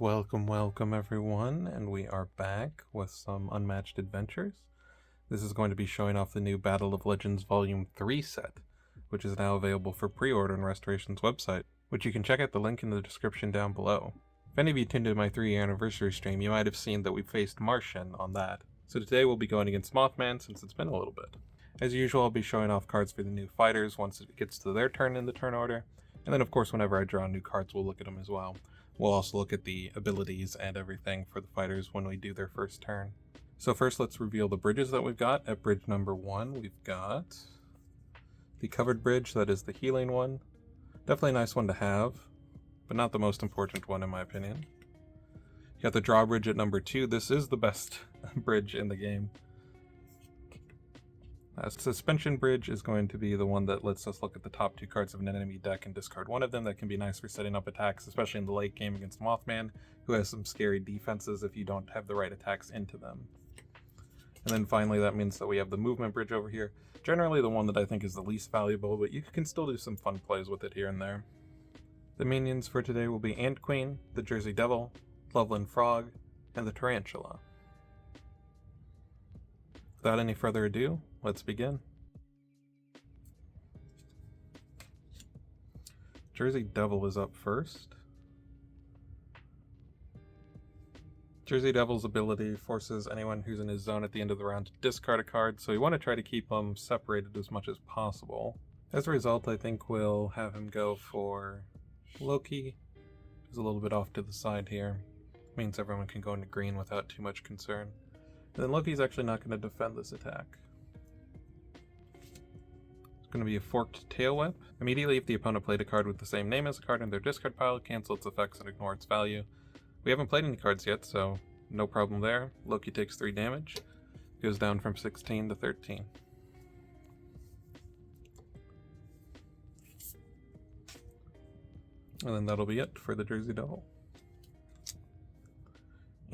Welcome everyone, and we are back with some Unmatched Adventures. This is going to be showing off the new Battle of Legends Volume 3 set, which is now available for pre-order on Restoration's website, which you can check out the link in the description down below. If any of you tuned into my 3-year anniversary stream, you might have seen that we faced Martian on that. So today we'll be going against Mothman since it's been a little bit. As usual, I'll be showing off cards for the new fighters once it gets to their turn in the turn order, and then of course whenever I draw new cards we'll look at them as well. We'll also look at the abilities and everything for the fighters when we do their first turn. So first let's reveal the bridges that we've got. At bridge number 1 we've got the covered bridge, that is the healing one. Definitely a nice one to have, but not the most important one in my opinion. You got the drawbridge at number 2. This is the best bridge in the game. Suspension bridge is going to be the one that lets us look at the top 2 cards of an enemy deck and discard one of them. That can be nice for setting up attacks, especially in the late game against Mothman, who has some scary defenses if you don't have the right attacks into them. And then finally that means that we have the movement bridge over here. Generally the one that I think is the least valuable, but you can still do some fun plays with it here and there. The minions for today will be Ant Queen, the Jersey Devil, Loveland Frog, and the Tarantula. Without any further ado, let's begin. Jersey Devil is up first. Jersey Devil's ability forces anyone who's in his zone at the end of the round to discard a card, so you want to try to keep them separated as much as possible. As a result, I think we'll have him go for Loki, who's a little bit off to the side here. Means everyone can go into green without too much concern. And then Loki's actually not going to defend this attack. It's going to be a Forked Tail Whip. Immediately if the opponent played a card with the same name as a card in their discard pile, cancel its effects and ignore its value. We haven't played any cards yet, so no problem there. Loki takes 3 damage. Goes down from 16 to 13. And then that'll be it for the Jersey Devil.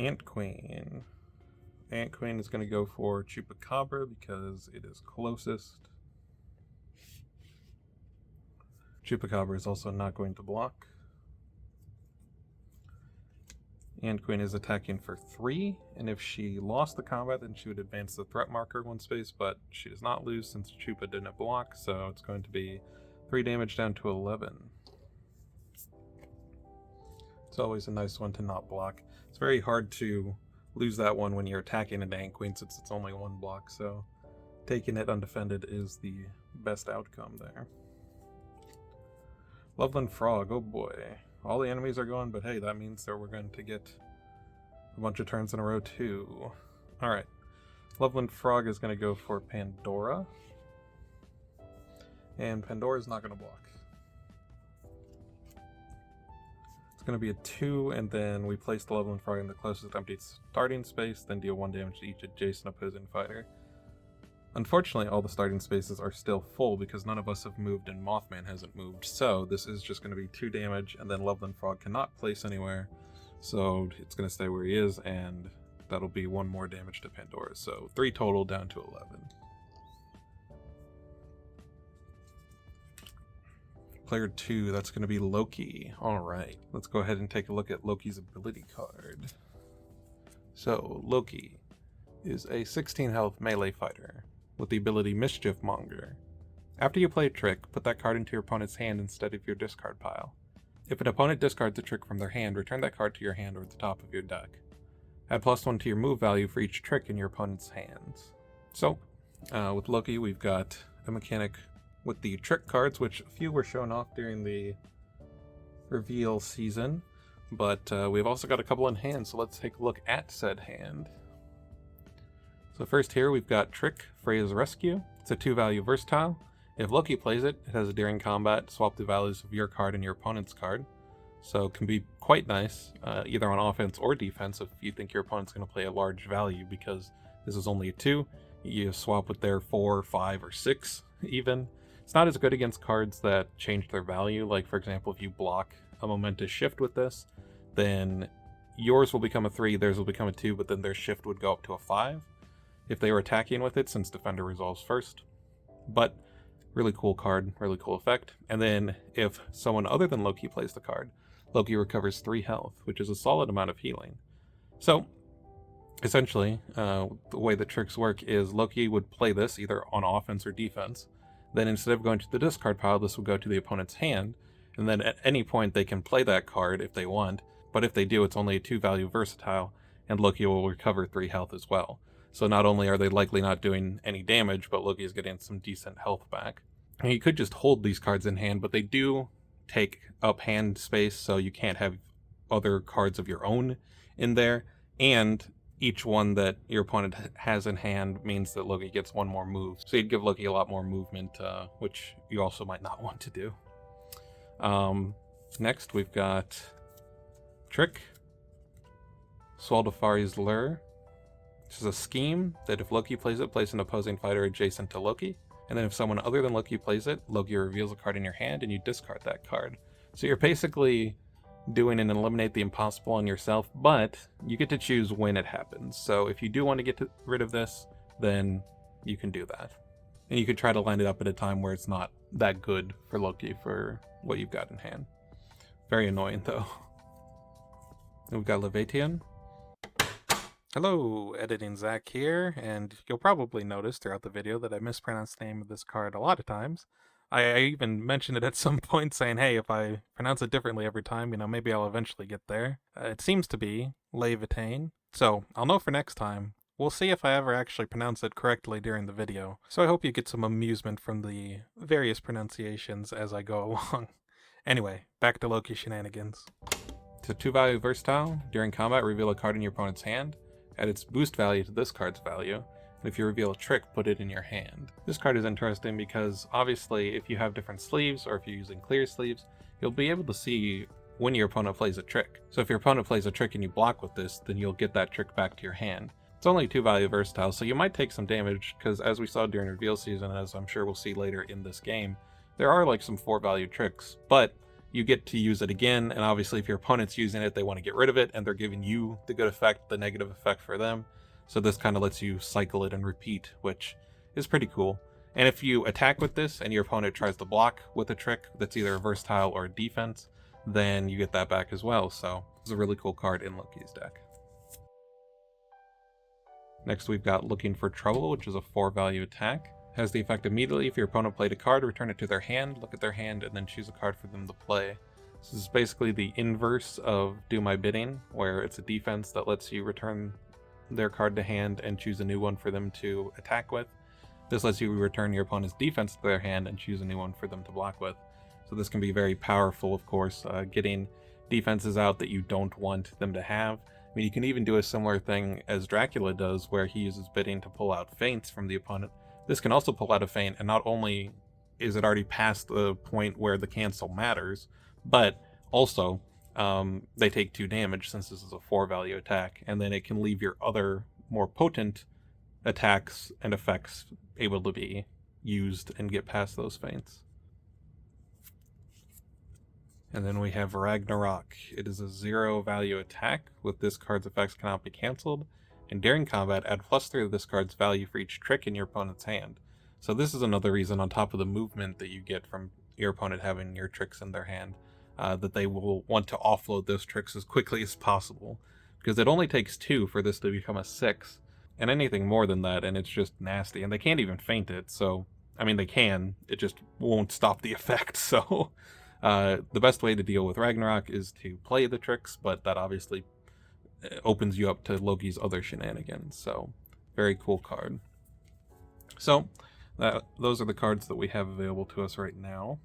Ant Queen. Ant Queen is going to go for Chupacabra because it is closest. Chupacabra is also not going to block. Ant Queen is attacking for 3, and if she lost the combat then she would advance the threat marker 1 space, but she does not lose since Chupa didn't block, so it's going to be 3 damage down to 11. It's always a nice one to not block. It's very hard to lose that one when you're attacking an Ant Queen since it's only 1 block, so taking it undefended is the best outcome there. Loveland Frog, oh boy. All the enemies are going, but hey, that means that we're going to get a bunch of turns in a row too. Alright, Loveland Frog is going to go for Pandora. And Pandora's not going to block. Going to be a 2, and then we place the Loveland Frog in the closest empty starting space, then deal 1 damage to each adjacent opposing fighter. Unfortunately, all the starting spaces are still full because none of us have moved and Mothman hasn't moved, so this is just going to be 2 damage, and then Loveland Frog cannot place anywhere, so it's going to stay where he is, and that'll be 1 more damage to Pandora, so 3 total down to 11. Player 2, that's going to be Loki. Alright, let's go ahead and take a look at Loki's ability card. So, Loki is a 16 health melee fighter with the ability Mischief Monger. After you play a trick, put that card into your opponent's hand instead of your discard pile. If an opponent discards a trick from their hand, return that card to your hand or the top of your deck. Add +1 to your move value for each trick in your opponent's hands. So, with Loki we've got a mechanic with the trick cards, which a few were shown off during the reveal season, but we've also got a couple in hand, so let's take a look at said hand. So first here we've got Trick, Freya's Rescue. It's a 2-value versatile. If Loki plays it, it has a during combat, swap the values of your card and your opponent's card. So it can be quite nice, either on offense or defense if you think your opponent's going to play a large value, because this is only a 2. You swap with their 4, 5, or 6 even. It's not as good against cards that change their value, like for example if you block a momentous shift with this, then yours will become a 3, theirs will become a 2, but then their shift would go up to a 5 if they were attacking with it, since Defender resolves first. But really cool card, really cool effect. And then if someone other than Loki plays the card, Loki recovers 3 health, which is a solid amount of healing. So, essentially, the way that tricks work is Loki would play this either on offense or defense. Then instead of going to the discard pile, this will go to the opponent's hand, and then at any point they can play that card if they want, but if they do, it's only a 2-value versatile, and Loki will recover 3 health as well. So not only are they likely not doing any damage, but Loki is getting some decent health back. And you could just hold these cards in hand, but they do take up hand space, so you can't have other cards of your own in there, and each one that your opponent has in hand means that Loki gets 1 more move. So you'd give Loki a lot more movement, which you also might not want to do. Next, we've got Trick, Swaldafari's Lure. This is a scheme that if Loki plays it, place an opposing fighter adjacent to Loki. And then if someone other than Loki plays it, Loki reveals a card in your hand and you discard that card. So you're basically doing an eliminate the impossible on yourself, but you get to choose when it happens. So if you do want to get rid of this, then you can do that. And you could try to line it up at a time where it's not that good for Loki for what you've got in hand. Very annoying though. We've got Levatian. Hello, Editing Zach here, and you'll probably notice throughout the video that I mispronounce the name of this card a lot of times. I even mentioned it at some point saying, hey, if I pronounce it differently every time, maybe I'll eventually get there. It seems to be Levatian, so I'll know for next time. We'll see if I ever actually pronounce it correctly during the video, so I hope you get some amusement from the various pronunciations as I go along. Anyway, back to Loki shenanigans. It's a 2-value versatile. During combat, reveal a card in your opponent's hand. Add its boost value to this card's value. And if you reveal a trick, put it in your hand. This card is interesting because obviously if you have different sleeves or if you're using clear sleeves, you'll be able to see when your opponent plays a trick. So if your opponent plays a trick and you block with this, then you'll get that trick back to your hand. It's only a 2-value versatile, so you might take some damage because as we saw during reveal season, as I'm sure we'll see later in this game, there are like some 4-value tricks, but you get to use it again, and obviously if your opponent's using it, they want to get rid of it, and they're giving you the good effect, the negative effect for them. So this kind of lets you cycle it and repeat, which is pretty cool. And if you attack with this and your opponent tries to block with a trick that's either a versatile or a defense, then you get that back as well. So it's a really cool card in Loki's deck. Next we've got Looking for Trouble, which is a 4-value attack. Has the effect immediately if your opponent played a card, return it to their hand, look at their hand, and then choose a card for them to play. This is basically the inverse of Do My Bidding, where it's a defense that lets you return their card to hand and choose a new one for them to attack with. This lets you return your opponent's defense to their hand and choose a new one for them to block with. So this can be very powerful, of course, getting defenses out that you don't want them to have. I mean, you can even do a similar thing as Dracula does, where he uses bidding to pull out feints from the opponent. This can also pull out a feint, and not only is it already past the point where the cancel matters, but also they take 2 damage since this is a 4-value attack, and then it can leave your other more potent attacks and effects able to be used and get past those feints. And then we have Ragnarok. It is a 0-value attack. With this card's effects cannot be cancelled. And during combat, add +3 to this card's value for each trick in your opponent's hand. So this is another reason, on top of the movement that you get from your opponent having your tricks in their hand, that they will want to offload those tricks as quickly as possible. Because it only takes 2 for this to become a 6. And anything more than that, and it's just nasty. And they can't even feint it, so... I mean, they can, it just won't stop the effect, so... the best way to deal with Ragnarok is to play the tricks, but that obviously opens you up to Loki's other shenanigans, so very cool card. So those are the cards that we have available to us right now.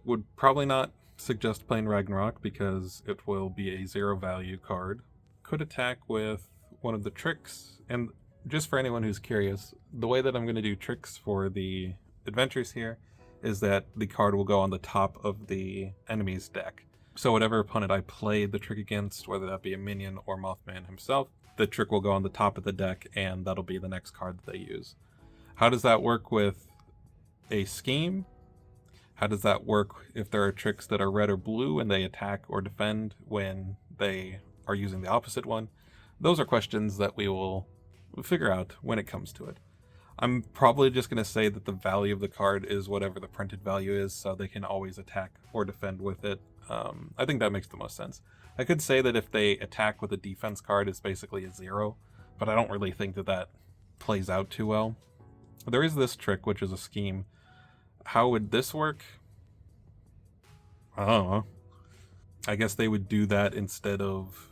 Would probably not suggest playing Ragnarok because it will be a 0-value card. Could attack with one of the tricks, and just for anyone who's curious, the way that I'm going to do tricks for the adventures here is that the card will go on the top of the enemy's deck. So whatever opponent I play the trick against, whether that be a minion or Mothman himself, the trick will go on the top of the deck, and that'll be the next card that they use. How does that work with a scheme? How does that work if there are tricks that are red or blue and they attack or defend when they are using the opposite one? Those are questions that we will figure out when it comes to it. I'm probably just going to say that the value of the card is whatever the printed value is, so they can always attack or defend with it. I think that makes the most sense. I could say that if they attack with a defense card, it's basically a 0, but I don't really think that that plays out too well. There is this trick, which is a scheme. How would this work? I don't know. I guess they would do that instead of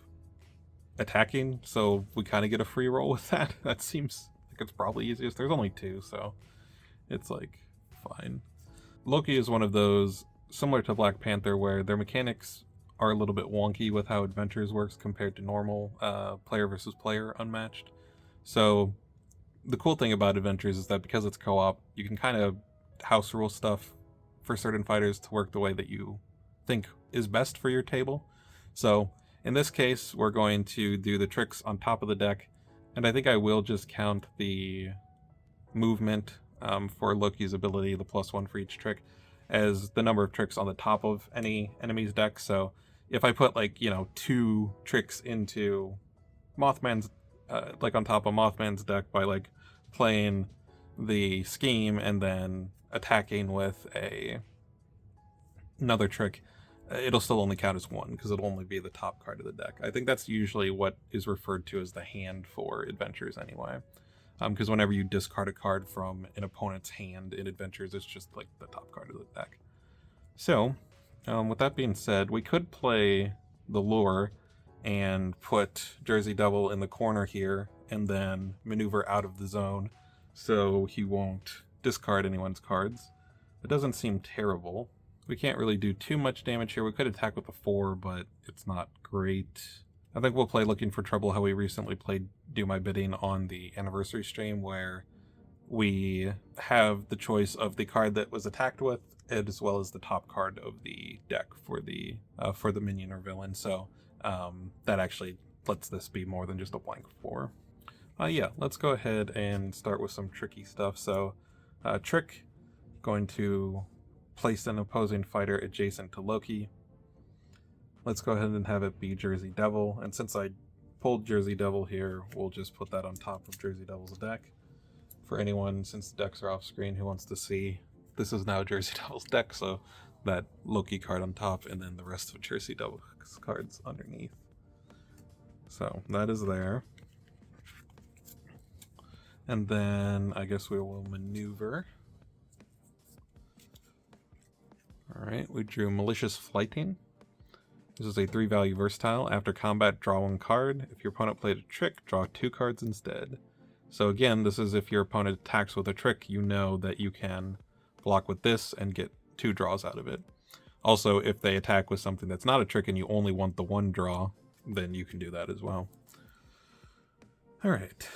attacking, so we kind of get a free roll with that. That seems like it's probably easiest. There's only 2, so it's like fine. Loki is one of those, similar to Black Panther, where their mechanics are a little bit wonky with how Adventures works compared to normal player versus player Unmatched. So the cool thing about Adventures is that because it's co-op, you can kind of house rule stuff for certain fighters to work the way that you think is best for your table. So in this case, we're going to do the tricks on top of the deck, and I think I will just count the movement for Loki's ability, the +1 for each trick, as the number of tricks on the top of any enemy's deck. So if I put, like, 2 tricks into Mothman's, like on top of Mothman's deck by like playing the scheme and then attacking with another trick, it'll still only count as 1 because it'll only be the top card of the deck. I think that's usually what is referred to as the hand for Adventures anyway. Because whenever you discard a card from an opponent's hand in Adventures, it's just like the top card of the deck. So, with that being said, we could play the lure and put Jersey Devil in the corner here and then maneuver out of the zone so he won't discard anyone's cards. It doesn't seem terrible. We can't really do too much damage here. We could attack with a 4, but it's not great. I think we'll play Looking for Trouble how we recently played Do My Bidding on the anniversary stream, where we have the choice of the card that was attacked with as well as the top card of the deck for the minion or villain. So that actually lets this be more than just a blank 4. Yeah, let's go ahead and start with some tricky stuff. So trick, going to place an opposing fighter adjacent to Loki. Let's go ahead and have it be Jersey Devil, and since I pulled Jersey Devil here, we'll just put that on top of Jersey Devil's deck. For anyone, since the decks are off screen, who wants to see, this is now Jersey Devil's deck, so that Loki card on top, and then the rest of Jersey Devil's cards underneath. So that is there. And then I guess we will maneuver. Alright, we drew Malicious Flighting. This is a 3-value versatile. After combat, draw 1 card. If your opponent played a trick, draw 2 cards instead. So again, this is if your opponent attacks with a trick, you know that you can block with this and get 2 draws out of it. Also, if they attack with something that's not a trick and you only want the 1 draw, then you can do that as well. Alright,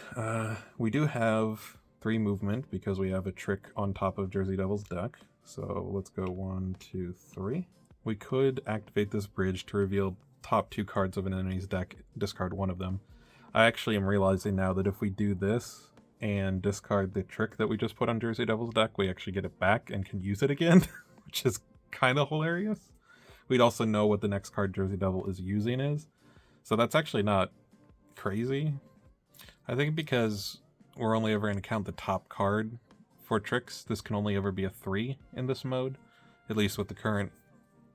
we do have 3 movement because we have a trick on top of Jersey Devil's deck. So let's go 1, 2, 3. We could activate this bridge to reveal top 2 cards of an enemy's deck, discard 1 of them. I actually am realizing now that if we do this and discard the trick that we just put on Jersey Devil's deck, we actually get it back and can use it again, which is kind of hilarious. We'd also know what the next card Jersey Devil is using is, so that's actually not crazy. I think because we're only ever going to count the top card for tricks, this can only ever be a 3 in this mode, at least with the current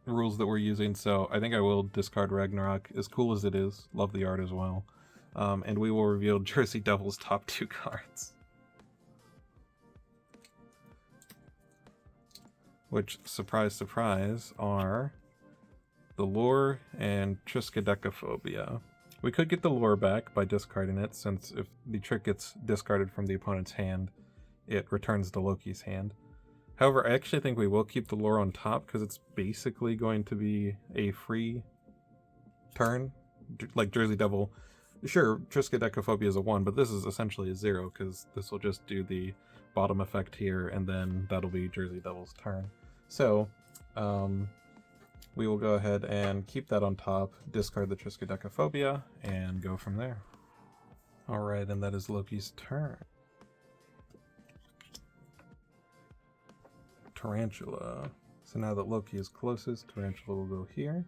rules that we're using. So I think I will discard Ragnarok, as cool as it is. Love the art as well. And we will reveal Jersey Devil's top 2 cards, which, surprise surprise, are the Lure and Triskaidekaphobia. We could get the Lure back by discarding it, since if the trick gets discarded from the opponent's hand, it returns to Loki's hand. However, I actually think we will keep the Lure on top because it's basically going to be a free turn. Like Jersey Devil, sure, Triskaidekaphobia is a 1, but this is essentially a 0 because this will just do the bottom effect here, and then that'll be Jersey Devil's turn. So, we will go ahead and keep that on top, discard the Triskaidekaphobia, and go from there. Alright, and that is Loki's turn. Tarantula. So now that Loki is closest, Tarantula will go here.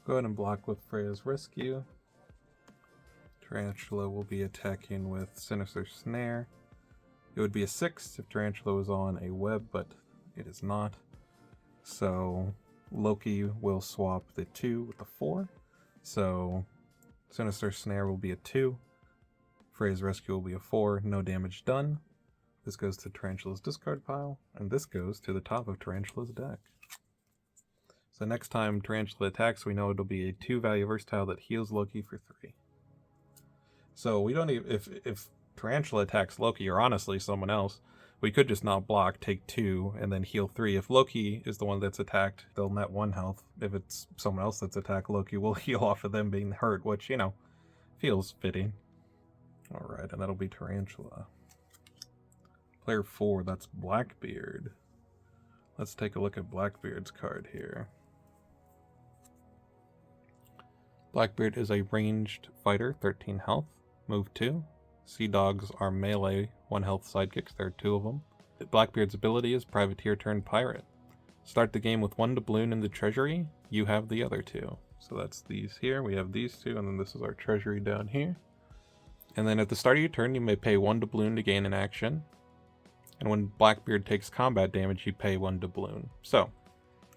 Go ahead and block with Freya's Rescue. Tarantula will be attacking with Sinister Snare. It would be a 6 if Tarantula was on a web, but it is not. So Loki will swap the 2 with the 4. So Sinister Snare will be a 2. Frey's Rescue will be a 4. No damage done. This goes to Tarantula's discard pile, and this goes to the top of Tarantula's deck. So next time Tarantula attacks, we know it'll be a 2-value versatile that heals Loki for 3. So we don't even, if Tarantula attacks Loki, or honestly someone else, we could just not block, take 2, and then heal 3. If Loki is the one that's attacked, they'll net 1 health. If it's someone else that's attacked Loki, we'll heal off of them being hurt, which, you know, feels fitting. Alright, and that'll be Tarantula. Player 4, that's Blackbeard. Let's take a look at Blackbeard's card here. Blackbeard is a ranged fighter, 13 health, move 2. Sea Dogs are melee, 1 health sidekicks, there are 2 of them. Blackbeard's ability is Privateer turned Pirate. Start the game with 1 doubloon in the treasury, you have the other 2. So that's these here, we have these 2, and then this is our treasury down here. And then at the start of your turn, you may pay 1 doubloon to gain an action. And when Blackbeard takes combat damage, you pay 1 doubloon. So,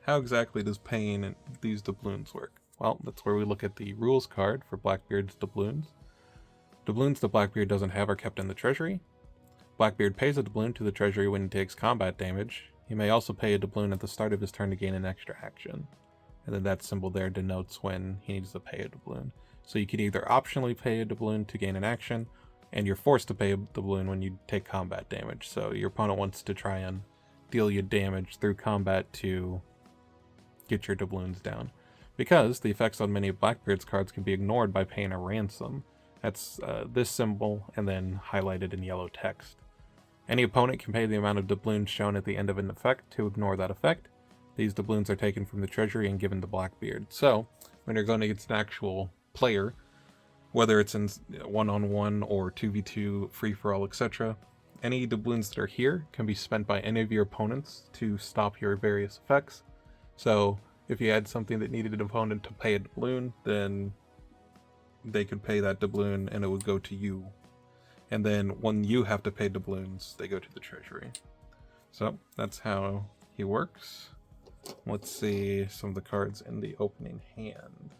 how exactly does paying these doubloons work? Well, that's where we look at the rules card for Blackbeard's doubloons. Doubloons that Blackbeard doesn't have are kept in the treasury. Blackbeard pays a doubloon to the treasury when he takes combat damage. He may also pay a doubloon at the start of his turn to gain an extra action. And then that symbol there denotes when he needs to pay a doubloon. So you can either optionally pay a doubloon to gain an action, and you're forced to pay a doubloon when you take combat damage. So your opponent wants to try and deal you damage through combat to get your doubloons down. Because the effects on many of Blackbeard's cards can be ignored by paying a ransom. That's this symbol and then highlighted in yellow text. Any opponent can pay the amount of doubloons shown at the end of an effect to ignore that effect. These doubloons are taken from the treasury and given to Blackbeard. So, when you're going against an actual player, whether it's in 1-on-1 or 2v2, free-for-all, etc., any doubloons that are here can be spent by any of your opponents to stop your various effects. So, if you had something that needed an opponent to pay a doubloon, then they could pay that doubloon and it would go to you. And then when you have to pay doubloons, they go to the treasury. So that's how he works. Let's see some of the cards in the opening hand.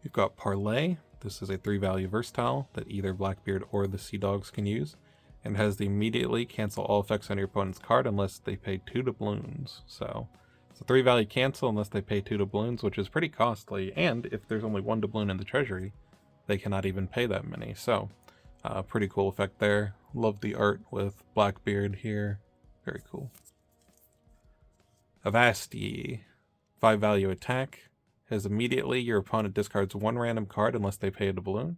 You've got Parlay. This is a 3-value versatile that either Blackbeard or the Sea Dogs can use, and has the immediately cancel all effects on your opponent's card unless they pay 2 doubloons. So it's a 3-value cancel unless they pay 2 doubloons, which is pretty costly, and if there's only 1 doubloon in the treasury, they cannot even pay that many. So pretty cool effect there. Love the art with Blackbeard here. Very cool. Avasti, 5-value attack. Has immediately your opponent discards 1 random card unless they pay a doubloon.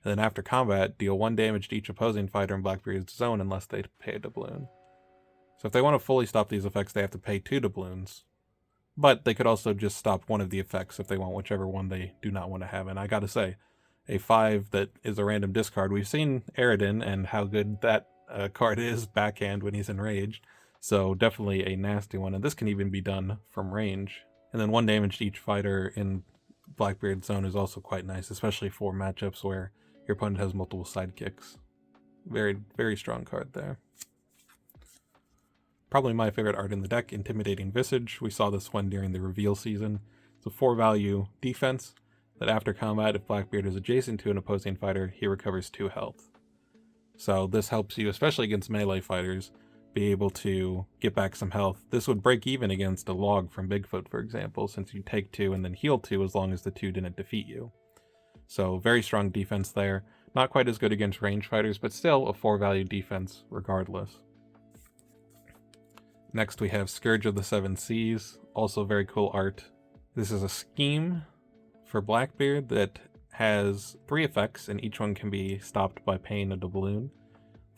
And then after combat, deal 1 damage to each opposing fighter in Blackbeard's zone unless they pay a doubloon. So if they want to fully stop these effects, they have to pay 2 doubloons. But they could also just stop one of the effects if they want whichever one they do not want to have. And I gotta say, a 5 that is a random discard. We've seen Aridin and how good that card is backhand when he's enraged. So definitely a nasty one. And this can even be done from range. And then 1 damage to each fighter in Blackbeard's zone is also quite nice, especially for matchups where your opponent has multiple sidekicks. Very, very strong card there. Probably my favorite art in the deck, Intimidating Visage. We saw this one during the reveal season. It's a 4-value defense that after combat, if Blackbeard is adjacent to an opposing fighter, he recovers 2 health. So this helps you, especially against melee fighters, be able to get back some health. This would break even against a log from Bigfoot, for example, since you take 2 and then heal 2 as long as the 2 didn't defeat you. So very strong defense there. Not quite as good against range fighters, but still a 4-value defense regardless. Next we have Scourge of the Seven Seas, also very cool art. This is a scheme for Blackbeard that has 3 effects, and each one can be stopped by paying a doubloon.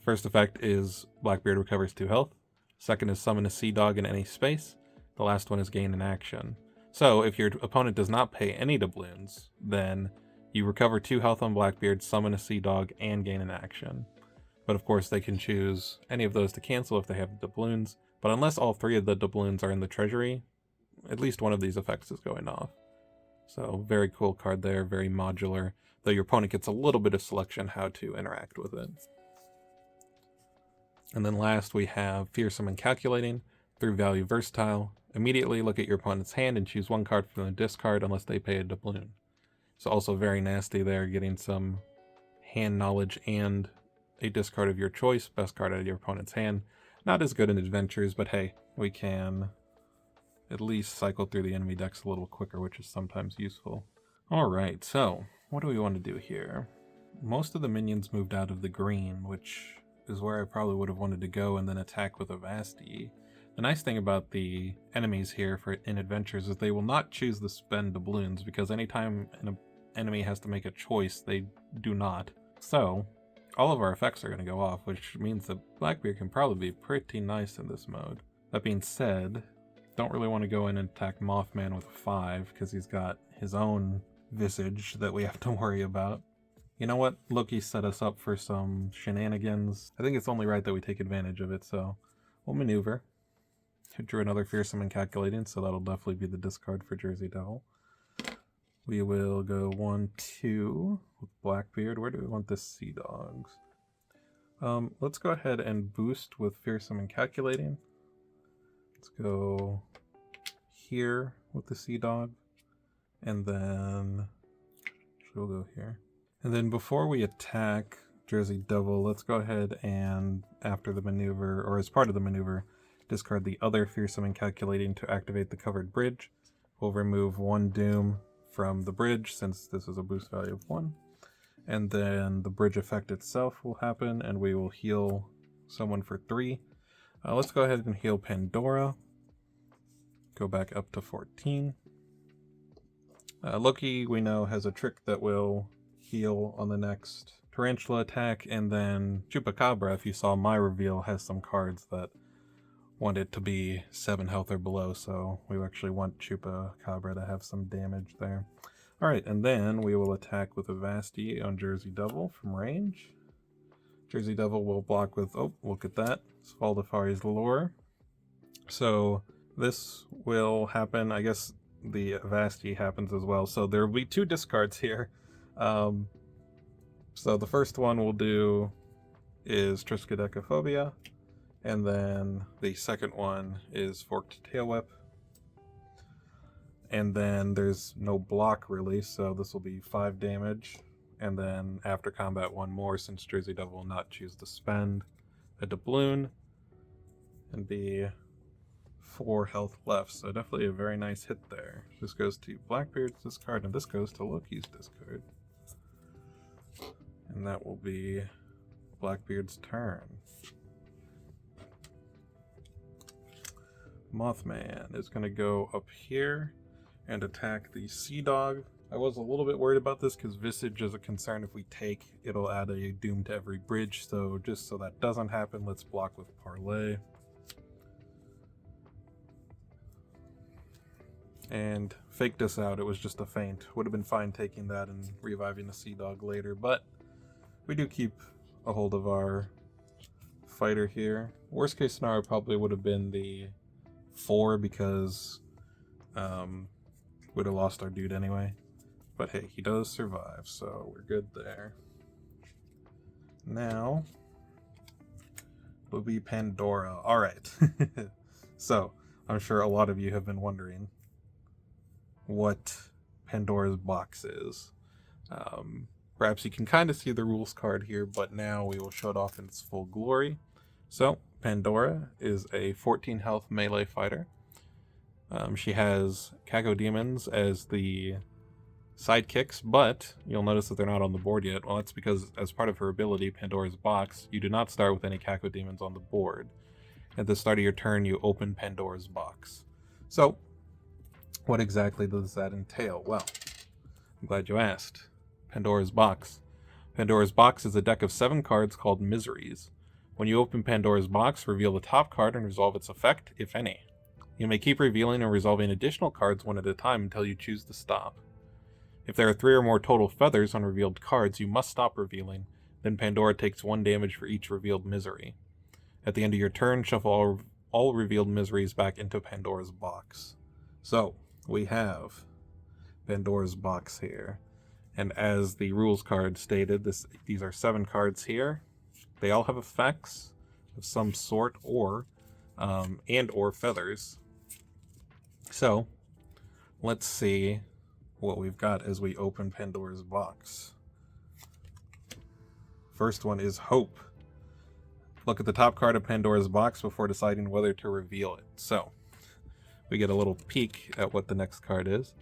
First effect is Blackbeard recovers 2 health. Second is summon a Sea Dog in any space. The last one is gain an action. So if your opponent does not pay any doubloons, then you recover 2 health on Blackbeard, summon a Sea Dog, and gain an action. But of course they can choose any of those to cancel if they have doubloons. But unless all 3 of the doubloons are in the treasury, at least one of these effects is going off. So very cool card there, very modular, though your opponent gets a little bit of selection how to interact with it. And then last we have Fearsome and Calculating. 3-value versatile. Immediately look at your opponent's hand and choose one card from the discard unless they pay a doubloon. So also very nasty there, getting some hand knowledge and a discard of your choice, best card out of your opponent's hand. Not as good in adventures, but hey, we can at least cycle through the enemy decks a little quicker, which is sometimes useful. Alright, so what do we want to do here? Most of the minions moved out of the green, which is where I probably would have wanted to go and then attack with a Vasti. The nice thing about the enemies here in adventures is they will not choose to spend doubloons, because anytime an enemy has to make a choice, they do not. So all of our effects are going to go off, which means that Blackbeard can probably be pretty nice in this mode. That being said, don't really want to go in and attack Mothman with a 5, because he's got his own visage that we have to worry about. You know what? Loki set us up for some shenanigans. I think it's only right that we take advantage of it, so we'll maneuver. Drew another Fearsome and Calculating, so that'll definitely be the discard for Jersey Devil. We will go 1-2 with Blackbeard. Where do we want the Sea Dogs? Let's go ahead and boost with Fearsome and Calculating. Let's go here with the Sea Dog, and then we'll go here. And then before we attack Jersey Devil, let's go ahead and, after the maneuver, or as part of the maneuver, discard the other Fearsome and Calculating to activate the covered bridge. We'll remove 1 Doom from the bridge, since this is a boost value of 1. And then the bridge effect itself will happen, and we will heal someone for 3. Let's go ahead and heal Pandora. Go back up to 14. Loki, we know, has a trick that will heal on the next Tarantula attack, and then Chupacabra, if you saw my reveal, has some cards that want it to be 7 health or below, so we actually want Chupacabra to have some damage there. Alright, and then we will attack with a Vasti on Jersey Devil from range. Jersey Devil will block with, oh, look at that, Svaldafari's Lure. So this will happen, I guess the Vasti happens as well, so there will be 2 discards here. So the first one we'll do is Triskaidekaphobia, and then the second one is Forked Tail Whip. And then there's no block really, so this will be 5 damage. And then after combat 1 more, since Jersey Devil will not choose to spend a doubloon, and be 4 health left. So definitely a very nice hit there. This goes to Blackbeard's discard, and this goes to Loki's discard. And that will be Blackbeard's turn. Mothman is going to go up here and attack the Sea Dog. I was a little bit worried about this because Visage is a concern. If we take, it'll add a doom to every bridge, so just so that doesn't happen, let's block with Parlay. And fake this out, it was just a feint. Would have been fine taking that and reviving the Sea Dog later, but we do keep a hold of our fighter here. Worst case scenario probably would have been the 4, because would have lost our dude anyway. But hey, he does survive, so we're good there. Now will be Pandora. Alright. So, I'm sure a lot of you have been wondering what Pandora's box is. Perhaps you can kind of see the rules card here, but now we will show it off in its full glory. So, Pandora is a 14 health melee fighter. She has Cacodemons as the sidekicks, but you'll notice that they're not on the board yet. Well, that's because as part of her ability, Pandora's Box, you do not start with any Cacodemons on the board. At the start of your turn, you open Pandora's Box. So, what exactly does that entail? Well, I'm glad you asked. Pandora's Box. Pandora's Box is a deck of 7 cards called Miseries. When you open Pandora's Box, reveal the top card and resolve its effect, if any. You may keep revealing and resolving additional cards one at a time until you choose to stop. If there are 3 or more total feathers on revealed cards, you must stop revealing. Then Pandora takes 1 damage for each revealed misery. At the end of your turn, shuffle all revealed miseries back into Pandora's Box. So, we have Pandora's Box here. And as the rules card stated, these are 7 cards here. They all have effects of some sort, or and or feathers. So let's see what we've got as we open Pandora's box. First one is Hope. Look at the top card of Pandora's box before deciding whether to reveal it. So we get a little peek at what the next card is.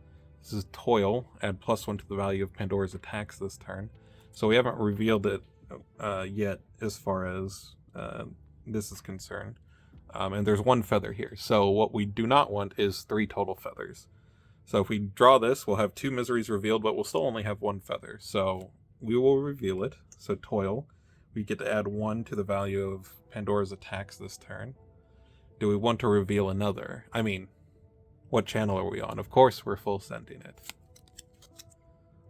This is Toil. Add +1 to the value of Pandora's attacks this turn. So we haven't revealed it yet as far as this is concerned. And there's 1 feather here. So what we do not want is 3 total feathers. So if we draw this, we'll have 2 miseries revealed, but we'll still only have 1 feather. So we will reveal it. So Toil. We get to add 1 to the value of Pandora's attacks this turn. Do we want to reveal another? I mean, what channel are we on? Of course we're full sending it.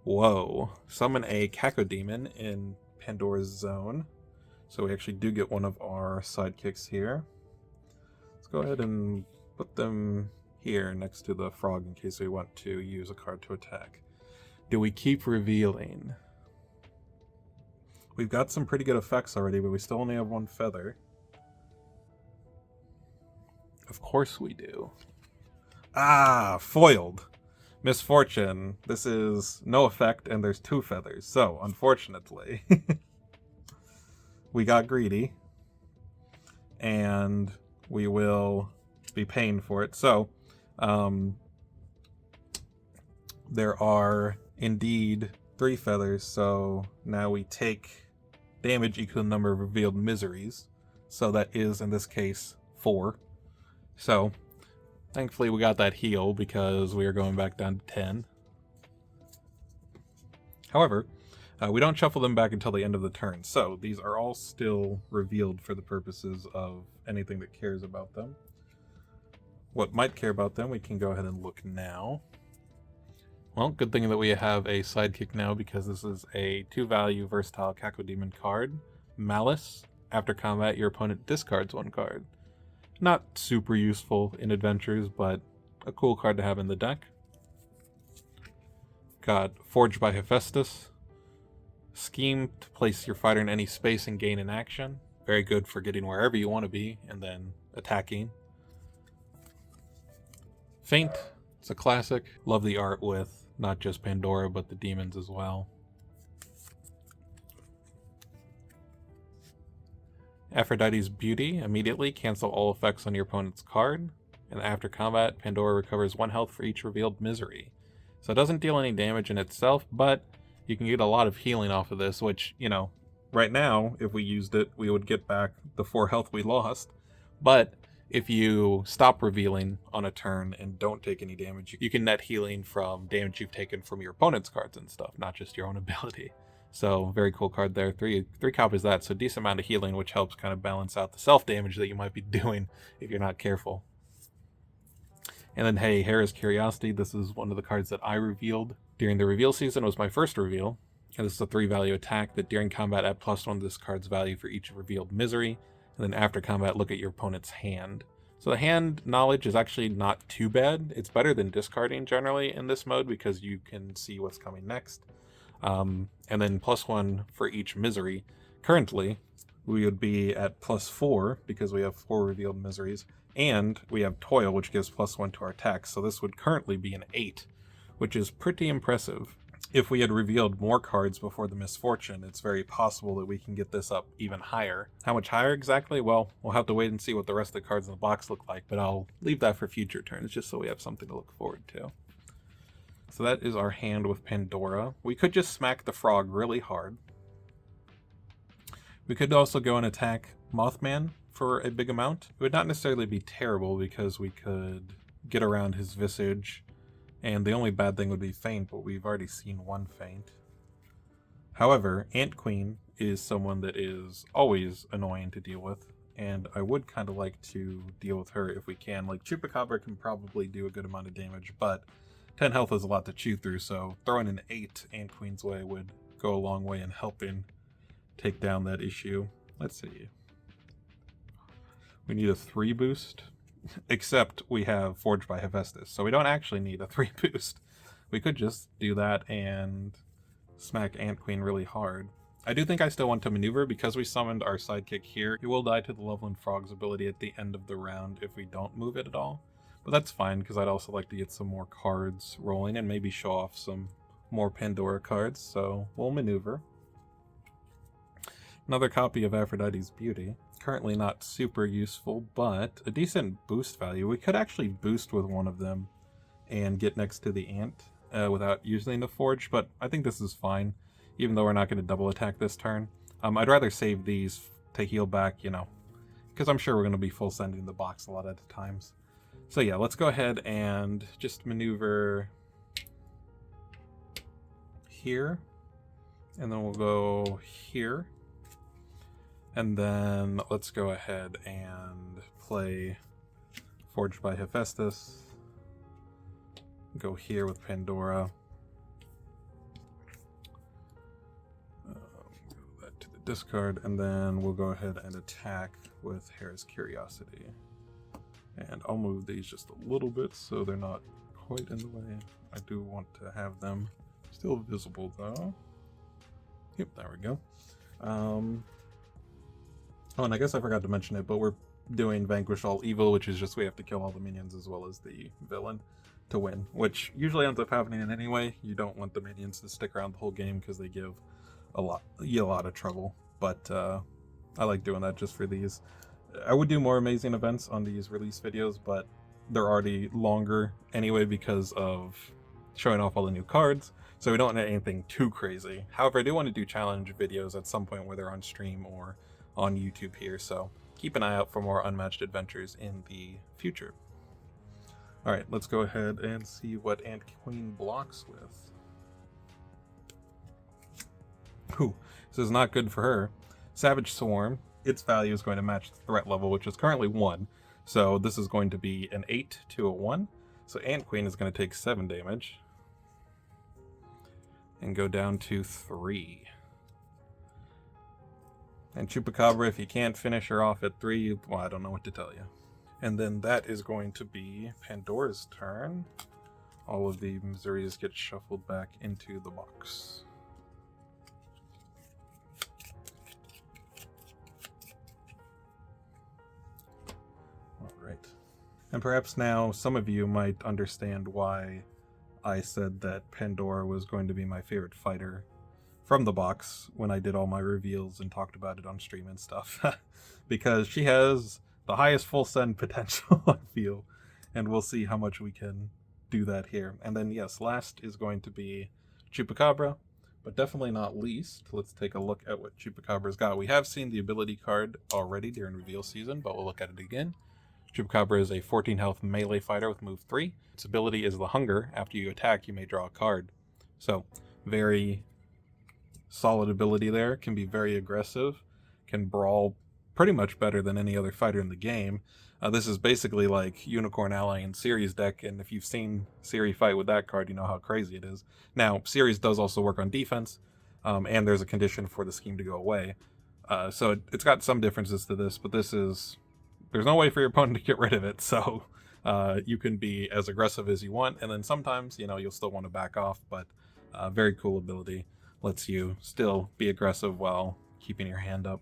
Whoa. Summon a Cacodemon in Pandora's zone. So we actually do get one of our sidekicks here. Let's go ahead and put them here next to the frog in case we want to use a card to attack. Do we keep revealing? We've got some pretty good effects already, but we still only have 1 feather. Of course we do. Ah, foiled. Misfortune. This is no effect, and there's 2 feathers. So, unfortunately, we got greedy, and we will be paying for it. So, there are indeed 3 feathers, so now we take damage equal to the number of revealed miseries. So that is, in this case, 4. So, thankfully we got that heal because we are going back down to 10. However, we don't shuffle them back until the end of the turn, so these are all still revealed for the purposes of anything that cares about them. What might care about them, we can go ahead and look now. Well, good thing that we have a sidekick now because this is a 2-value versatile Cacodemon card. Malice. After combat, your opponent discards 1 card. Not super useful in adventures, but a cool card to have in the deck. Got Forged by Hephaestus. Scheme to place your fighter in any space and gain an action. Very good for getting wherever you want to be and then attacking. Feint. It's a classic. Love the art with not just Pandora, but the demons as well. Aphrodite's Beauty. Immediately cancel all effects on your opponent's card. And after combat, Pandora recovers 1 health for each revealed misery. So it doesn't deal any damage in itself, but you can get a lot of healing off of this, which, you know, right now, if we used it, we would get back the 4 health we lost. But if you stop revealing on a turn and don't take any damage, you can net healing from damage you've taken from your opponent's cards and stuff, not just your own ability. So, very cool card there. 3 copies of that, so decent amount of healing, which helps kind of balance out the self-damage that you might be doing if you're not careful. And then, hey, Hera's Curiosity. This is one of the cards that I revealed during the reveal season. It was my first reveal. And this is a 3-value attack that during combat add +1 to this card's value for each revealed misery. And then after combat, look at your opponent's hand. So the hand knowledge is actually not too bad. It's better than discarding generally in this mode because you can see what's coming next. And then +1 for each misery. Currently, we would be at +4 because we have 4 revealed miseries. And we have Toil, which gives +1 to our attacks. So this would currently be an 8, which is pretty impressive. If we had revealed more cards before the misfortune, it's very possible that we can get this up even higher. How much higher exactly? Well, we'll have to wait and see what the rest of the cards in the box look like, but I'll leave that for future turns just so we have something to look forward to. So that is our hand with Pandora. We could just smack the frog really hard. We could also go and attack Mothman for a big amount. It would not necessarily be terrible because we could get around his visage. And the only bad thing would be Feint, but we've already seen 1 Feint. However, Ant Queen is someone that is always annoying to deal with, and I would kind of like to deal with her if we can. Like, Chupacabra can probably do a good amount of damage, but 10 health is a lot to chew through, so throwing an 8 Ant Queen's way would go a long way in helping take down that issue. Let's see. We need a 3 boost. Except we have Forged by Hephaestus, so we don't actually need a 3 boost. We could just do that and smack Ant Queen really hard. I do think I still want to maneuver because we summoned our sidekick here. He will die to the Loveland Frog's ability at the end of the round if we don't move it at all. But that's fine because I'd also like to get some more cards rolling and maybe show off some more Pandora cards, so we'll maneuver. Another copy of Aphrodite's Beauty. Currently not super useful, but a decent boost value. We could actually boost with one of them and get next to the ant without using the forge, but I think this is fine, even though we're not going to double attack this turn. I'd rather save these to heal back, you know, because I'm sure we're going to be full sending the box a lot of times. So yeah, let's go ahead and just maneuver here, and then we'll go here, and then let's go ahead and play Forged by Hephaestus, go here with Pandora, that to the discard, and then we'll go ahead and attack with Hera's Curiosity. And I'll move these just a little bit so they're not quite in the way. I do want to have them still visible though. Yep, there we go. Oh, and I guess I forgot to mention it, but we're doing Vanquish All Evil, which is just we have to kill all the minions as well as the villain to win, which usually ends up happening in anyway. You don't want the minions to stick around the whole game because they give a lot of trouble, but I like doing that just for these. I would do more amazing events on these release videos, but they're already longer anyway because of showing off all the new cards, so we don't want anything too crazy. However, I do want to do challenge videos at some point where they're on stream or on YouTube here, so keep an eye out for more Unmatched Adventures in the future. Alright, let's go ahead and see what Ant Queen blocks with. Ooh, this is not good for her. Savage Swarm. Its value is going to match the threat level, which is currently 1. So this is going to be an 8 to a 1. So Ant Queen is going to take 7 damage. And go down to 3. And Chupacabra, if you can't finish her off at 3, well, I don't know what to tell you. And then that is going to be Pandora's turn. All of the Missouris get shuffled back into the box. And perhaps now some of you might understand why I said that Pandora was going to be my favorite fighter from the box when I did all my reveals and talked about it on stream and stuff. Because she has the highest full send potential, I feel. And we'll see how much we can do that here. And then yes, last is going to be Chupacabra, but definitely not least. Let's take a look at what Chupacabra's got. We have seen the ability card already during reveal season, but we'll look at it again. Chupacabra is a 14 health melee fighter with move 3. Its ability is the Hunger. After you attack, you may draw a card. So, very solid ability there. Can be very aggressive. Can brawl pretty much better than any other fighter in the game. This is basically like Unicorn Ally in Ciri's deck, and if you've seen Ciri fight with that card, you know how crazy it is. Now, Ciri's does also work on defense, and there's a condition for the scheme to go away. So it's got some differences to this, but this is... There's no way for your opponent to get rid of it, so you can be as aggressive as you want, and then sometimes, you know, you'll still want to back off, but very cool ability. Lets you still be aggressive while keeping your hand up.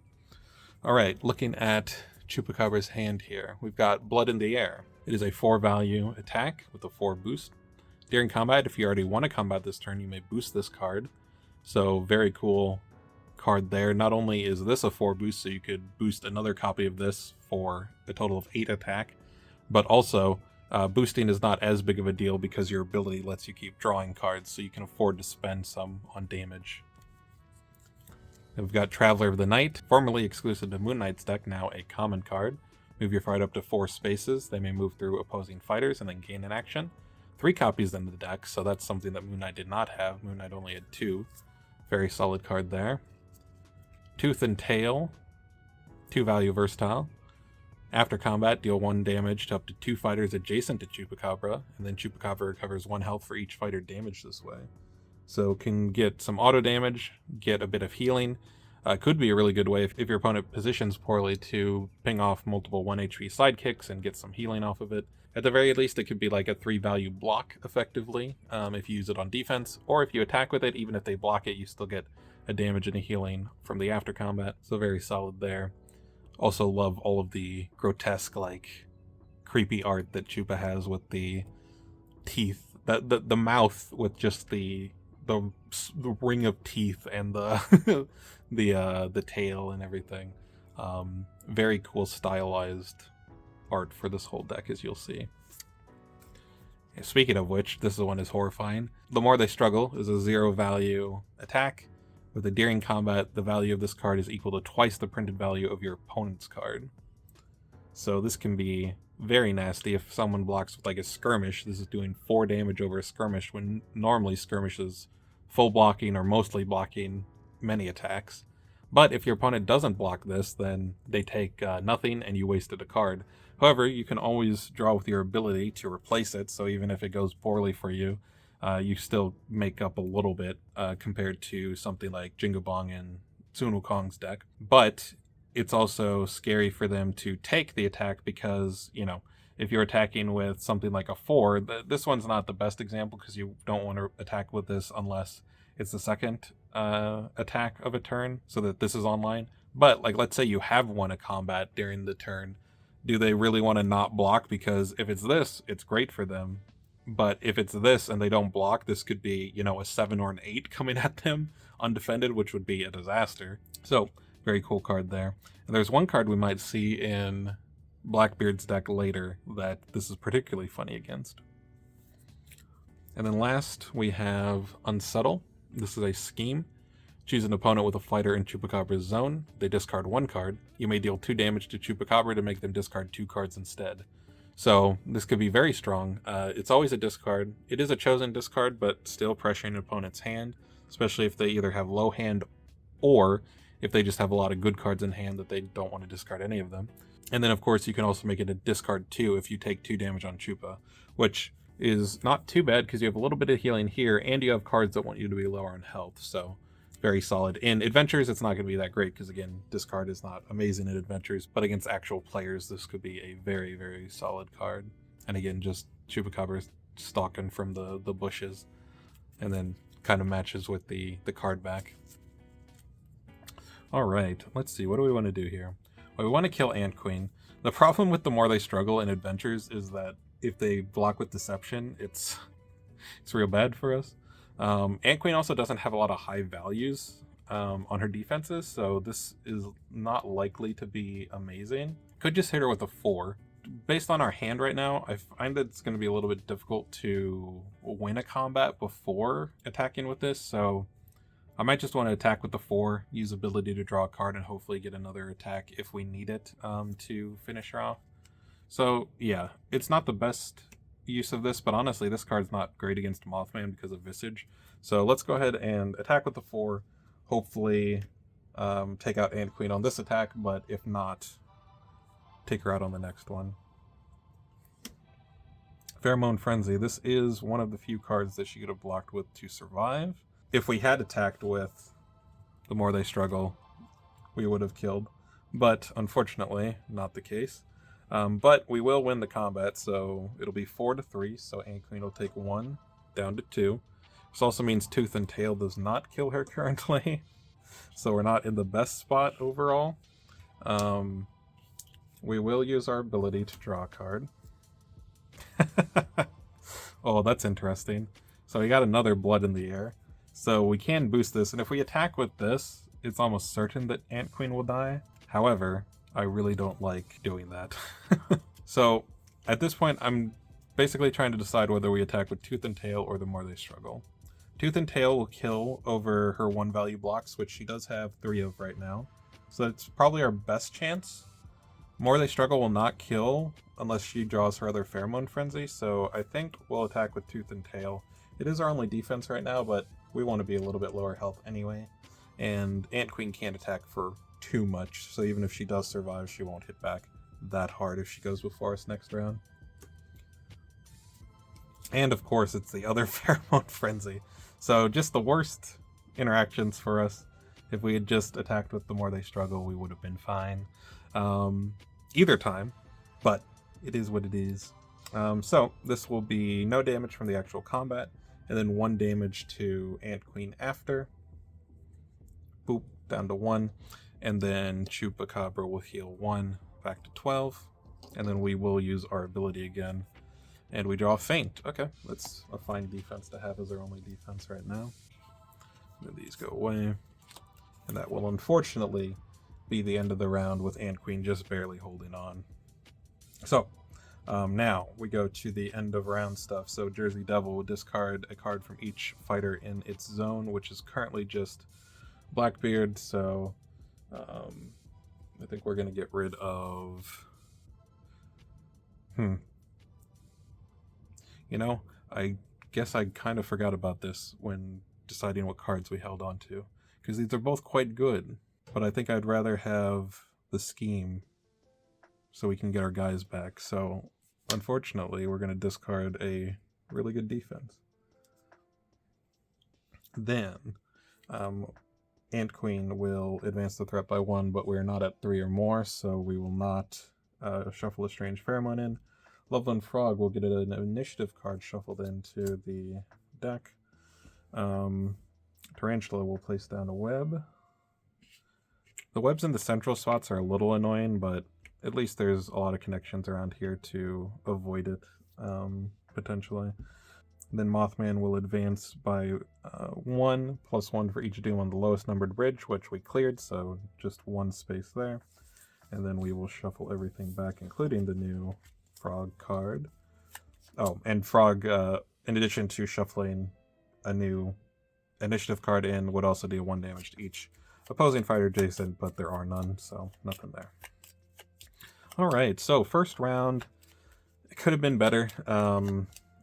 Alright, looking at Chupacabra's hand here, we've got Blood in the Air. It is a 4 value attack with a 4 boost. During combat, if you already want to combat this turn, you may boost this card. So very cool card there. Not only is this a 4 boost, so you could boost another copy of this for a total of 8 attack, but also boosting is not as big of a deal because your ability lets you keep drawing cards, so you can afford to spend some on damage. Then we've got Traveler of the Night, formerly exclusive to Moon Knight's deck, now a common card. Move your fighter up to 4 spaces. They may move through opposing fighters and then gain an action. 3 copies in the deck, so that's something that Moon Knight did not have. Moon Knight only had 2. Very solid card there. Tooth and Tail, 2 value versatile. After combat, deal 1 damage to up to 2 fighters adjacent to Chupacabra, and then Chupacabra recovers 1 health for each fighter damaged this way. So can get some auto damage, get a bit of healing. Could be a really good way if your opponent positions poorly to ping off multiple 1 HP sidekicks and get some healing off of it. At the very least, it could be like a 3-value block, effectively, if you use it on defense, or if you attack with it, even if they block it, you still get a damage and a healing from the after combat, so very solid there. Also love all of the grotesque, like, creepy art that Chupa has with the teeth, the mouth with just the ring of teeth and the the tail and everything. Very cool stylized art for this whole deck, as you'll see. Speaking of which, this one is horrifying. The More They Struggle is a 0-value attack. With a during combat, the value of this card is equal to twice the printed value of your opponent's card. So this can be very nasty if someone blocks with like a skirmish. This is doing 4 damage over a skirmish, when normally skirmish is full blocking or mostly blocking many attacks. But if your opponent doesn't block this, then they take nothing and you wasted a card. However, you can always draw with your ability to replace it, so even if it goes poorly for you, you still make up a little bit compared to something like Jingabong and Sun Wukong's deck. But it's also scary for them to take the attack because, you know, if you're attacking with something like a 4, this one's not the best example because you don't want to attack with this unless it's the second attack of a turn, so that this is online. But, like, let's say you have won a combat during the turn. Do they really want to not block? Because if it's this, it's great for them. But if it's this and they don't block, this could be, you know, a 7 or an 8 coming at them undefended, which would be a disaster. So, very cool card there. And there's one card we might see in Blackbeard's deck later that this is particularly funny against. And then last, we have Unsettle. This is a scheme. Choose an opponent with a fighter in Chupacabra's zone. They discard 1 card. You may deal 2 damage to Chupacabra to make them discard 2 cards instead. So this could be very strong. It's always a discard. It is a chosen discard, but still pressuring an opponent's hand, especially if they either have low hand or if they just have a lot of good cards in hand that they don't want to discard any of them. And then, of course, you can also make it a discard 2 if you take 2 damage on Chupa, which is not too bad because you have a little bit of healing here, and you have cards that want you to be lower on health, so very solid. In Adventures, it's not going to be that great because, again, discard is not amazing in Adventures, but against actual players, this could be a very, very solid card. And again, just Chupacabra stalking from the bushes, and then kind of matches with the card back. Alright, let's see, what do we want to do here? Well, we want to kill Ant Queen. The problem with The More They Struggle in Adventures is that if they block with Deception, it's real bad for us. Ant Queen also doesn't have a lot of high values on her defenses, so this is not likely to be amazing. Could just hit her with a 4. Based on our hand right now, I find that it's going to be a little bit difficult to win a combat before attacking with this, so I might just want to attack with the 4, use ability to draw a card, and hopefully get another attack if we need it to finish her off. So yeah, it's not the best use of this, but honestly, this card's not great against Mothman because of Visage. So let's go ahead and attack with the 4, hopefully take out Ant Queen on this attack, but if not, take her out on the next one. Pheromone Frenzy. This is one of the few cards that she could have blocked with to survive. If we had attacked with The More They Struggle, we would have killed. But unfortunately, not the case. But we will win the combat, so it'll be 4-3, so Ant Queen will take 1 down to 2. This also means Tooth and Tail does not kill her currently, so we're not in the best spot overall. We will use our ability to draw a card. Oh, that's interesting. So we got another Blood in the Air. So we can boost this, and if we attack with this, it's almost certain that Ant Queen will die. However, I really don't like doing that. So at this point, I'm basically trying to decide whether we attack with Tooth and Tail or The More They Struggle. Tooth and Tail will kill over her 1-value blocks, which she does have 3 of right now. So that's probably our best chance. More They Struggle will not kill unless she draws her other Pheromone Frenzy, so I think we'll attack with Tooth and Tail. It is our only defense right now, but we want to be a little bit lower health anyway. And Ant Queen can't attack for too much, so even if she does survive, she won't hit back that hard if she goes before us next round. And of course, it's the other Pheromone Frenzy. So just the worst interactions for us. If we had just attacked with The More They Struggle, we would have been fine. Either time, but it is what it is. So this will be no damage from the actual combat, and then 1 damage to Ant Queen after. Boop, down to 1. And then Chupacabra will heal 1 back to 12. And then we will use our ability again. And we draw Faint. Okay, that's a fine defense to have as our only defense right now. Then these go away. And that will unfortunately be the end of the round with Ant Queen just barely holding on. So, now we go to the end of round stuff. So Jersey Devil will discard a card from each fighter in its zone, which is currently just Blackbeard. So I think we're going to get rid of... You know, I guess I kind of forgot about this when deciding what cards we held on to, because these are both quite good, but I think I'd rather have the scheme so we can get our guys back. So unfortunately, we're going to discard a really good defense. Then Ant Queen will advance the threat by 1, but we're not at 3 or more, so we will not shuffle a Strange Pheromone in. Loveland Frog will get an initiative card shuffled into the deck. Tarantula will place down a web. The webs in the central spots are a little annoying, but at least there's a lot of connections around here to avoid it, potentially. Then Mothman will advance by 1, plus 1 for each doom on the lowest numbered bridge, which we cleared, so just 1 space there. And then we will shuffle everything back, including the new Frog card. Oh, and Frog, in addition to shuffling a new initiative card in, would also deal 1 damage to each opposing fighter adjacent, but there are none, so nothing there. Alright, so first round, it could have been better.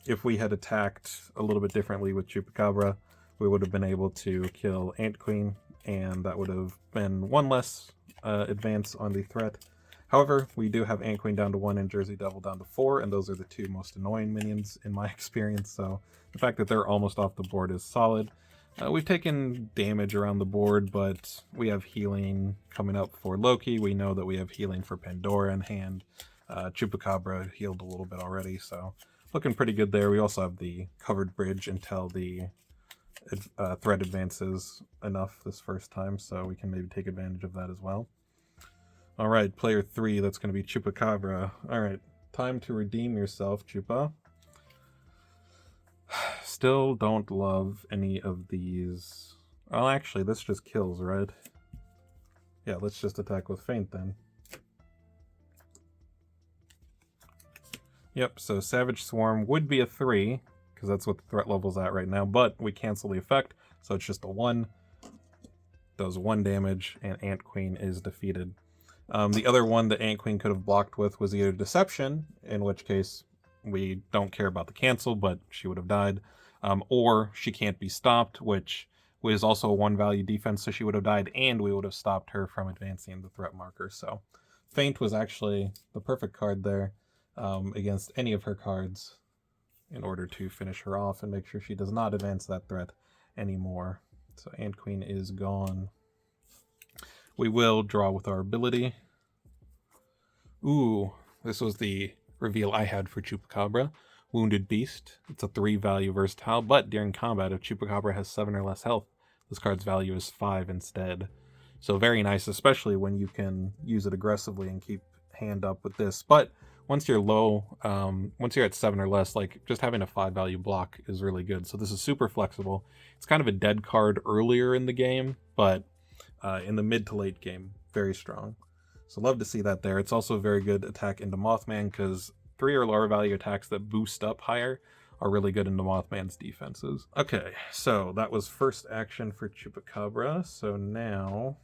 If we had attacked a little bit differently with Chupacabra, we would have been able to kill Ant Queen, and that would have been 1 less advance on the threat. However, we do have Ant Queen down to 1 and Jersey Devil down to 4, and those are the 2 most annoying minions in my experience, so the fact that they're almost off the board is solid. We've taken damage around the board, but we have healing coming up for Loki. We know that we have healing for Pandora in hand. Chupacabra healed a little bit already, so looking pretty good there. We also have the covered bridge until the threat advances enough this first time, so we can maybe take advantage of that as well. Alright, player 3, that's going to be Chupacabra. Alright, time to redeem yourself, Chupa. Still don't love any of these. Well, actually, this just kills, right? Yeah, let's just attack with Faint then. Yep, so Savage Swarm would be a 3, because that's what the threat level's at right now, but we cancel the effect, so it's just a 1. Does 1 damage, and Ant Queen is defeated. The other one that Ant Queen could have blocked with was either Deception, in which case we don't care about the cancel, but she would have died, or She Can't Be Stopped, which was also a 1 value defense, so she would have died, and we would have stopped her from advancing the threat marker. So Faint was actually the perfect card there against any of her cards in order to finish her off and make sure she does not advance that threat anymore. So Ant Queen is gone. We will draw with our ability. Ooh, this was the reveal I had for Chupacabra. Wounded Beast. It's a 3 value versatile, but during combat, if Chupacabra has 7 or less health, this card's value is 5 instead. So very nice, especially when you can use it aggressively and keep hand up with this. But once you're low, once you're at 7 or less, like just having a 5 value block is really good. So this is super flexible. It's kind of a dead card earlier in the game, but in the mid to late game, very strong. So love to see that there. It's also a very good attack into Mothman, because 3 or lower value attacks that boost up higher are really good into Mothman's defenses. Okay, so that was first action for Chupacabra. So now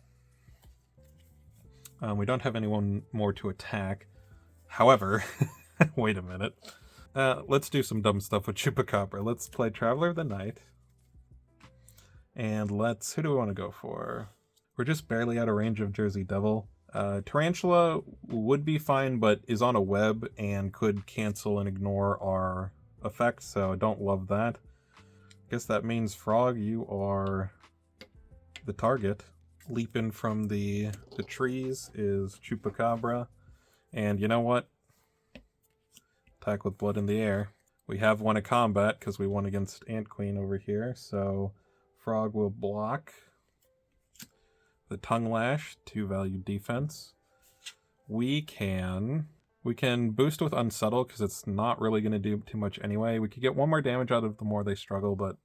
we don't have anyone more to attack. However, wait a minute. Let's do some dumb stuff with Chupacabra. Let's play Traveler of the Night. And who do we want to go for? We're just barely out of range of Jersey Devil. Tarantula would be fine, but is on a web and could cancel and ignore our effect, so I don't love that. Guess that means, Frog, you are the target. Leaping from the trees is Chupacabra. And you know what? attack with blood in the air. We have won a combat because we won against Ant Queen over here, so Frog will block. The Tongue Lash, 2 value defense. We can boost with Unsettle because it's not really going to do too much anyway. We could get 1 more damage out of the more they struggle, but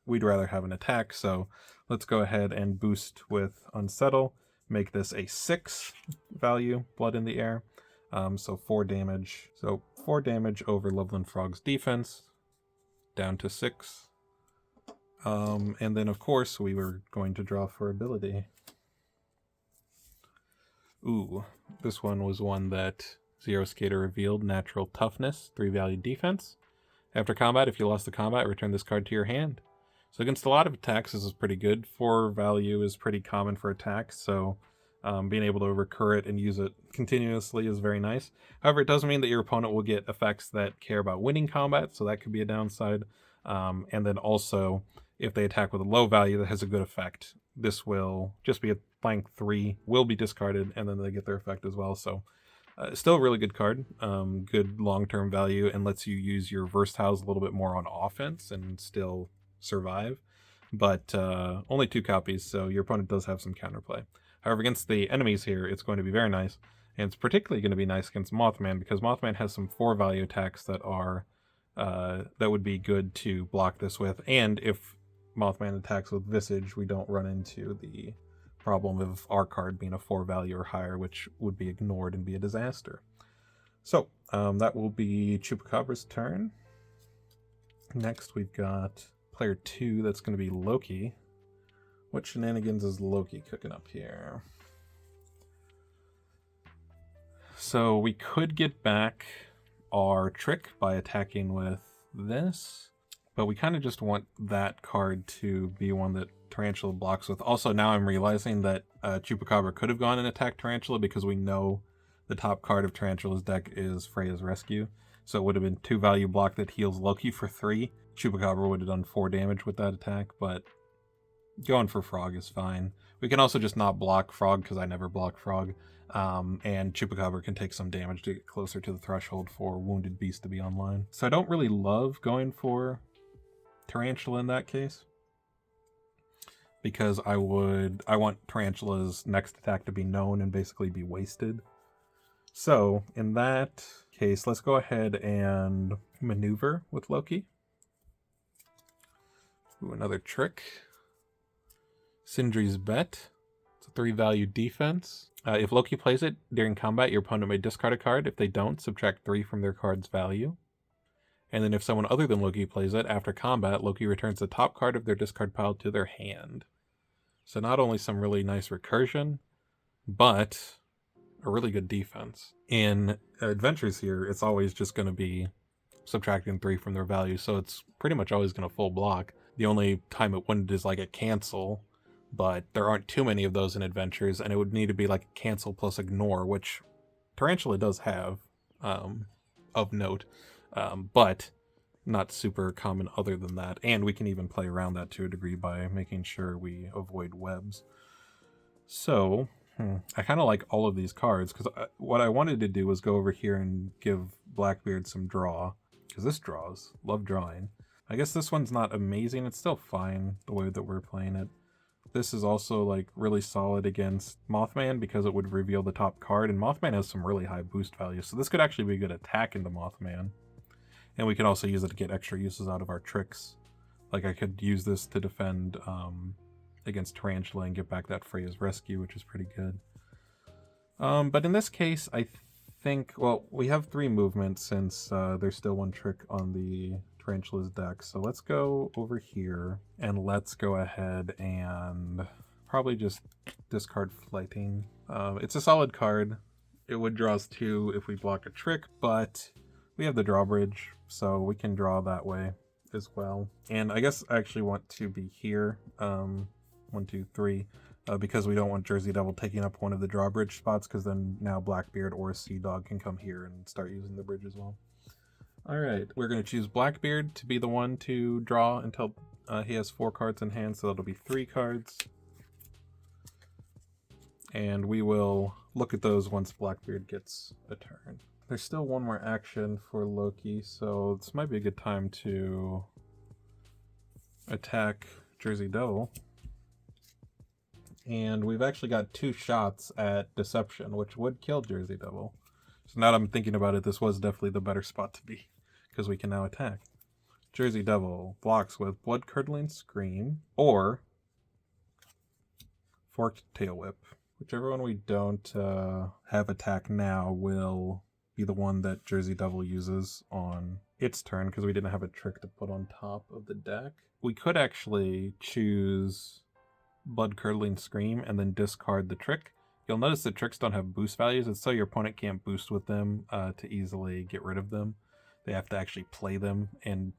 we'd rather have an attack, so let's go ahead and boost with Unsettle. Make this a 6 value Blood in the Air. So 4 damage. So 4 damage over Loveland Frog's defense, down to 6. And then, of course, we were going to draw for ability. Ooh, this one was one that Zero Skater revealed. Natural Toughness, 3 value defense. After combat, if you lost the combat, return this card to your hand. So against a lot of attacks, this is pretty good. 4 value is pretty common for attacks, so being able to recur it and use it continuously is very nice. However, it does mean that your opponent will get effects that care about winning combat, so that could be a downside. And then also, if they attack with a low value that has a good effect, this will just be a blank 3, will be discarded, and then they get their effect as well. So still a really good card, good long-term value, and lets you use your Versatiles a little bit more on offense and still survive. But only 2 copies, so your opponent does have some counterplay. However, against the enemies here, it's going to be very nice, and it's particularly going to be nice against Mothman, because Mothman has some 4 value attacks that are that would be good to block this with, and if Mothman attacks with Visage, we don't run into the problem of our card being a 4 value or higher, which would be ignored and be a disaster. So that will be Chupacabra's turn. Next we've got player 2, that's going to be Loki. What shenanigans is Loki cooking up here? So we could get back our trick by attacking with this, but we kind of just want that card to be one that Tarantula blocks with. Also, now I'm realizing that Chupacabra could have gone and attacked Tarantula because we know the top card of Tarantula's deck is Freya's Rescue. So it would have been 2 value block that heals Loki for 3. Chupacabra would have done 4 damage with that attack, but going for Frog is fine. We can also just not block Frog because I never block Frog. And Chupacabra can take some damage to get closer to the threshold for Wounded Beast to be online. So I don't really love going for Tarantula in that case, because I want Tarantula's next attack to be known and basically be wasted. So in that case, let's go ahead and maneuver with Loki. Ooh, another trick. Sindri's Bet. It's a 3 value defense. If Loki plays it during combat, your opponent may discard a card. If they don't, subtract 3 from their card's value. And then if someone other than Loki plays it, after combat, Loki returns the top card of their discard pile to their hand. So not only some really nice recursion, but a really good defense. In Adventures here, it's always just going to be subtracting 3 from their value, so it's pretty much always going to full block. The only time it wouldn't is like a cancel, but there aren't too many of those in Adventures, and it would need to be like a cancel plus ignore, which Tarantula does have, of note. But not super common other than that. And we can even play around that to a degree by making sure we avoid webs. So, I kind of like all of these cards, because what I wanted to do was go over here and give Blackbeard some draw, because this draws. Love drawing. I guess this one's not amazing. It's still fine the way that we're playing it. This is also like really solid against Mothman because it would reveal the top card, and Mothman has some really high boost value, so this could actually be a good attack into Mothman. And we can also use it to get extra uses out of our tricks. Like I could use this to defend against Tarantula and get back that Freya's Rescue, which is pretty good. But in this case, I think, well, we have 3 movements since there's still 1 trick on the Tarantula's deck. So let's go over here and let's go ahead and probably just discard Flighting. It's a solid card. It would draw us 2 if we block a trick, but we have the drawbridge, so we can draw that way as well. And I guess I actually want to be here, 1, 2, 3, because we don't want Jersey Devil taking up one of the drawbridge spots, because then now Blackbeard or Sea Dog can come here and start using the bridge as well. Alright, we're going to choose Blackbeard to be the one to draw until he has 4 cards in hand, so that'll be 3 cards. And we will look at those once Blackbeard gets a turn. there's still one more action for Loki, so this might be a good time to attack Jersey Devil. And we've actually got 2 shots at Deception, which would kill Jersey Devil. So now that I'm thinking about it, this was definitely the better spot to be, because we can now attack. Jersey Devil blocks with Blood-Curdling Scream or Forked Tail Whip. Whichever one we don't have attack now will be the one that Jersey Devil uses on its turn, because we didn't have a trick to put on top of the deck. We could actually choose Blood-Curdling Scream and then discard the trick. You'll notice the tricks don't have boost values. It's so your opponent can't boost with them to easily get rid of them. They have to actually play them and,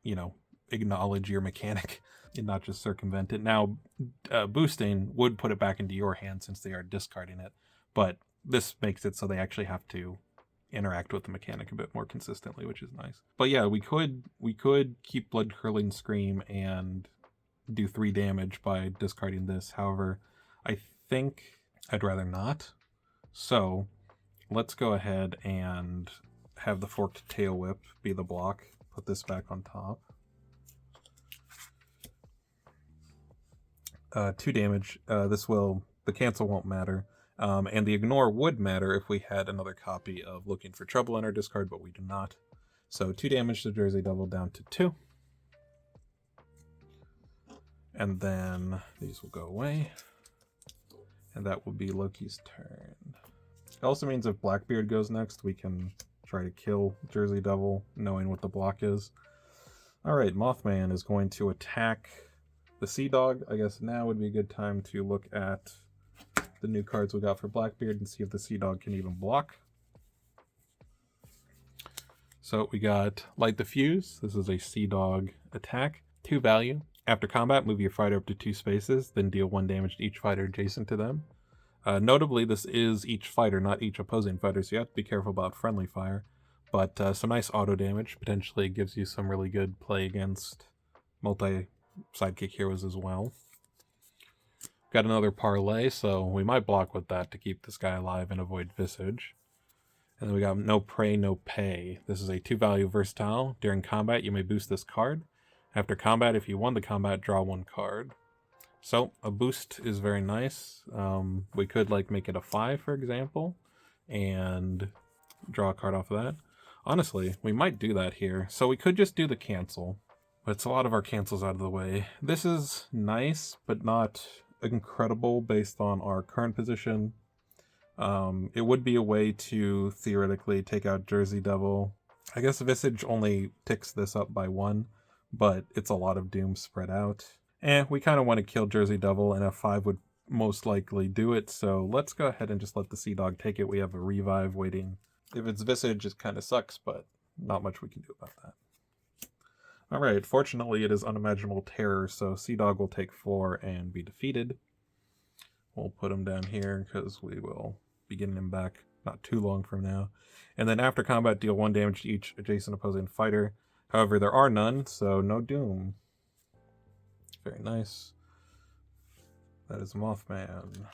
you know, acknowledge your mechanic and not just circumvent it. Now, boosting would put it back into your hand since they are discarding it, but this makes it so they actually have to interact with the mechanic a bit more consistently, which is nice. But yeah, we could keep Blood-Curdling Scream and do 3 damage by discarding this. However, I think I'd rather not. So let's go ahead and have the Forked Tail Whip be the block. Put this back on top. 2 damage. The cancel won't matter. And the ignore would matter if we had another copy of Looking for Trouble in our discard, but we do not. So 2 damage to Jersey Devil down to 2. And then these will go away. And that will be Loki's turn. It also means if Blackbeard goes next, we can try to kill Jersey Devil, knowing what the block is. Alright, Mothman is going to attack the Sea Dog. I guess now would be a good time to look at the new cards we got for Blackbeard and see if the Sea Dog can even block. So we got Light the Fuse. This is a Sea Dog attack. 2 value. After combat, move your fighter up to 2 spaces, then deal 1 damage to each fighter adjacent to them. Notably, this is each fighter, not each opposing fighter, so you have to be careful about friendly fire. But some nice auto damage. Potentially gives you some really good play against multi-sidekick heroes as well. Got another parlay, so we might block with that to keep this guy alive and avoid Visage. And then we got No Pray, No Pay. This is a 2-value versatile. During combat, you may boost this card. After combat, if you won the combat, draw 1 card. So, a boost is very nice. We could like make it a 5, for example, and draw a card off of that. Honestly, we might do that here. So we could just do the cancel, but it's a lot of our cancels out of the way. This is nice, but not incredible based on our current position. It would be a way to theoretically take out Jersey Devil. I guess Visage only ticks this up by 1, but it's a lot of doom spread out. We kind of want to kill Jersey Devil, and F5 would most likely do it, so let's go ahead and just let the Sea Dog take it. We have a revive waiting. If it's Visage, it kind of sucks, but not much we can do about that. Alright, fortunately it is Unimaginable Terror, so Sea Dog will take 4 and be defeated. We'll put him down here, because we will be getting him back not too long from now. And then after combat, deal 1 damage to each adjacent opposing fighter. However, there are none, so no doom. Very nice. That is Mothman.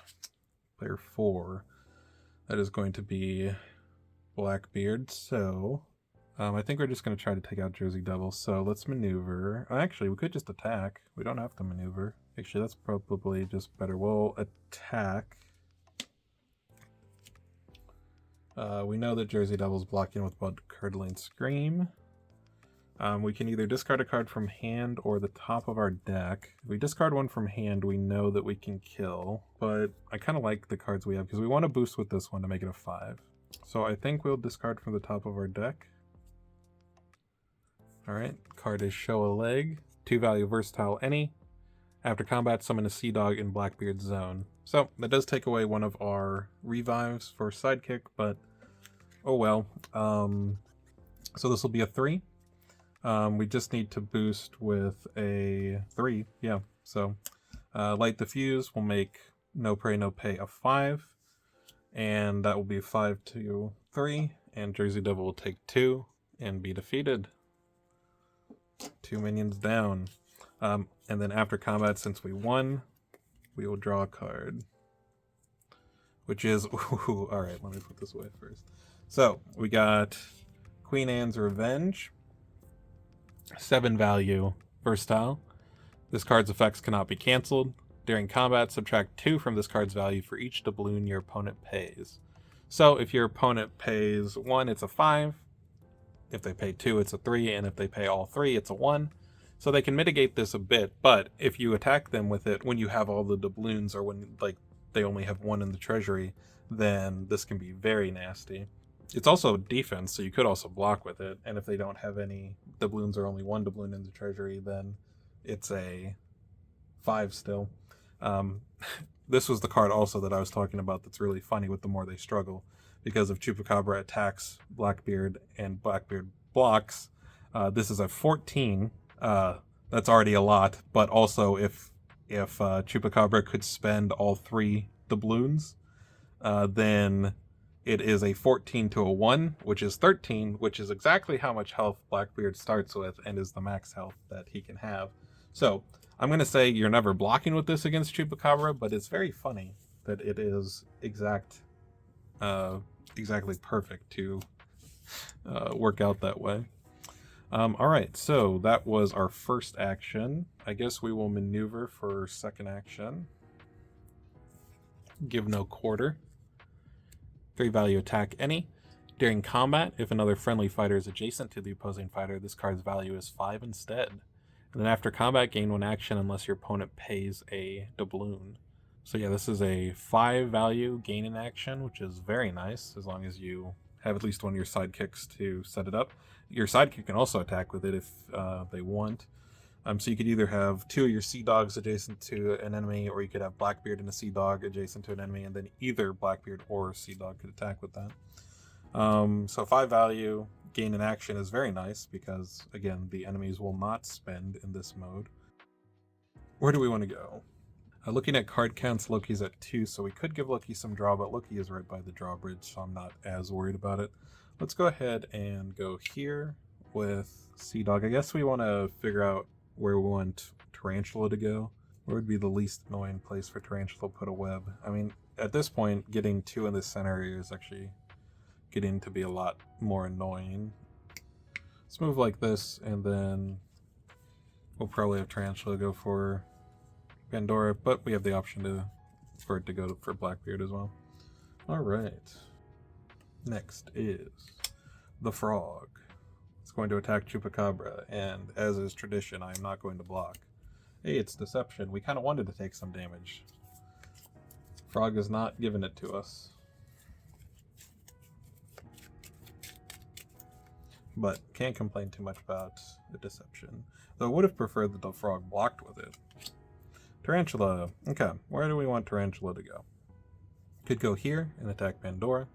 Player 4. That is going to be Blackbeard, so I think we're just going to try to take out Jersey Devil, so let's maneuver. Actually, we could just attack. We don't have to maneuver. Actually, that's probably just better. We'll attack. We know that Jersey Devil's blocking with Blood-Curdling Scream. We can either discard a card from hand or the top of our deck. If we discard one from hand, we know that we can kill, but I kind of like the cards we have because we want to boost with this one to make it a 5. So I think we'll discard from the top of our deck. Alright, card is Show a Leg. 2-value versatile any. After combat, summon a Sea Dog in Blackbeard's zone. So that does take away one of our revives for Sidekick, but oh well. So this will be a 3. We just need to boost with a 3, yeah. So Light the Fuse will make No Pray, No Pay a 5, and that will be 5 to 3, and Jersey Devil will take 2 and be defeated. 2 minions down. And then after combat, since we won, we will draw a card. Which is, alright, let me put this away first. So we got Queen Anne's Revenge, 7 value, versatile. This card's effects cannot be cancelled. During combat, subtract 2 from this card's value for each doubloon your opponent pays. So if your opponent pays 1, it's a 5. If they pay 2, it's a 3. And if they pay all 3, it's a 1. So they can mitigate this a bit, but if you attack them with it when you have all the doubloons, or when like they only have 1 in the treasury, then this can be very nasty. It's also defense, so you could also block with it, and if they don't have any doubloons or only 1 doubloon in the treasury, then it's a 5 still. This was the card also that I was talking about that's really funny with the more they struggle, because if Chupacabra attacks Blackbeard and Blackbeard blocks, this is a 14. That's already a lot, but also if Chupacabra could spend all 3 doubloons, then it is a 14 to a 1, which is 13, which is exactly how much health Blackbeard starts with and is the max health that he can have. So I'm going to say you're never blocking with this against Chupacabra, but it's very funny that it is exactly perfect to work out that way. Alright, so that was our first action. I guess we will maneuver for second action. Give no quarter. 3 value attack any. During combat, if another friendly fighter is adjacent to the opposing fighter, this card's value is 5 instead. And then after combat, gain 1 action unless your opponent pays a doubloon. So yeah, this is a 5 value gain in action, which is very nice, as long as you have at least one of your sidekicks to set it up. Your sidekick can also attack with it if they want. So you could either have 2 of your sea dogs adjacent to an enemy, or you could have Blackbeard and a sea dog adjacent to an enemy, and then either Blackbeard or sea dog could attack with that. So 5 value gain in action is very nice because, again, the enemies will not spend in this mode. Where do we want to go? Looking at card counts, Loki's at 2, so we could give Loki some draw, but Loki is right by the drawbridge, so I'm not as worried about it. Let's go ahead and go here with Sea Dog. I guess we want to figure out where we want Tarantula to go. Where would be the least annoying place for Tarantula to put a web? I mean, at this point, getting 2 in the center area is actually getting to be a lot more annoying. Let's move like this, and then we'll probably have Tarantula go for Pandora, but we have the option for it to go for Blackbeard as well. Alright. Next is the Frog. It's going to attack Chupacabra, and as is tradition, I'm not going to block. Hey, it's Deception. We kind of wanted to take some damage. Frog is not giving it to us. But can't complain too much about the Deception. Though I would have preferred that the Frog blocked with it. Tarantula. Okay, where do we want Tarantula to go? Could go here and attack Pandora.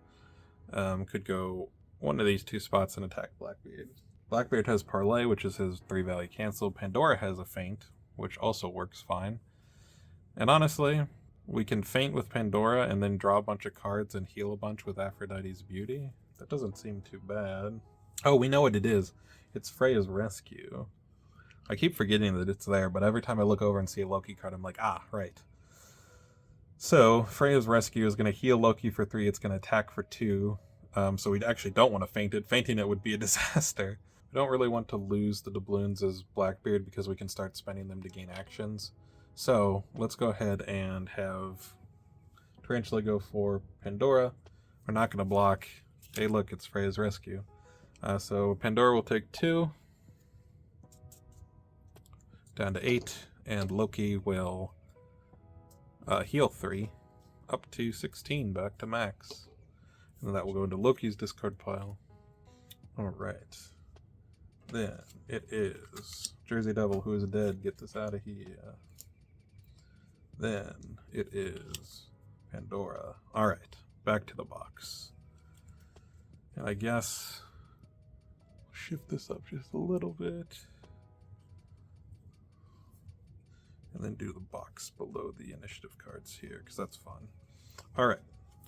Could go one of these 2 spots and attack Blackbeard. Blackbeard has Parlay, which is his 3 value cancel. Pandora has a Feint, which also works fine. And honestly, we can Feint with Pandora and then draw a bunch of cards and heal a bunch with Aphrodite's Beauty. That doesn't seem too bad. Oh, we know what it is. It's Freya's Rescue. I keep forgetting that it's there, but every time I look over and see a Loki card, I'm like, ah, right. So, Freya's Rescue is going to heal Loki for 3, it's going to attack for 2, so we actually don't want to feint it. Fainting it would be a disaster. We don't really want to lose the doubloons as Blackbeard because we can start spending them to gain actions. So, let's go ahead and have Tarantula go for Pandora. We're not going to block. Hey look, it's Freya's Rescue. So Pandora will take 2, down to 8, and Loki will heal 3, up to 16, back to max. And that will go into Loki's discard pile. Alright. Then it is Jersey Devil, who is dead. Get this out of here. Then it is Pandora. Alright, back to the box. And I guess I'll shift this up just a little bit. And then do the box below the initiative cards here, because that's fun. Alright.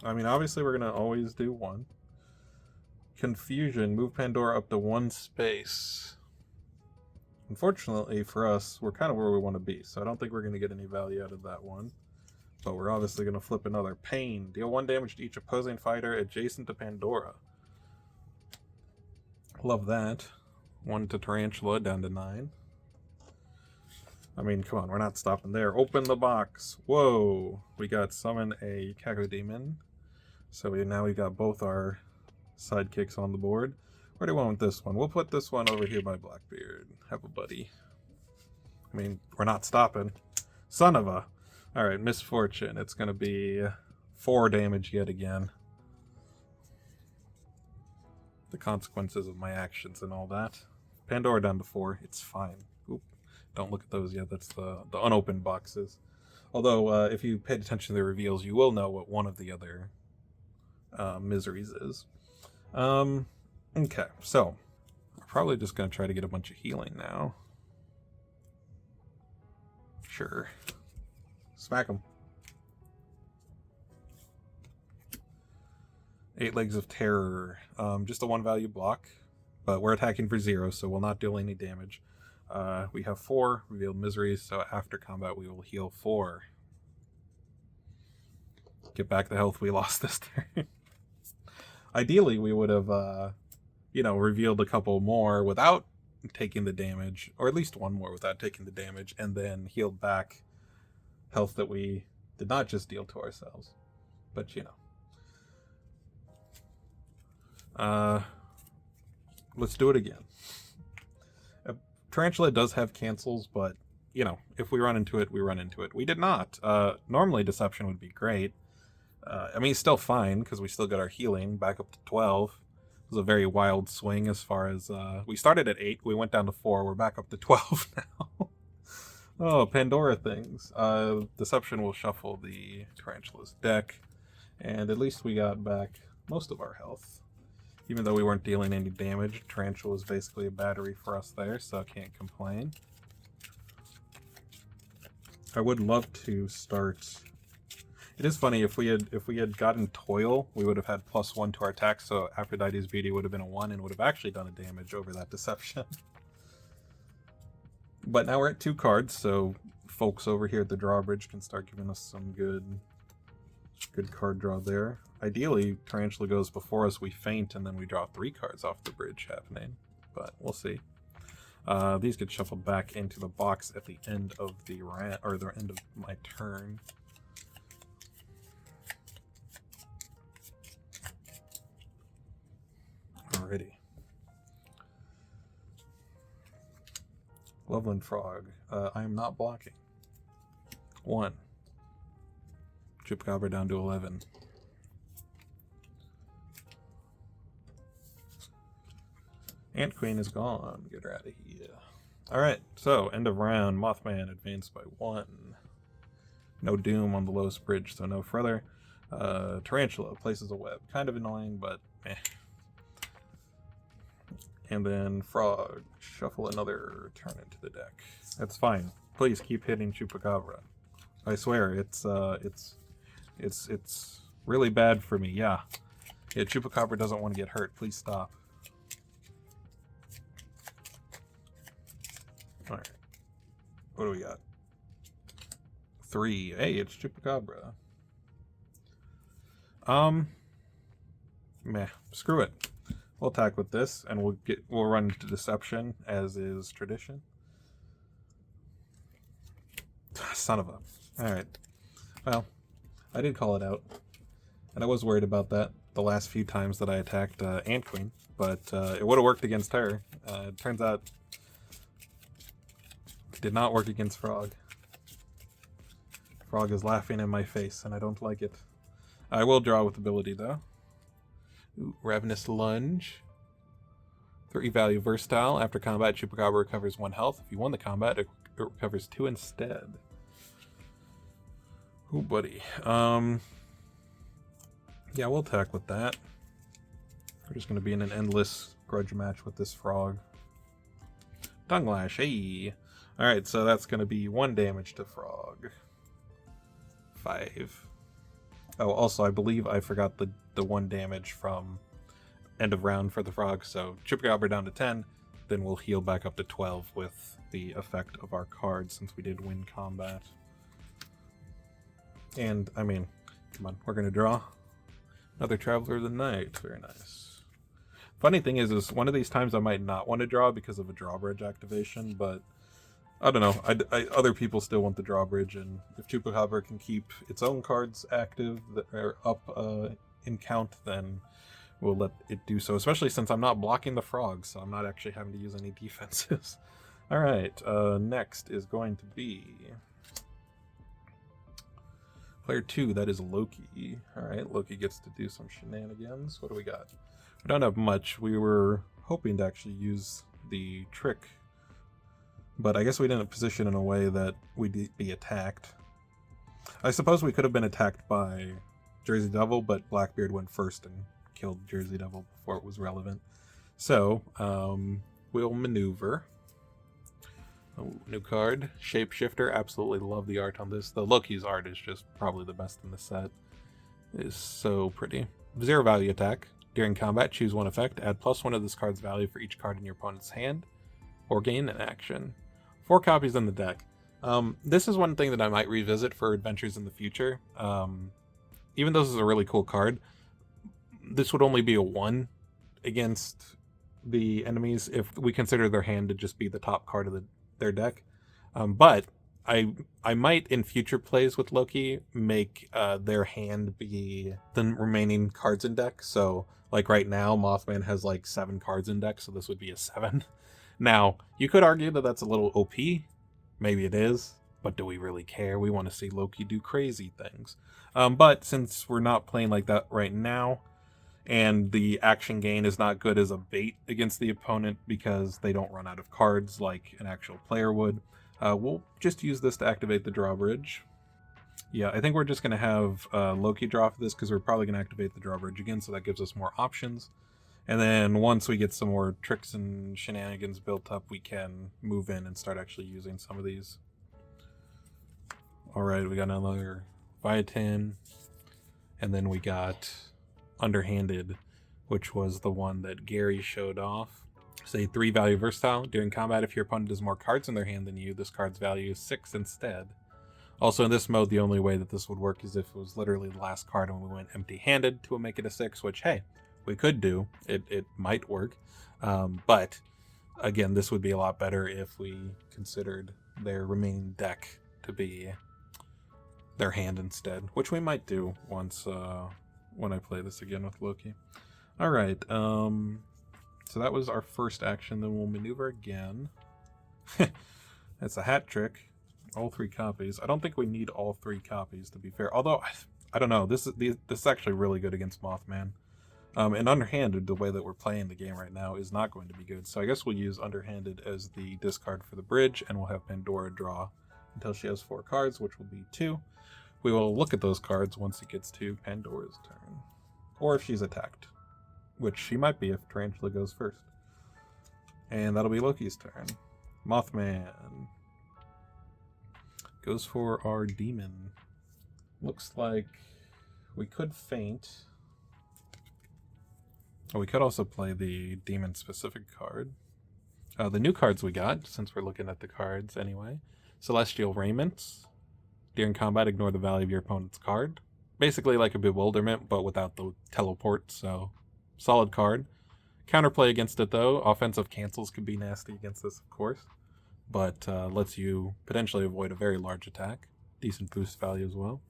I mean, obviously we're going to always do 1. Confusion. Move Pandora up to 1 space. Unfortunately for us, we're kind of where we want to be, so I don't think we're going to get any value out of that one. But we're obviously going to flip another Pain. Deal 1 damage to each opposing fighter adjacent to Pandora. Love that. 1 to Tarantula, down to 9. I mean, come on, we're not stopping there. Open the box. Whoa! We got summon a Cacodemon. So now we got both our sidekicks on the board. Where do we want this one? We'll put this one over here by Blackbeard. Have a buddy. I mean, we're not stopping. Son of a... Alright, Misfortune. It's going to be 4 damage yet again. The consequences of my actions and all that. Pandora down to 4. It's fine. Oop. Don't look at those yet. That's the unopened boxes. Although, if you paid attention to the reveals, you will know what one of the other miseries is. Okay, so we're probably just going to try to get a bunch of healing now. Sure. Smack them. 8 Legs of Terror. Just a 1 value block, but we're attacking for 0, so we'll not deal any damage. We have 4 revealed miseries, so after combat we will heal 4. Get back the health we lost this turn. Ideally, we would have, revealed a couple more without taking the damage, or at least 1 more without taking the damage, and then healed back health that we did not just deal to ourselves. But, let's do it again. Tarantula does have cancels, but, if we run into it, we run into it. We did not. Normally, Deception would be great. It's still fine, because we still got our healing back up to 12. It was a very wild swing as far as... we started at 8, we went down to 4, we're back up to 12 now. Oh, Pandora things. Deception will shuffle the Tarantula's deck, and at least we got back most of our health. Even though we weren't dealing any damage, Tarantula was basically a battery for us there, so I can't complain. I would love to start... It is funny, if we had gotten Toil, we would have had +1 to our attack, so Aphrodite's Beauty would have been a 1 and would have actually done a damage over that Deception. But now we're at 2 cards, so folks over here at the drawbridge can start giving us some good card draw there. Ideally, Tarantula goes before us, we feint, and then we draw 3 cards off the bridge happening. But we'll see. These get shuffled back into the box at the end of the end of my turn. Alrighty. Loveland Frog. I am not blocking. 1. Chupacabra down to 11. Ant Queen is gone. Get her out of here. Alright, so end of round. Mothman advanced by 1. No Doom on the lowest bridge, so no further. Tarantula places a web. Kind of annoying, but meh. And then Frog, shuffle another turn into the deck. That's fine. Please keep hitting Chupacabra. I swear, it's really bad for me. Yeah, Chupacabra doesn't want to get hurt. Please stop. All right. What do we got? 3. Hey, it's Chupacabra. Meh. Screw it. We'll attack with this, and we'll run into Deception, as is tradition. Son of a... Alright. Well, I did call it out. And I was worried about that the last few times that I attacked Ant Queen, but it would have worked against her. It turns out it did not work against Frog. Frog is laughing in my face, and I don't like it. I will draw with ability, though. Ooh, Ravenous Lunge. 3 value versatile. After combat, Chupacabra recovers 1 health. If you won the combat, it recovers 2 instead. Ooh, buddy. Yeah, we'll attack with that. We're just going to be in an endless grudge match with this Frog. Tongue Lash, hey! Alright, so that's going to be 1 damage to Frog. 5. Oh, also, I believe I forgot the 1 damage from end of round for the Frog, so Chupacabra down to 10, then we'll heal back up to 12 with the effect of our card, since we did win combat. And, I mean, come on, we're going to draw. Another Traveler of the Night, very nice. Funny thing is one of these times I might not want to draw because of a drawbridge activation, but I don't know. Other people still want the drawbridge, and if Chupacabra can keep its own cards active that are up in count, then we'll let it do so, especially since I'm not blocking the frogs, so I'm not actually having to use any defenses. Alright, next is going to be player 2, that is Loki. Alright, Loki gets to do some shenanigans. What do we got? We don't have much. We were hoping to actually use the trick, but I guess we didn't position in a way that we'd be attacked. I suppose we could have been attacked by Jersey Devil, but Blackbeard went first and killed Jersey Devil before it was relevant. So, we'll maneuver. Oh, new card, Shapeshifter. Absolutely love the art on this. The Loki's art is just probably the best in the set. It is so pretty. 0 value attack. During combat, choose one effect. Add +1 of this card's value for each card in your opponent's hand, or gain an action. 4 copies in the deck. This is one thing that I might revisit for adventures in the future. Even though this is a really cool card, this would only be a 1 against the enemies if we consider their hand to just be the top card of their deck. But I might, in future plays with Loki, make their hand be the remaining cards in deck. So, like right now, Mothman has like 7 cards in deck, so this would be a 7. Now, you could argue that that's a little OP. Maybe it is, but do we really care? We want to see Loki do crazy things. But since we're not playing like that right now, and the action gain is not good as a bait against the opponent because they don't run out of cards like an actual player would, we'll just use this to activate the drawbridge. Yeah, I think we're just going to have Loki draw for this because we're probably going to activate the drawbridge again, so that gives us more options. And then once we get some more tricks and shenanigans built up, we can move in and start actually using some of these. Alright, we got another Viatin, and then we got Underhanded, which was the one that Gary showed off. Say 3 value versatile. During combat, if your opponent has more cards in their hand than you, this card's value is 6 instead. Also, in this mode, the only way that this would work is if it was literally the last card and we went empty-handed to make it a 6, which, hey, we could do. It might work. But, again, this would be a lot better if we considered their remaining deck to be their hand instead, which we might do once when I play this again with Loki. Alright, so that was our first action, then we'll maneuver again. It's a hat trick. All 3 copies. I don't think we need all 3 copies, to be fair. Although, I don't know. This is actually really good against Mothman. And Underhanded, the way that we're playing the game right now, is not going to be good. So I guess we'll use Underhanded as the discard for the bridge, and we'll have Pandora draw until she has 4 cards, which will be 2. We will look at those cards once it gets to Pandora's turn. Or if she's attacked, which she might be if Tarantula goes first. And that'll be Loki's turn. Mothman goes for our demon. Looks like we could feint. Oh, we could also play the demon-specific card. The new cards we got, since we're looking at the cards anyway. Celestial Raiments. During combat, ignore the value of your opponent's card. Basically like a Bewilderment, but without the teleport, so solid card. Counterplay against it, though. Offensive cancels could be nasty against this, of course. But lets you potentially avoid a very large attack. Decent boost value as well.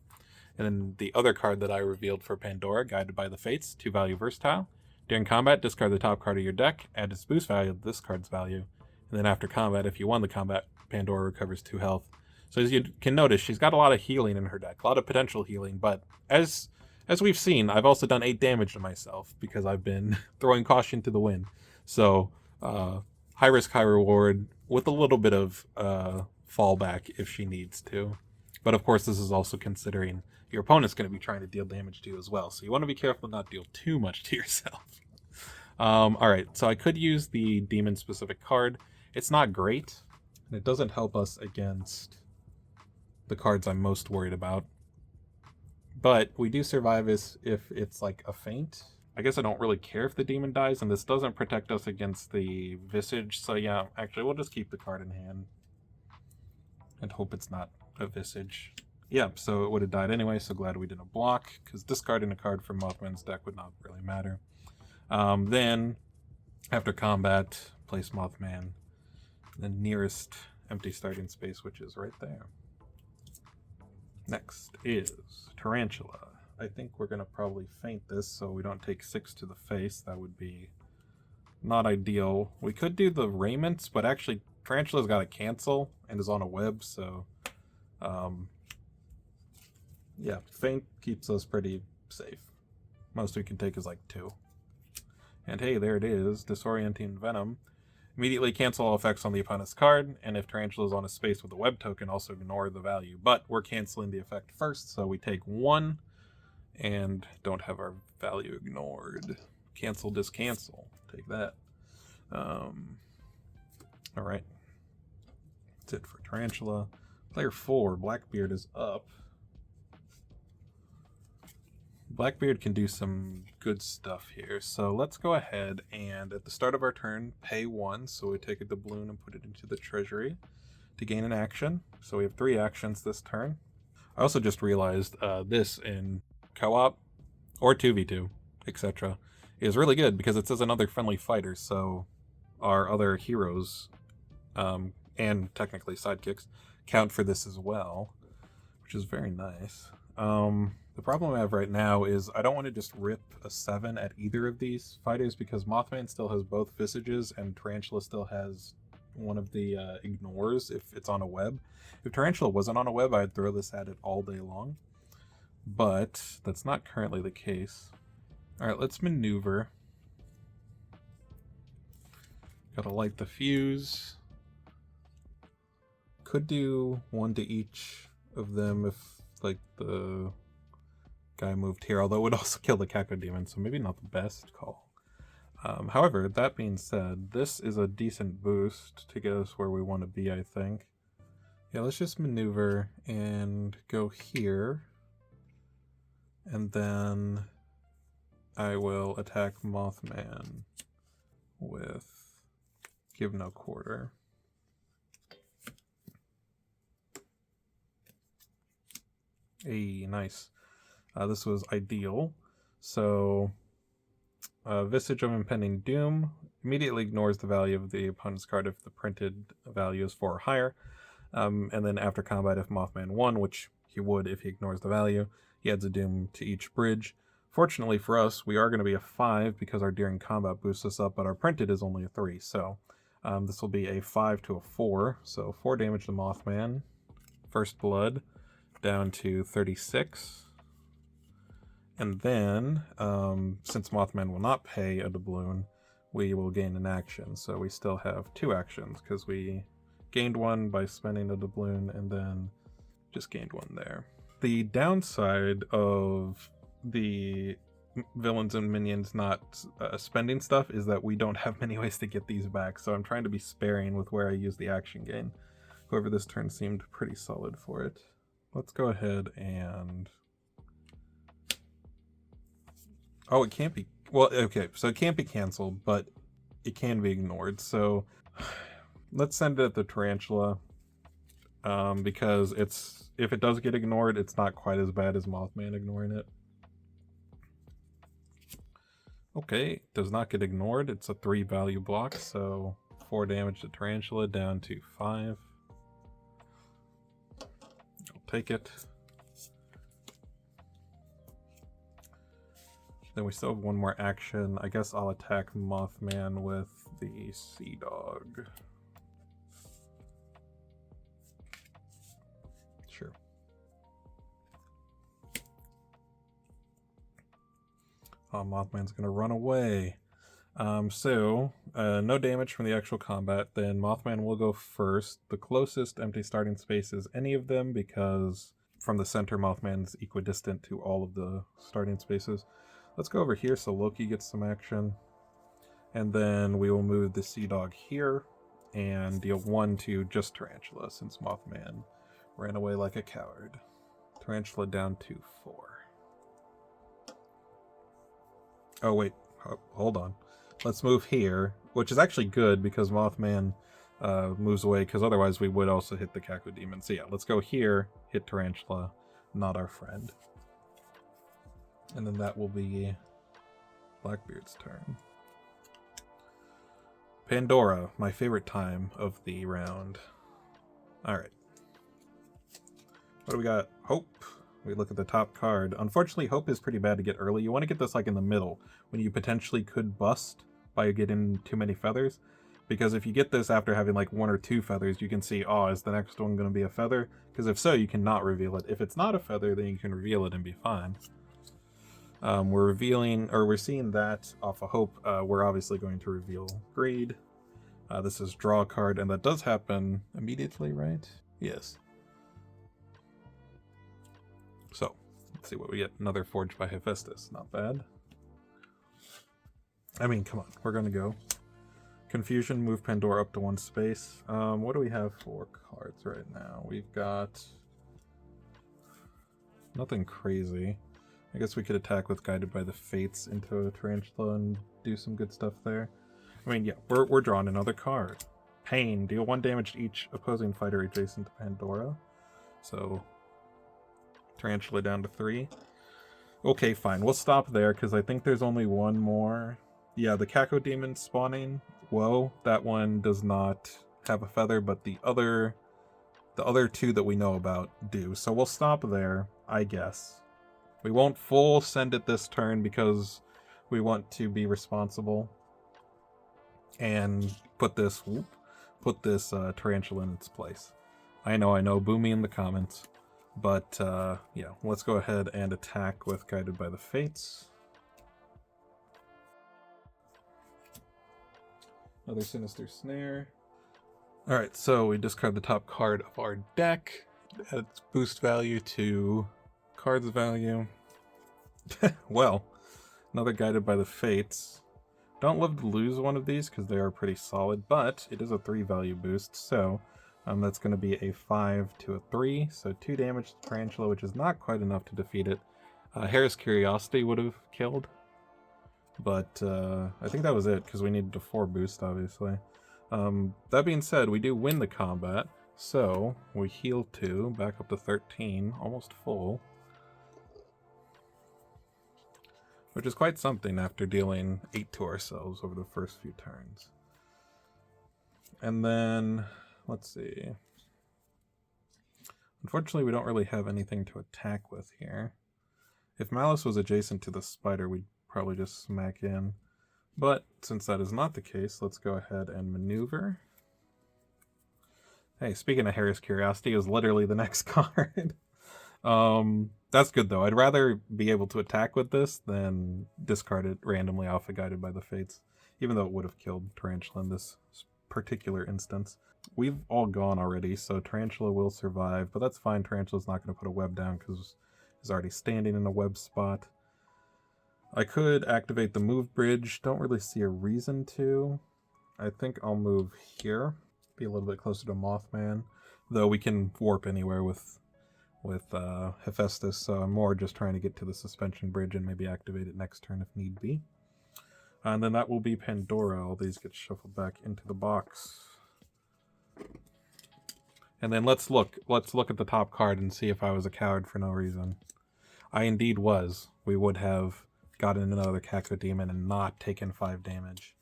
And then the other card that I revealed for Pandora, Guided by the Fates, 2 value versatile. During combat, discard the top card of your deck, add its boost value to this card's value. And then after combat, if you won the combat, Pandora recovers 2 health. So as you can notice, she's got a lot of healing in her deck, a lot of potential healing, but as we've seen, I've also done 8 damage to myself because I've been throwing caution to the wind. So, high risk, high reward, with a little bit of fallback if she needs to. But of course, this is also considering your opponent's going to be trying to deal damage to you as well. So you want to be careful to not deal too much to yourself. Alright, so I could use the demon-specific card. It's not great, and it doesn't help us against the cards I'm most worried about. But we do survive if it's like a feint. I guess I don't really care if the demon dies, and this doesn't protect us against the Visage. So yeah, actually we'll just keep the card in hand and hope it's not a Visage. Yeah, so it would have died anyway, so glad we didn't block, because discarding a card from Mothman's deck would not really matter. Then After combat, place Mothman in the nearest empty starting space, which is right there. Next is Tarantula. I think we're going to probably feint this so we don't take 6 to the face. That would be not ideal. We could do the raiments, but actually Tarantula's got to cancel and is on a web, so yeah, feint keeps us pretty safe. Most we can take is like 2. And hey, there it is, Disorienting Venom. Immediately cancel all effects on the opponent's card, and if Tarantula is on a space with a web token, also ignore the value. But we're canceling the effect first, so we take 1 and don't have our value ignored. Cancel, discancel. Take that. Alright. That's it for Tarantula. Player 4, Blackbeard, is up. Blackbeard can do some good stuff here, so let's go ahead and at the start of our turn pay 1, so we take a doubloon and put it into the treasury to gain an action. So we have 3 actions this turn. I also just realized this in co-op or 2v2, etc. is really good because it says another friendly fighter, so our other heroes and technically sidekicks count for this as well, which is very nice. The problem I have right now is I don't want to just rip a 7 at either of these fighters because Mothman still has both visages and Tarantula still has one of the ignores if it's on a web. If Tarantula wasn't on a web, I'd throw this at it all day long, but that's not currently the case. Alright, let's maneuver. Gotta light the fuse. Could do 1 to each of them if, like, the guy moved here, although it would also kill the Cacodemon, so maybe not the best call. However, that being said, this is a decent boost to get us where we want to be, I think. Yeah, let's just maneuver and go here. And then I will attack Mothman with Give No Quarter. Hey, nice. This was ideal. So, Visage of Impending Doom immediately ignores the value of the opponent's card if the printed value is 4 or higher. And then after combat, if Mothman won, which he would if he ignores the value, he adds a Doom to each bridge. Fortunately for us, we are going to be a 5 because our During Combat boosts us up, but our printed is only a 3. So this will be a 5 to a 4. So 4 damage to Mothman. First blood down to 36. And then, since Mothman will not pay a doubloon, we will gain an action. So we still have 2 actions, because we gained 1 by spending a doubloon, and then just gained 1 there. The downside of the villains and minions not spending stuff is that we don't have many ways to get these back, so I'm trying to be sparing with where I use the action gain. However, this turn seemed pretty solid for it. Let's go ahead and... Oh, it can't be... Well, okay, so it can't be canceled, but it can be ignored. So let's send it at the Tarantula, because if it does get ignored, it's not quite as bad as Mothman ignoring it. Okay, does not get ignored. It's a 3 value block, so 4 damage to Tarantula down to 5. I'll take it. Then we still have 1 more action. I guess I'll attack Mothman with the Sea Dog. Sure. Oh, Mothman's gonna run away. No damage from the actual combat. Then Mothman will go first. The closest empty starting space is any of them because from the center, Mothman's equidistant to all of the starting spaces. Let's go over here so Loki gets some action. And then we will move the Sea Dog here and deal 1 to just Tarantula since Mothman ran away like a coward. Tarantula down to 4. Oh wait, hold on. Let's move here, which is actually good because Mothman moves away, because otherwise we would also hit the Cacodemon. So yeah, let's go here, hit Tarantula, not our friend. And then that will be Blackbeard's turn. Pandora, my favorite time of the round. Alright. What do we got? Hope. We look at the top card. Unfortunately, Hope is pretty bad to get early. You want to get this like in the middle, when you potentially could bust by getting too many feathers. Because if you get this after having like 1 or 2 feathers, you can see, oh, is the next one going to be a feather? Because if so, you cannot reveal it. If it's not a feather, then you can reveal it and be fine. We're seeing that off of Hope. We're obviously going to reveal Greed. This is draw a card, and that does happen immediately, right? Yes. So, let's see what we get. Another Forged by Hephaestus. Not bad. I mean, come on. We're going to go. Confusion, move Pandora up to 1 space. What do we have for cards right now? We've got nothing crazy. I guess we could attack with Guided by the Fates into a Tarantula and do some good stuff there. I mean, yeah, we're drawing another card. Pain, deal 1 damage to each opposing fighter adjacent to Pandora. So, Tarantula down to 3. Okay, fine. We'll stop there, because I think there's only one more. Yeah, the Cacodemon spawning. Whoa, that one does not have a feather, but the other 2 that we know about do. So we'll stop there, I guess. We won't full send it this turn because we want to be responsible and put this Tarantula in its place. I know, boo me in the comments. But yeah, let's go ahead and attack with Guided by the Fates. Another Sinister Snare. Alright, so we discard the top card of our deck. Adds boost value to cards value. Well, another Guided by the Fates. Don't love to lose one of these because they are pretty solid, but it is a 3 value boost, so that's going to be a 5 to a 3, so 2 damage to Tarantula, which is not quite enough to defeat it. Harris Curiosity would have killed, but I think that was it because we needed a 4 boost, obviously. That being said, we do win the combat, so we heal 2, back up to 13, almost full. Which is quite something after dealing 8 to ourselves over the first few turns. And then, let's see. Unfortunately, we don't really have anything to attack with here. If Malice was adjacent to the spider, we'd probably just smack in. But since that is not the case, let's go ahead and maneuver. Hey, speaking of Harris Curiosity, is literally the next card. That's good though. I'd rather be able to attack with this than discard it randomly off of Guided by the Fates, even though it would have killed Tarantula in this particular instance. We've all gone already, so Tarantula will survive, but that's fine. Tarantula's not going to put a web down because he's already standing in a web spot. I could activate the move bridge. Don't really see a reason to. I think I'll move here, be a little bit closer to Mothman, though we can warp anywhere with Hephaestus, so I'm more just trying to get to the suspension bridge and maybe activate it next turn if need be. And then that will be Pandora. All these get shuffled back into the box. And then let's look at the top card and see if I was a coward for no reason. I indeed was. We would have gotten another Cacodemon and not taken 5 damage.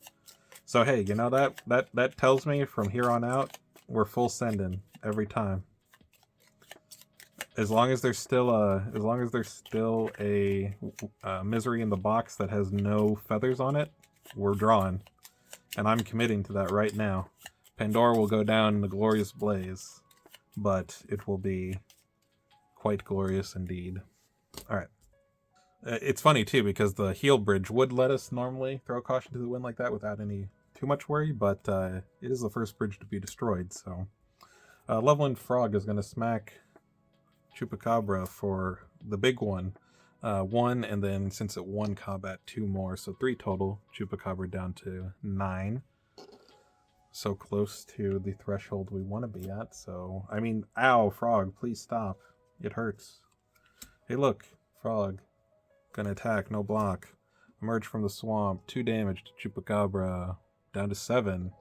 So hey, you know that tells me from here on out we're full sending every time. As long as there's still a misery in the box that has no feathers on it, we're drawing. And I'm committing to that right now. Pandora will go down in a glorious blaze, but it will be quite glorious indeed. Alright. It's funny too, because the heal bridge would let us normally throw caution to the wind like that without any too much worry, but it is the first bridge to be destroyed, so... Loveland Frog is going to smack Chupacabra for the big one. 1, and then since it won combat, 2 more, so 3 total. Chupacabra down to 9. So close to the threshold we want to be at, so... I mean, ow, Frog, please stop. It hurts. Hey look, Frog. Gonna attack, no block. Emerge from the swamp, 2 damage to Chupacabra. Down to 7.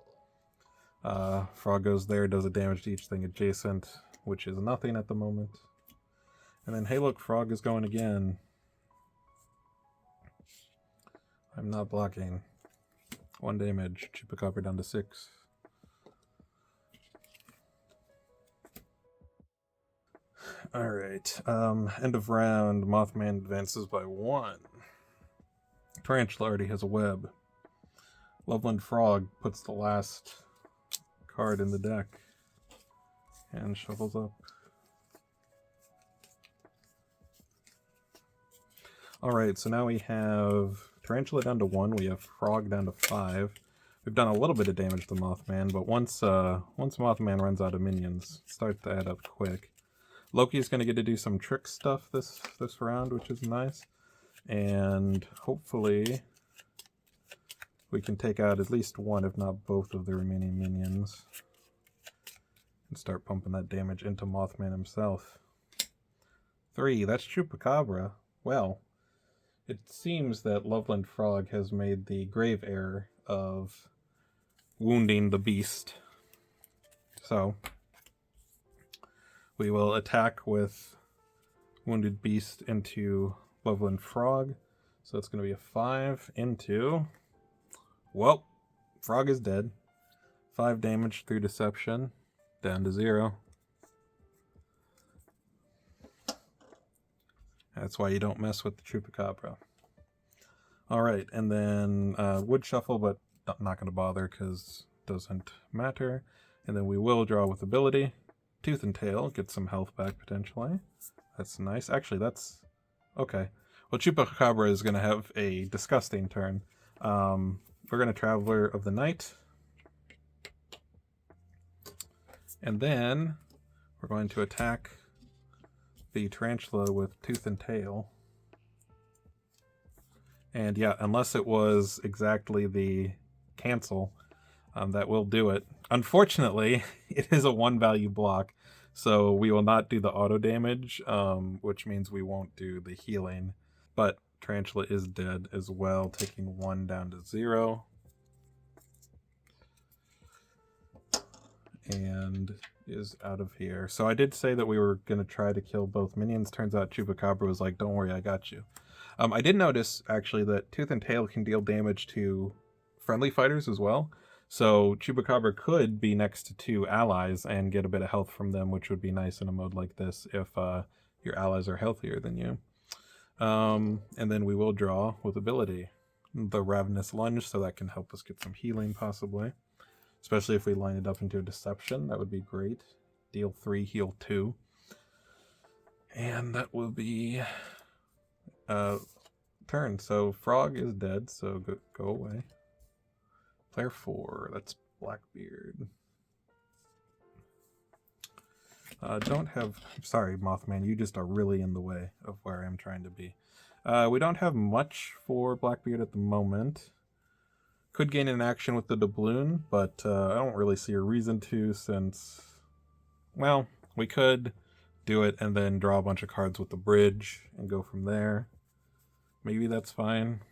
Frog goes there, does a damage to each thing adjacent, which is nothing at the moment. And then, hey look, Frog is going again. I'm not blocking. 1 damage. Chupacabra down to 6. Alright, end of round. Mothman advances by 1. Tarantula already has a web. Loveland Frog puts the last card in the deck and shuffles up. Alright, so now we have Tarantula down to 1, we have Frog down to 5. We've done a little bit of damage to Mothman, but once Mothman runs out of minions, start to add up quick. Loki's going to get to do some trick stuff this round, which is nice. And hopefully we can take out at least one, if not both, of the remaining minions. And start pumping that damage into Mothman himself. 3, that's Chupacabra. Well, it seems that Loveland Frog has made the grave error of wounding the beast. So we will attack with Wounded Beast into Loveland Frog. So it's going to be a 5 into... Well, Frog is dead. 5 damage through Deception. Down to 0. That's why you don't mess with the Chupacabra. Alright, and then Wood Shuffle, but not going to bother because it doesn't matter. And then we will draw with ability. Tooth and Tail, get some health back potentially. That's nice. Actually, that's... okay. Well, Chupacabra is going to have a disgusting turn. We're going to Traveler of the Night. And then we're going to attack the Tarantula with Tooth and Tail. And yeah, unless it was exactly the cancel, that will do it. Unfortunately, it is a 1 value block, so we will not do the auto damage, which means we won't do the healing. But Tarantula is dead as well, taking 1 down to 0. And is out of here. So I did say that we were going to try to kill both minions. Turns out Chupacabra was like, don't worry, I got you. I did notice, actually, that Tooth and Tail can deal damage to friendly fighters as well. So Chupacabra could be next to 2 allies and get a bit of health from them, which would be nice in a mode like this if your allies are healthier than you. And then we will draw with ability. The Ravenous Lunge, so that can help us get some healing, possibly. Especially if we line it up into a Deception, that would be great. Deal 3, heal 2. And that will be turn. So Frog is dead, so go away. Player 4, that's Blackbeard. Don't have... sorry, Mothman, you just are really in the way of where I'm trying to be. We don't have much for Blackbeard at the moment. Could gain an action with the doubloon, but I don't really see a reason to, since... well, we could do it and then draw a bunch of cards with the bridge and go from there. Maybe that's fine.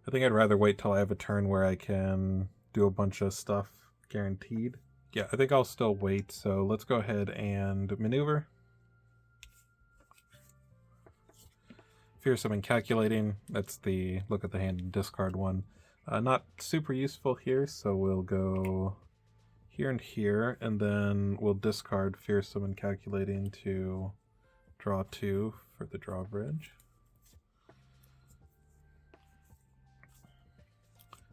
I think I'd rather wait till I have a turn where I can do a bunch of stuff guaranteed. Yeah, I think I'll still wait, so let's go ahead and maneuver. Fearsome and Calculating, that's the look at the hand and discard one. Not super useful here, so we'll go here and here, and then we'll discard Fearsome and Calculating to draw 2 for the drawbridge.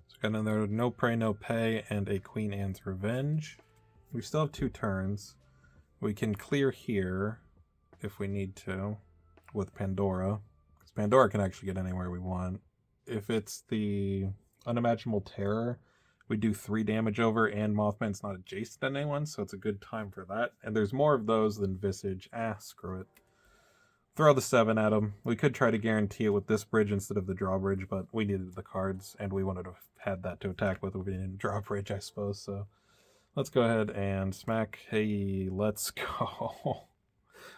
So got another No Pray, No Pay, and a Queen Anne's Revenge. We still have 2 turns. We can clear here if we need to with Pandora, because Pandora can actually get anywhere we want. If it's the Unimaginable Terror, we do 3 damage over, and Mothman's not adjacent to anyone, so it's a good time for that. And there's more of those than Visage. Screw it. Throw the 7 at him. We could try to guarantee it with this bridge instead of the drawbridge, but we needed the cards, and we wanted to have had that to attack with if we didn't drawbridge, I suppose. So let's go ahead and smack. Hey, let's go.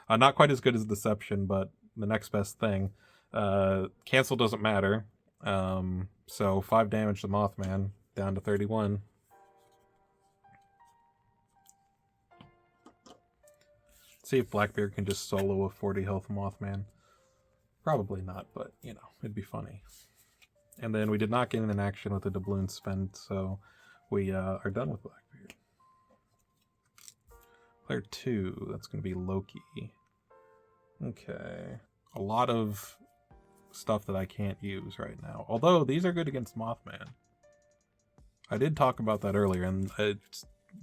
Not quite as good as Deception, but the next best thing. Cancel doesn't matter. So 5 damage to Mothman, down to 31. Let's see if Blackbeard can just solo a 40 health Mothman. Probably not, but, you know, it'd be funny. And then we did not gain an action with the doubloon spent, so we are done with Blackbeard. Player 2, that's going to be Loki. Okay. A lot of stuff that I can't use right now. Although, these are good against Mothman. I did talk about that earlier, and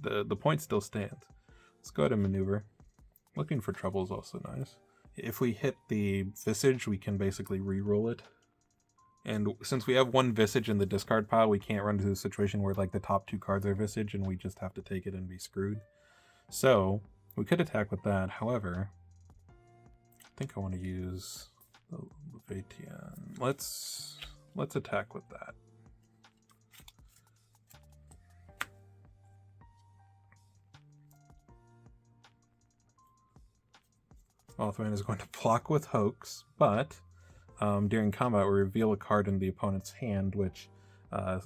the point still stands. Let's go ahead and maneuver. Looking for trouble is also nice. If we hit the Visage, we can basically re-roll it. And since we have one Visage in the discard pile, we can't run into a situation where like the top 2 cards are Visage and we just have to take it and be screwed. So, we could attack with that. However, I think I want to use the Levatian. Let's attack with that. Mothman is going to block with Hoax, but during combat we reveal a card in the opponent's hand, which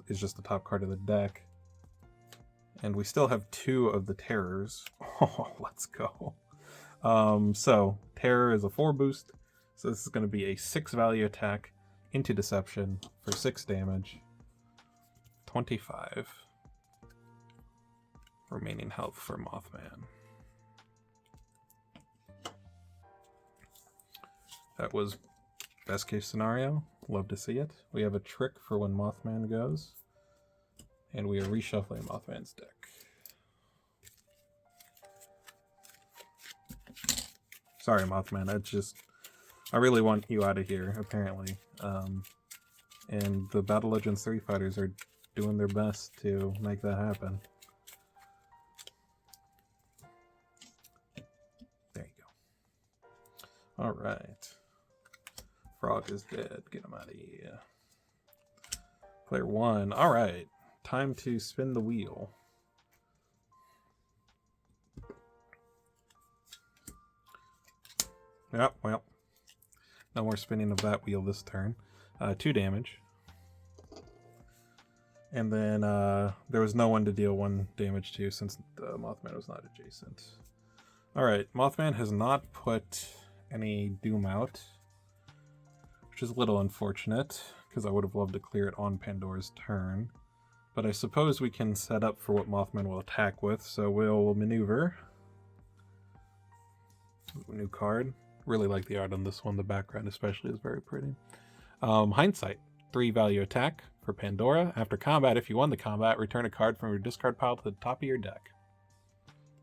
is just the top card of the deck. And we still have 2 of the Terrors. Oh, let's go. So, Terror is a 4 boost, so this is going to be a 6 value attack into Deception for 6 damage. 25 remaining health for Mothman. That was best case scenario. Love to see it. We have a trick for when Mothman goes. And we are reshuffling Mothman's deck. Sorry, Mothman. I really want you out of here, apparently. And the Battle Legends 3 fighters are doing their best to make that happen. There you go. Alright. Frog is dead. Get him out of here. Player 1. Alright. Time to spin the wheel. Yep, well. No more spinning of that wheel this turn. 2 damage. And then there was no one to deal 1 damage to since Mothman was not adjacent. Alright, Mothman has not put any Doom out, which is a little unfortunate, because I would have loved to clear it on Pandora's turn. But I suppose we can set up for what Mothman will attack with, so we'll maneuver. New card. Really like the art on this one, the background especially is very pretty. Hindsight. 3 value attack for Pandora. After combat, if you won the combat, return a card from your discard pile to the top of your deck.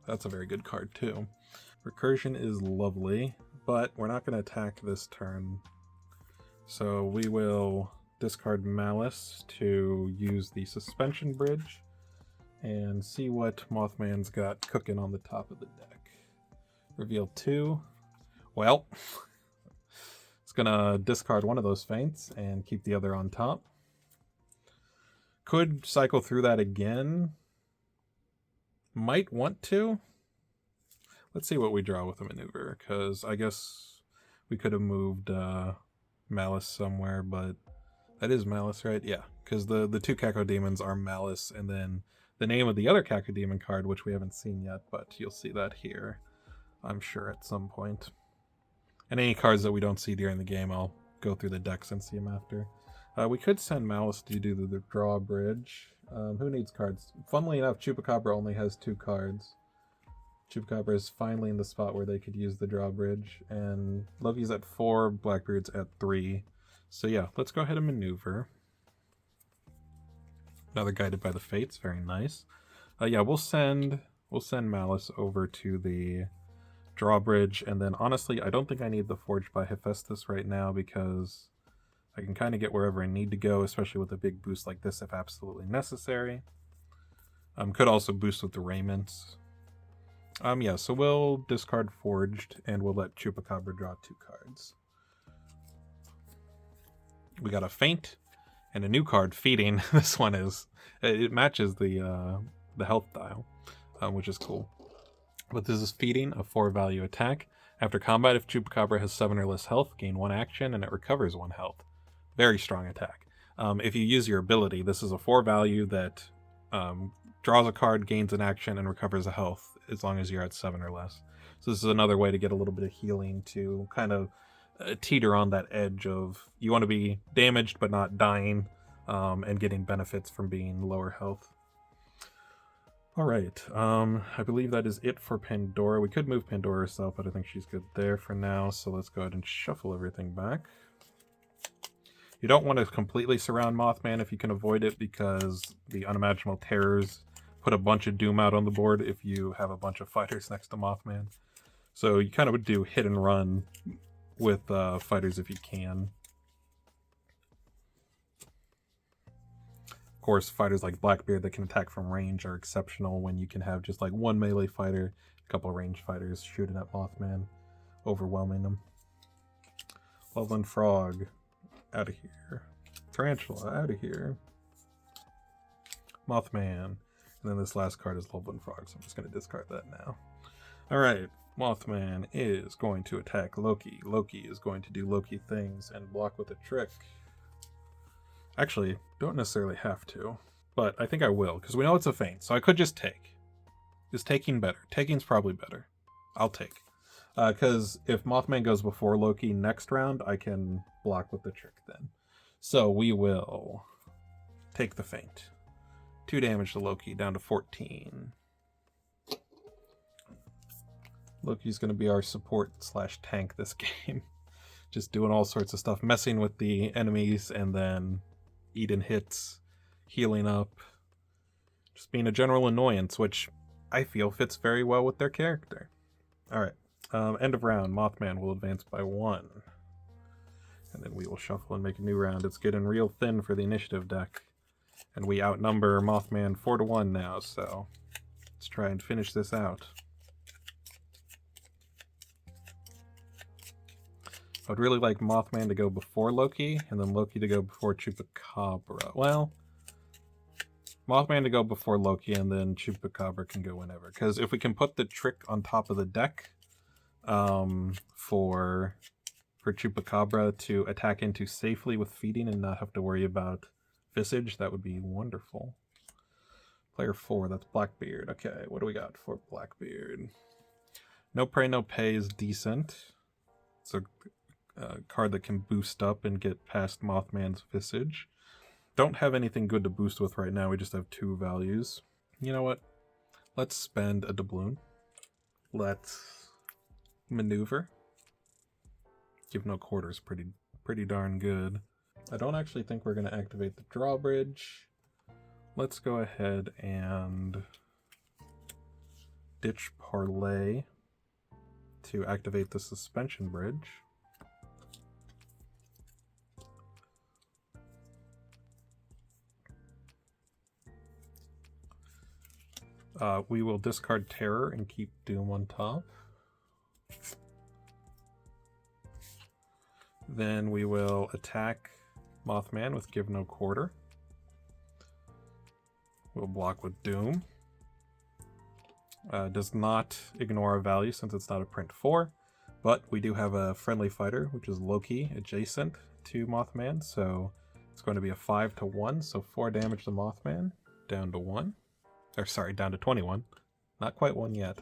That's a very good card too. Recursion is lovely, but we're not going to attack this turn. So we will discard Malice to use the Suspension Bridge and see what Mothman's got cooking on the top of the deck. Reveal 2. Well, it's gonna discard one of those feints and keep the other on top. Could cycle through that again. Might want to. Let's see what we draw with a maneuver, because I guess we could have moved Malice somewhere, but that is Malice, right? Yeah, because the 2 Cacodemons are Malice, and then the name of the other Cacodemon card, which we haven't seen yet, but you'll see that here, I'm sure, at some point. And any cards that we don't see during the game, I'll go through the decks and see them after. We could send Malice to do the drawbridge. Who needs cards? Funnily enough, Chupacabra only has 2 cards. Chupacabra is finally in the spot where they could use the drawbridge. And Loki's at 4, Blackbeard's at 3. So yeah, let's go ahead and maneuver. Another Guided by the Fates, very nice. Yeah, we'll send Malice over to the drawbridge, and then honestly I don't think I need the Forged by Hephaestus right now, because I can kind of get wherever I need to go, especially with a big boost like this if absolutely necessary. Could also boost with the Raiments. Yeah, so we'll discard Forged and we'll let Chupacabra draw 2 cards. We got a Feint and a new card, Feeding. This one it matches the health dial, which is cool. But this is Feeding, a 4 value attack. After combat, if Chupacabra has 7 or less health, gain 1 action and it recovers 1 health. Very strong attack. If you use your ability, this is a 4 value that draws a card, gains an action, and recovers a health as long as you're at 7 or less. So this is another way to get a little bit of healing to kind of teeter on that edge of you want to be damaged but not dying, and getting benefits from being lower health. All right, I believe that is it for Pandora. We could move Pandora herself, but I think she's good there for now, so let's go ahead and shuffle everything back. You don't want to completely surround Mothman if you can avoid it, because the unimaginable terrors put a bunch of doom out on the board if you have a bunch of fighters next to Mothman. So you kind of would do hit and run with fighters if you can. Of course, fighters like Blackbeard that can attack from range are exceptional when you can have just like one melee fighter, a couple range fighters shooting at Mothman, overwhelming them. Loveland Frog, out of here. Tarantula, out of here. Mothman. And then this last card is Loveland Frog, so I'm just going to discard that now. Alright, Mothman is going to attack Loki. Loki is going to do Loki things and block with a trick. Actually, don't necessarily have to, but I think I will, because we know it's a feint, so I could just take. Is taking better? Taking's probably better. I'll take. Because if Mothman goes before Loki next round, I can block with the trick then. So we will take the feint. 2 damage to Loki, down to 14. Loki's going to be our support/tank this game. Just doing all sorts of stuff, messing with the enemies and then eating hits, healing up. Just being a general annoyance, which I feel fits very well with their character. Alright, end of round. Mothman will advance by 1. And then we will shuffle and make a new round. It's getting real thin for the initiative deck. And we outnumber Mothman 4-1 now, so let's try and finish this out. I would really like Mothman to go before Loki, and then Loki to go before Chupacabra. Well, Mothman to go before Loki, and then Chupacabra can go whenever. Because if we can put the trick on top of the deck for Chupacabra to attack into safely with feeding and not have to worry about Visage, that would be wonderful. Player 4, that's Blackbeard. Okay, what do we got for Blackbeard? No Pray, No Pay is decent. It's a card that can boost up and get past Mothman's Visage. Don't have anything good to boost with right now, we just have 2 values. You know what? Let's spend a doubloon. Let's maneuver. Give no quarters, pretty darn good. I don't actually think we're going to activate the drawbridge. Let's go ahead and ditch Parlay to activate the suspension bridge. We will discard Terror and keep Doom on top. Then we will attack Mothman with Give No Quarter. We'll block with Doom. Does not ignore a value since it's not a print 4, but we do have a friendly fighter, which is Loki, adjacent to Mothman, so it's going to be a 5-1, so 4 damage to Mothman, down to 1. Or sorry, down to 21. Not quite 1 yet.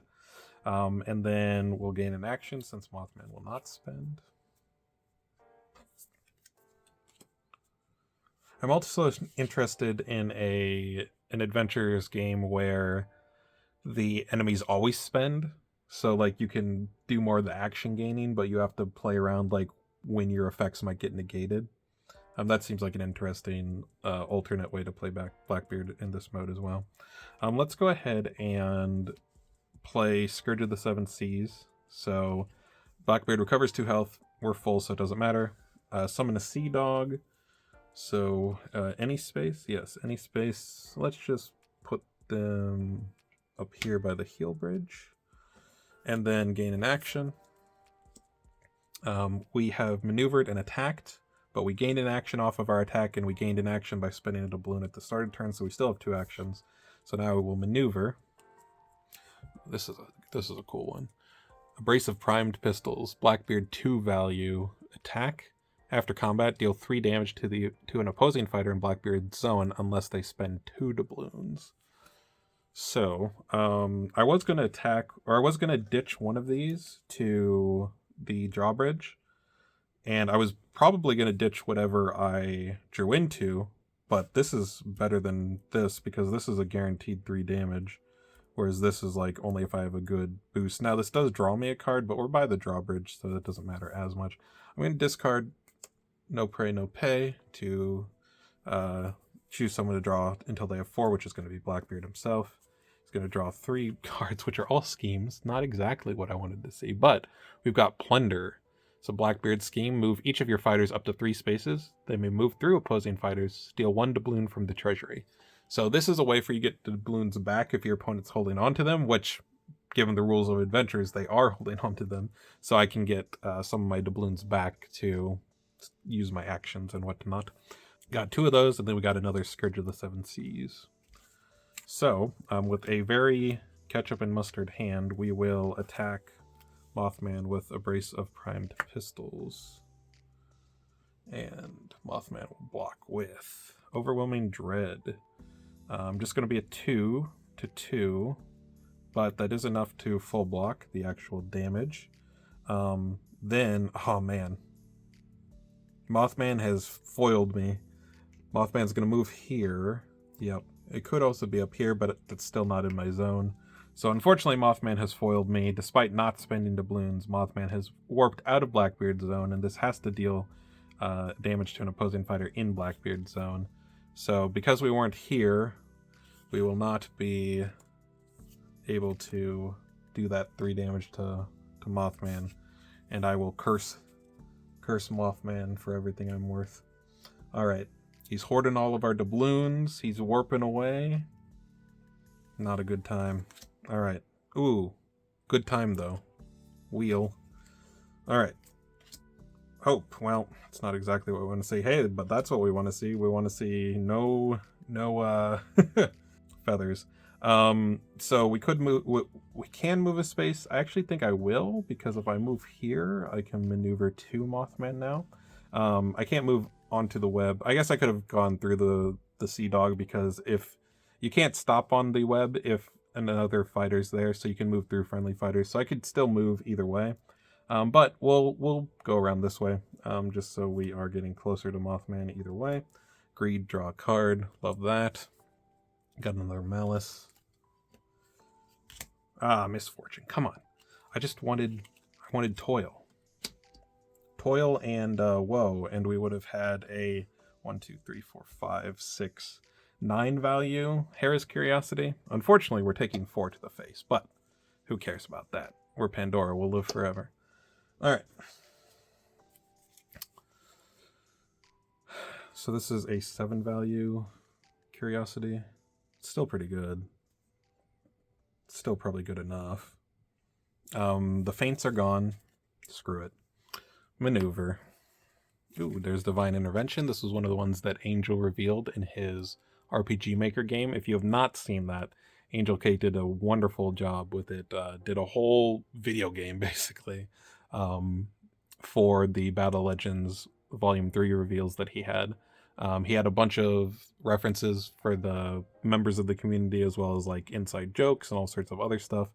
And then we'll gain an action since Mothman will not spend. I'm also interested in an adventures game where the enemies always spend. So like you can do more of the action gaining, but you have to play around like when your effects might get negated. That seems like an interesting alternate way to play Blackbeard in this mode as well. Let's go ahead and play Scourge of the Seven Seas. So Blackbeard recovers 2 health. We're full, so it doesn't matter. Summon a Sea Dog. So any space? Yes, any space. Let's just put them up here by the heal bridge. And then gain an action. We have maneuvered and attacked, but we gained an action off of our attack, and we gained an action by spending a doubloon at the start of turn, so we still have 2 actions. So now we will maneuver. This is a cool one. A brace of primed pistols. Blackbeard 2 value attack. After combat, deal 3 damage to an opposing fighter in Blackbeard's zone unless they spend 2 doubloons. So I was going to ditch one of these to the drawbridge, And I was probably going to ditch whatever I drew into, but this is better than this because this is a guaranteed 3 damage, whereas this is like only if I have a good boost. Now this does draw me a card, but we're by the drawbridge, so that doesn't matter as much. I'm going to discard No Pray, No Pay to choose someone to draw until they have 4, which is going to be Blackbeard himself. He's going to draw 3 cards, which are all schemes. Not exactly what I wanted to see, but we've got Plunder. So Blackbeard's scheme, move each of your fighters up to 3 spaces. They may move through opposing fighters, steal 1 doubloon from the treasury. So this is a way for you to get the doubloons back if your opponent's holding on to them, which, given the rules of adventures, they are holding on to them. So I can get some of my doubloons back to use my actions and whatnot. Got 2 of those, and then we got another Scourge of the Seven Seas. So, with a very ketchup and mustard hand, we will attack Mothman with a brace of primed pistols. And Mothman will block with Overwhelming Dread. Just going to be a 2-2, but that is enough to full block the actual damage. Then, oh man, Mothman has foiled me. Mothman's going to move here. Yep, it could also be up here, but it's still not in my zone. So unfortunately, Mothman has foiled me. Despite not spending doubloons, Mothman has warped out of Blackbeard's zone, and this has to deal damage to an opposing fighter in Blackbeard's zone. So because we weren't here, we will not be able to do that 3 damage to Mothman, and I will curse Mothman for everything I'm worth. Alright, he's hoarding all of our doubloons. He's warping away. Not a good time. Alright. Ooh, good time though. Wheel. Alright. Hope. Well, it's not exactly what we want to see. Hey, but that's what we want to see. We want to see no feathers. So we could move, we can move a space. I actually think I will, because if I move here, I can maneuver to Mothman now. I can't move onto the web. I guess I could have gone through the Sea Dog, because if you can't stop on the web if another fighter's there, so you can move through friendly fighters. So I could still move either way. But we'll go around this way, just so we are getting closer to Mothman either way. Greed, draw a card. Love that. Got another Malice. Ah, Misfortune. Come on. I wanted Toil. Toil and Woe, and we would have had a 1, 2, 3, 4, 5, 6, 9 value Hera's Curiosity. Unfortunately, we're taking 4 to the face, but who cares about that? We're Pandora. We'll live forever. Alright. So this is a 7 value Curiosity. Still pretty good. Still probably good enough. The feints are gone. Screw it. Maneuver. Ooh, there's Divine Intervention. This was one of the ones that Angel revealed in his RPG Maker game. If you have not seen that, Angel K did a wonderful job with it. Did a whole video game, basically, for the Battle Legends Volume 3 reveals that he had. He had a bunch of references for the members of the community, as well as like inside jokes and all sorts of other stuff.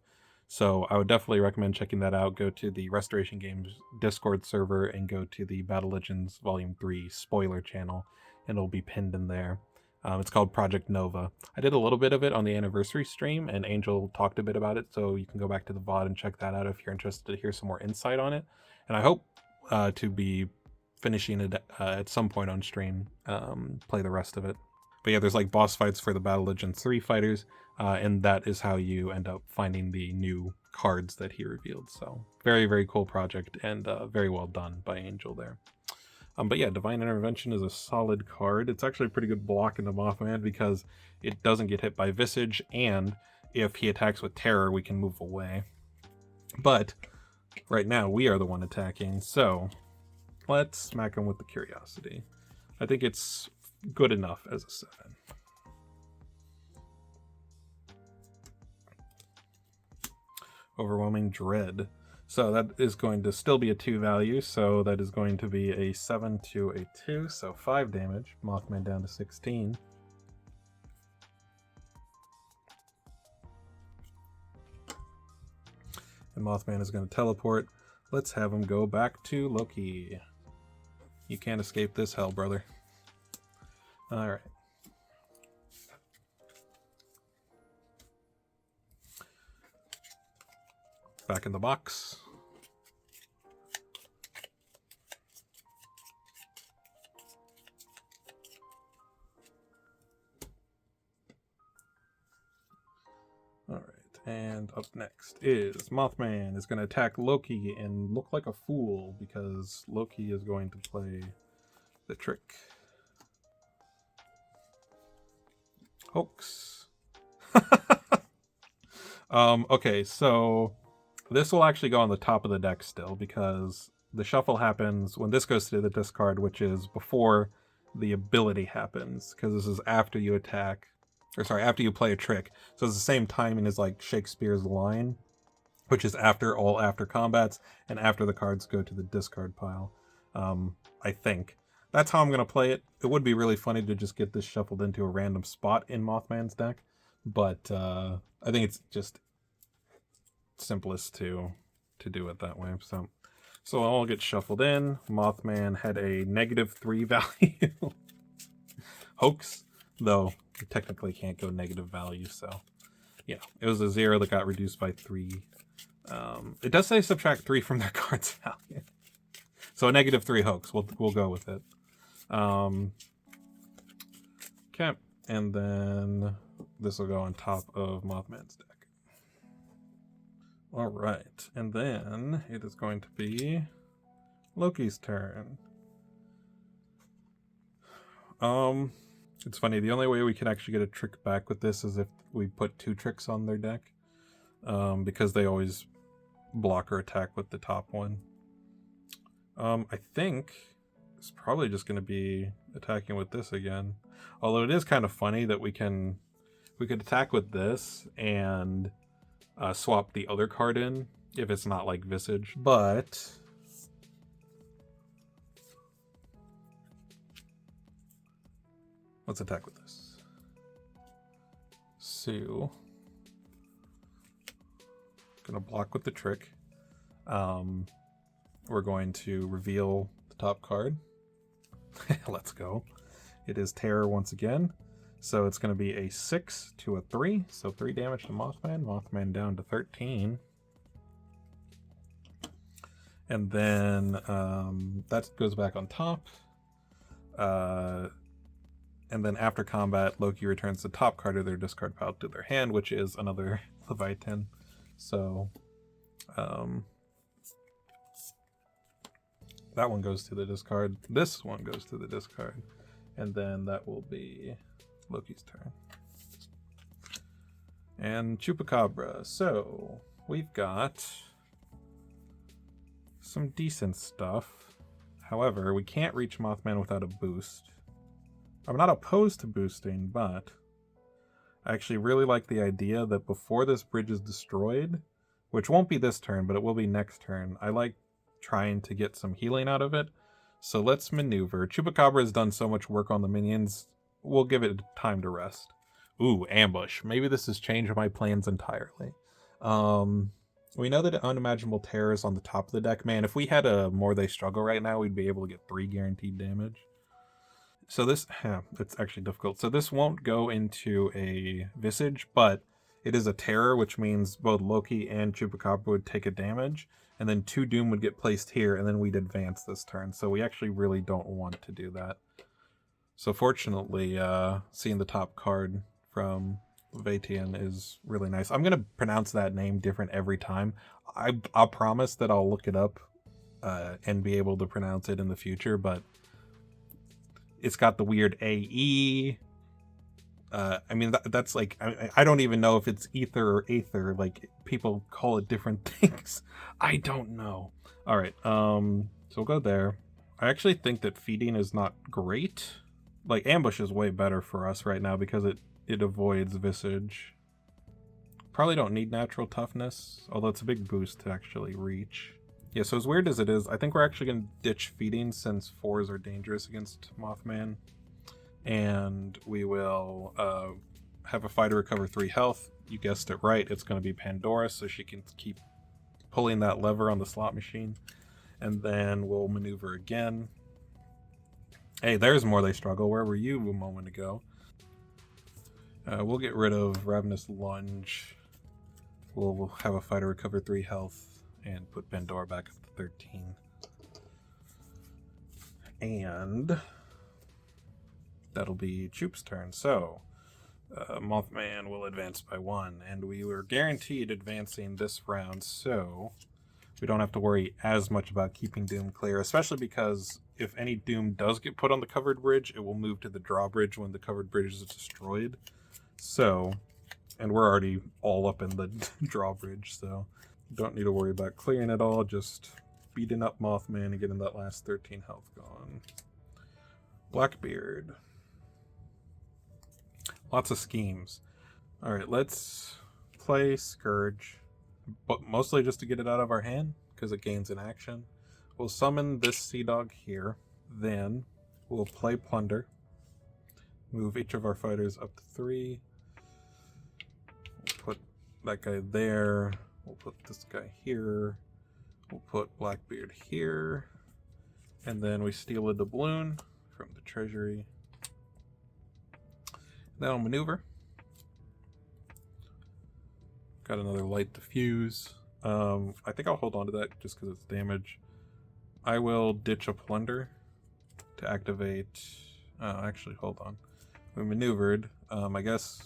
So I would definitely recommend checking that out. Go to the Restoration Games Discord server and go to the Battle Legends Volume 3 spoiler channel, and it'll be pinned in there. It's called Project Nova. I did a little bit of it on the anniversary stream, and Angel talked a bit about it, so you can go back to the VOD and check that out if you're interested to hear some more insight on it. And I hope to be finishing it at some point on stream, play the rest of it. But yeah, there's like boss fights for the Battle Legends 3 fighters, and that is how you end up finding the new cards that he revealed. So very, very cool project, and very well done by Angel there. But yeah, Divine Intervention is a solid card. It's actually a pretty good block into Mothman because it doesn't get hit by Visage, and if he attacks with Terror, we can move away. But right now, we are the one attacking, so let's smack him with the Curiosity. I think it's good enough as a 7. Overwhelming Dread. So that is going to still be a 2 value, so that is going to be a 7 to a 2, so 5 damage. Mothman down to 16. And Mothman is going to teleport. Let's have him go back to Loki. You can't escape this hell, brother. Alright. Back in the box. Alright, and up next is Mothman is going to attack Loki and look like a fool because Loki is going to play the trick. Hoax. Okay, so this will actually go on the top of the deck still because the shuffle happens when this goes to the discard, which is before the ability happens, because this is after you attack, or sorry, after you play a trick. So it's the same timing as like Shakespeare's line, which is after all after combats and after the cards go to the discard pile. I think. That's how I'm going to play it. It would be really funny to just get this shuffled into a random spot in Mothman's deck, but I think it's just simplest to do it that way. So I'll get shuffled in. Mothman had a -3 value. Hoax, though it technically can't go negative value, so yeah, it was a 0 that got reduced by 3. It does say subtract 3 from their card's value. So a -3 hoax. We'll go with it. Okay, and then this will go on top of Mothman's deck. All right, and then it is going to be Loki's turn. It's funny, the only way we can actually get a trick back with this is if we put 2 tricks on their deck, because they always block or attack with the top one. I think it's probably just going to be attacking with this again. Although it is kind of funny that we could attack with this and swap the other card in if it's not like Visage. But let's attack with this. So gonna block with the trick. We're going to reveal the top card. Let's go. It is Terror once again. So it's going to be a 6 to a 3. So 3 damage to Mothman. Mothman down to 13. And then that goes back on top. And then after combat, Loki returns the top card of their discard pile to their hand, which is another Leviathan. So that one goes to the discard. This one goes to the discard. And then that will be Loki's turn. And Chupacabra. So we've got some decent stuff. However, we can't reach Mothman without a boost. I'm not opposed to boosting, but I actually really like the idea that before this bridge is destroyed, which won't be this turn, but it will be next turn, I like trying to get some healing out of it. So let's maneuver. Chupacabra has done so much work on the minions. We'll give it time to rest. Ooh, ambush. Maybe this has changed my plans entirely. We know that Unimaginable Terror is on the top of the deck. Man, if we had a More They Struggle right now, we'd be able to get 3 guaranteed damage. So this, it's actually difficult. So this won't go into a Visage, but it is a Terror, which means both Loki and Chupacabra would take a damage, and then 2 Doom would get placed here, and then we'd advance this turn. So we actually really don't want to do that. So fortunately, seeing the top card from Leviathan is really nice. I'm going to pronounce that name different every time. I'll promise that I'll look it up and be able to pronounce it in the future, but it's got the weird AE. I mean, that's like, I don't even know if it's ether or aether. Like, people call it different things. I don't know. All right, so we'll go there. I actually think that feeding is not great. Like, ambush is way better for us right now because it avoids Visage. Probably don't need natural toughness, although it's a big boost to actually reach. Yeah, so as weird as it is, I think we're actually going to ditch feeding since 4s are dangerous against Mothman. And we will have a fighter recover 3 health. You guessed it right, it's going to be Pandora, so she can keep pulling that lever on the slot machine. And then we'll maneuver again. Hey, there's more they struggle. Where were you a moment ago? We'll get rid of Ravenous Lunge. We'll have a fighter recover 3 health and put Pandora back up to 13. And that'll be Chup's turn. So, Mothman will advance by 1, and we were guaranteed advancing this round, so we don't have to worry as much about keeping Doom clear, especially because if any Doom does get put on the covered bridge, it will move to the drawbridge when the covered bridge is destroyed. So, and we're already all up in the drawbridge, so don't need to worry about clearing it all, just beating up Mothman and getting that last 13 health gone. Blackbeard. Lots of schemes. Alright, let's play Scourge, but mostly just to get it out of our hand, because it gains an action. We'll summon this Sea Dog here, then we'll play Plunder, move each of our fighters up to 3, we'll put that guy there, we'll put this guy here, we'll put Blackbeard here, and then we steal a doubloon from the treasury. Then I'll maneuver. Got another light diffuse. I think I'll hold on to that just because it's damage. I will ditch a plunder to activate. Actually, hold on. We maneuvered. I guess.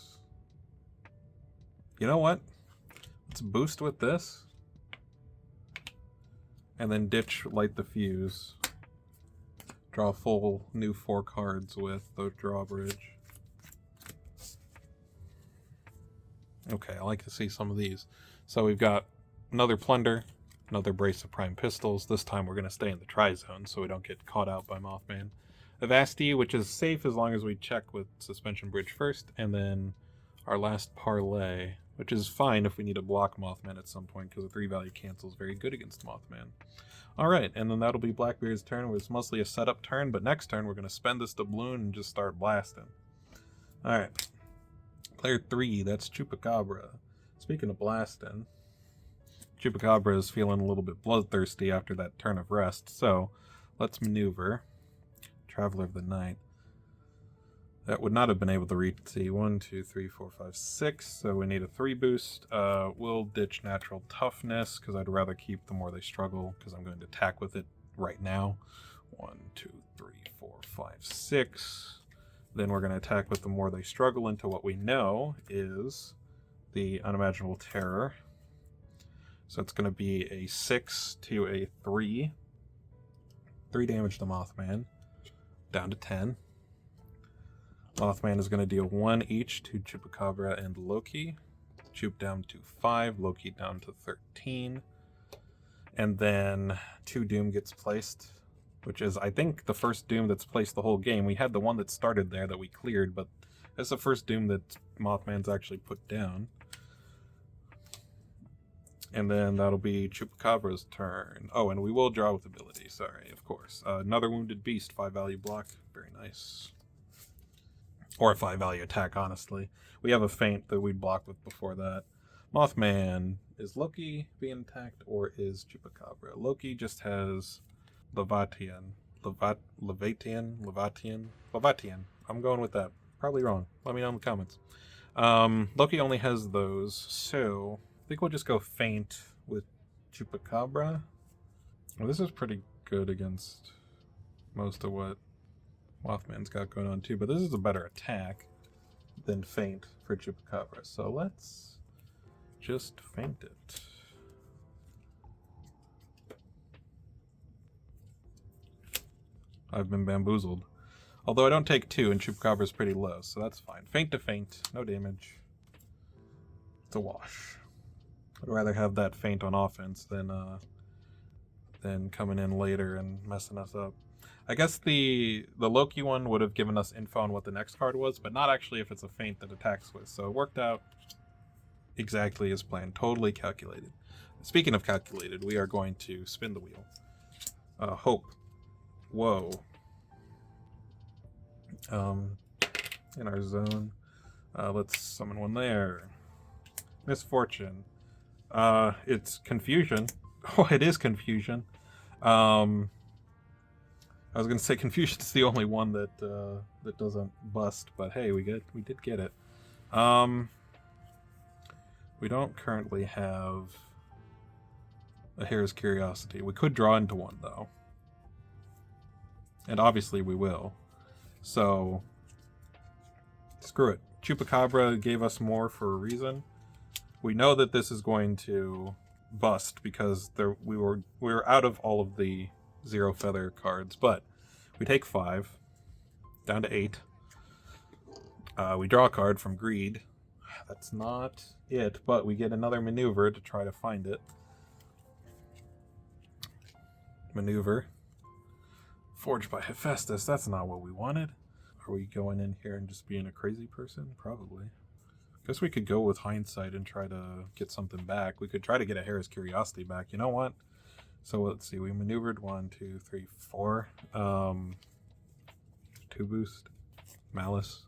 You know what? Let's boost with this. And then ditch light diffuse. Draw full new 4 cards with the drawbridge. Okay, I like to see some of these. So we've got another plunder, another brace of prime pistols. This time we're going to stay in the tri-zone so we don't get caught out by Mothman. Avasti, which is safe as long as we check with suspension bridge first, and then our last parlay, which is fine if we need to block Mothman at some point because the 3-value cancel is very good against Mothman. Alright, and then that'll be Blackbeard's turn. It was mostly a setup turn, but next turn we're going to spend this doubloon and just start blasting. Alright. Player 3, that's Chupacabra. Speaking of blasting, Chupacabra is feeling a little bit bloodthirsty after that turn of rest, so let's maneuver. Traveler of the Night. That would not have been able to reach, see, 1, 2, 3, 4, 5, 6, so we need a 3 boost. We'll ditch Natural Toughness, because I'd rather keep the more they struggle, because I'm going to attack with it right now. 1, 2, 3, 4, 5, 6. Then we're going to attack with the more they struggle into what we know is the Unimaginable Terror. So it's going to be a 6 to a 3. 3 damage to Mothman. Down to 10. Mothman is going to deal 1 each to Chupacabra and Loki. Chup down to 5, Loki down to 13. And then 2 Doom gets placed, which is, I think, the first Doom that's placed the whole game. We had the one that started there that we cleared, but it's the first Doom that Mothman's actually put down. And then that'll be Chupacabra's turn. Oh, and we will draw with ability, sorry, of course. Another Wounded Beast, 5-value block. Very nice. Or a 5-value attack, honestly. We have a feint that we'd block with before that. Mothman, is Loki being attacked, or is Chupacabra? Loki just has Levatian. Levatian. I'm going with that. Probably wrong. Let me know in the comments. Loki only has those, so I think we'll just go feint with Chupacabra. Well, this is pretty good against most of what Mothman's got going on too, but this is a better attack than feint for Chupacabra. So let's just feint it. I've been bamboozled. Although I don't take 2 and Chupacabra's pretty low, so that's fine. Feint to feint, no damage. It's a wash. I'd rather have that feint on offense than coming in later and messing us up. I guess the Loki one would have given us info on what the next card was, but not actually if it's a feint that attacks with. So it worked out exactly as planned. Totally calculated. Speaking of calculated, we are going to spin the wheel. Hope. Whoa. In our zone. Let's summon one there. Misfortune. It's confusion. Oh, it is confusion. I was gonna say Confusion's the only one that that doesn't bust, but hey, we did get it. We don't currently have a Hare's Curiosity. We could draw into one though, and obviously we will. So screw it. Chupacabra gave us more for a reason. We know that this is going to bust because we were out of all of the 0 feather cards, but we take 5 down to 8. We draw a card from Greed. That's not it, but we get another maneuver to try to find it. Maneuver. Forged by Hephaestus. That's not what we wanted. Are we going in here and just being a crazy person? Probably. Guess we could go with hindsight and try to get something back. We could try to get a Hare's Curiosity back. You know what? So let's see. We maneuvered 1, 2, 3, 4. 2 boost. Malice.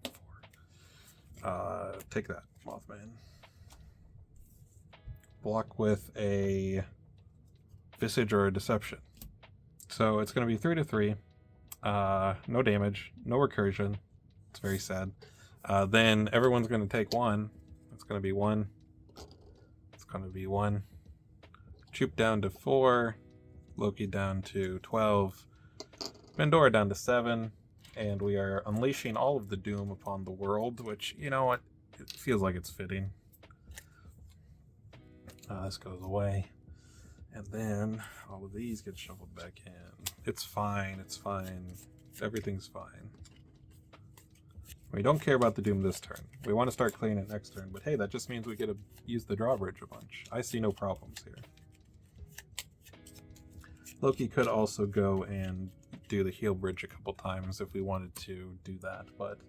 2, 3, 4. Take that, Mothman. Block with a Visage or a Deception. So it's going to be 3 to 3. No damage. No recursion. It's very sad. Then everyone's going to take 1. It's going to be 1. It's going to be 1. Chup down to 4. Loki down to 12. Pandora down to 7. And we are unleashing all of the doom upon the world, which, you know what? It feels like it's fitting. This goes away. And then all of these get shuffled back in. It's fine. It's fine. Everything's fine. We don't care about the doom this turn. We want to start cleaning it next turn, but hey, that just means we get to use the drawbridge a bunch. I see no problems here. Loki could also go and do the heal bridge a couple times if we wanted to do that, but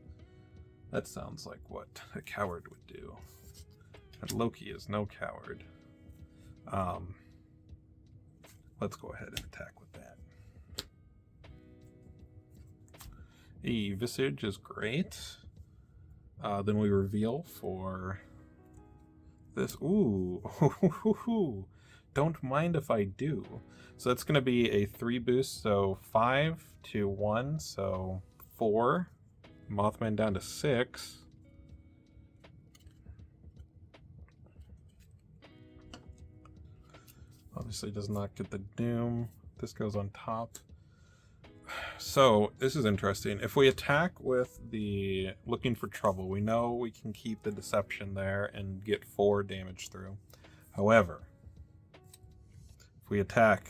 that sounds like what a coward would do. And Loki is no coward. Let's go ahead and attack with that. Visage is great. Then we reveal for this. Ooh, don't mind if I do. So that's going to be a 3 boost. So 5 to 1. So 4. Mothman down to 6. Obviously does not get the doom. This goes on top. So this is interesting. If we attack with the looking for trouble, we know we can keep the deception there and get 4 damage through. However, if we attack